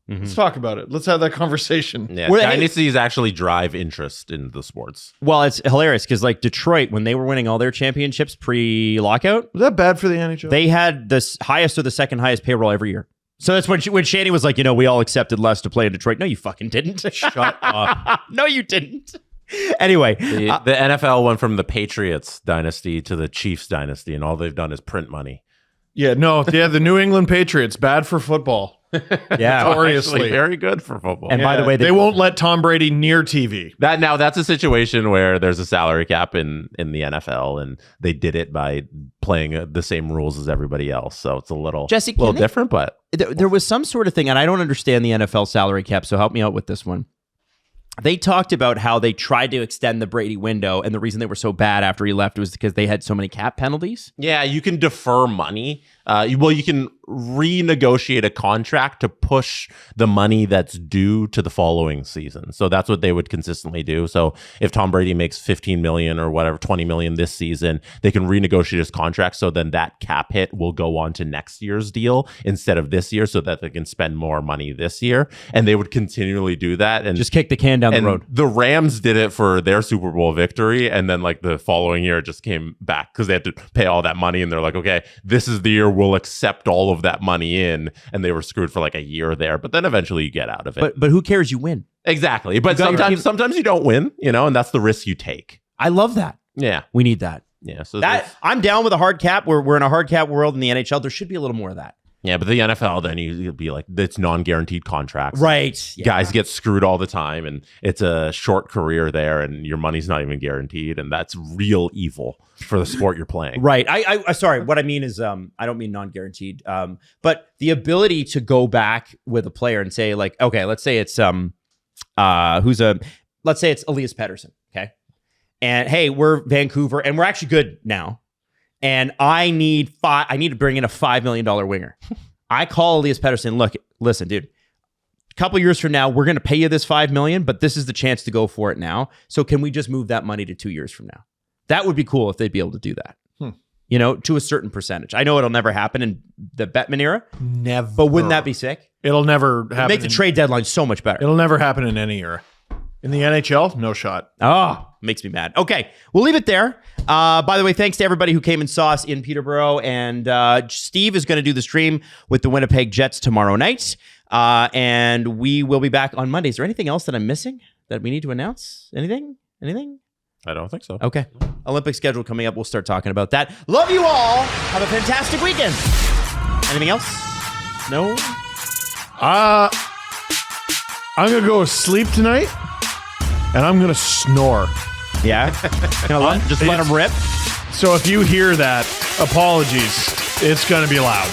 Let's talk about it. Let's have that conversation. Yeah, dynasties actually drive interest in the sports. Well, it's hilarious because like Detroit, when they were winning all their championships pre-lockout, Was that bad for the NHL? they had the highest or the second highest payroll every year. So that's when Shaney was like, we all accepted less to play in Detroit. No, you fucking didn't. Shut up. No, you didn't. Anyway, The NFL went from the Patriots dynasty to the Chiefs dynasty, and all they've done is print money. The New England Patriots, bad for football. yeah. Notoriously. Actually, very good for football. And by the way, they won't let Tom Brady near TV. That's a situation where there's a salary cap in the NFL, and they did it by playing the same rules as everybody else. So it's a little different, but there was some sort of thing, and I don't understand the NFL salary cap, so help me out with this one. They talked about how they tried to extend the Brady window, and the reason they were so bad after he left was because they had so many cap penalties. Yeah, you can defer money. You can renegotiate a contract to push the money that's due to the following season. So that's what they would consistently do. So if Tom Brady makes 15 million or whatever, 20 million this season, they can renegotiate his contract. So then that cap hit will go on to next year's deal instead of this year, so that they can spend more money this year. And they would continually do that. And just kick the can down the road. The Rams did it for their Super Bowl victory. And then like the following year, it just came back because they had to pay all that money. And they're like, okay, this is the year we'll accept all of that money in. And they were screwed for like a year there. But then eventually you get out of it. But who cares? You win. Exactly. But sometimes you don't win, and that's the risk you take. I love that. Yeah. We need that. Yeah. So I'm down with a hard cap. We're in a hard cap world in the NHL. There should be a little more of that. Yeah, but the NFL, then you'll be like, it's non-guaranteed contracts. Right. Yeah. Guys get screwed all the time, and it's a short career there, and your money's not even guaranteed, and that's real evil for the sport you're playing. Right. I sorry. What I mean is, I don't mean non-guaranteed, but the ability to go back with a player and say, like, okay, let's say it's let's say it's Elias Pettersson, okay, and hey, we're Vancouver, and we're actually good now. And I need to bring in a $5 million winger. I call Elias Pettersson, look, listen, dude, a couple years from now, we're going to pay you this $5 million, but this is the chance to go for it now. So can we just move that money to 2 years from now? That would be cool if they'd be able to do that, to a certain percentage. I know it'll never happen in the Bettman era. Never. But wouldn't that be sick? It'll never happen. Make the trade deadline so much better. It'll never happen in any era. In the NHL, no shot. Oh, makes me mad. Okay, we'll leave it there. By the way, thanks to everybody who came and saw us in Peterborough. And Steve is going to do the stream with the Winnipeg Jets tomorrow night. And we will be back on Monday. Is there anything else that I'm missing that we need to announce? Anything? I don't think so. Okay. Olympic schedule coming up. We'll start talking about that. Love you all. Have a fantastic weekend. Anything else? No? I'm going to go sleep tonight. And I'm going to snore. Yeah? Just let them rip? So if you hear that, apologies. It's going to be loud.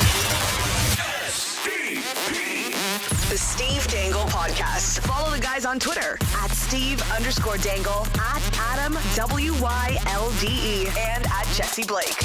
The Steve Dangle Podcast. Follow the guys on Twitter at Steve_Dangle, at Adam WYLDE, and at Jesse Blake.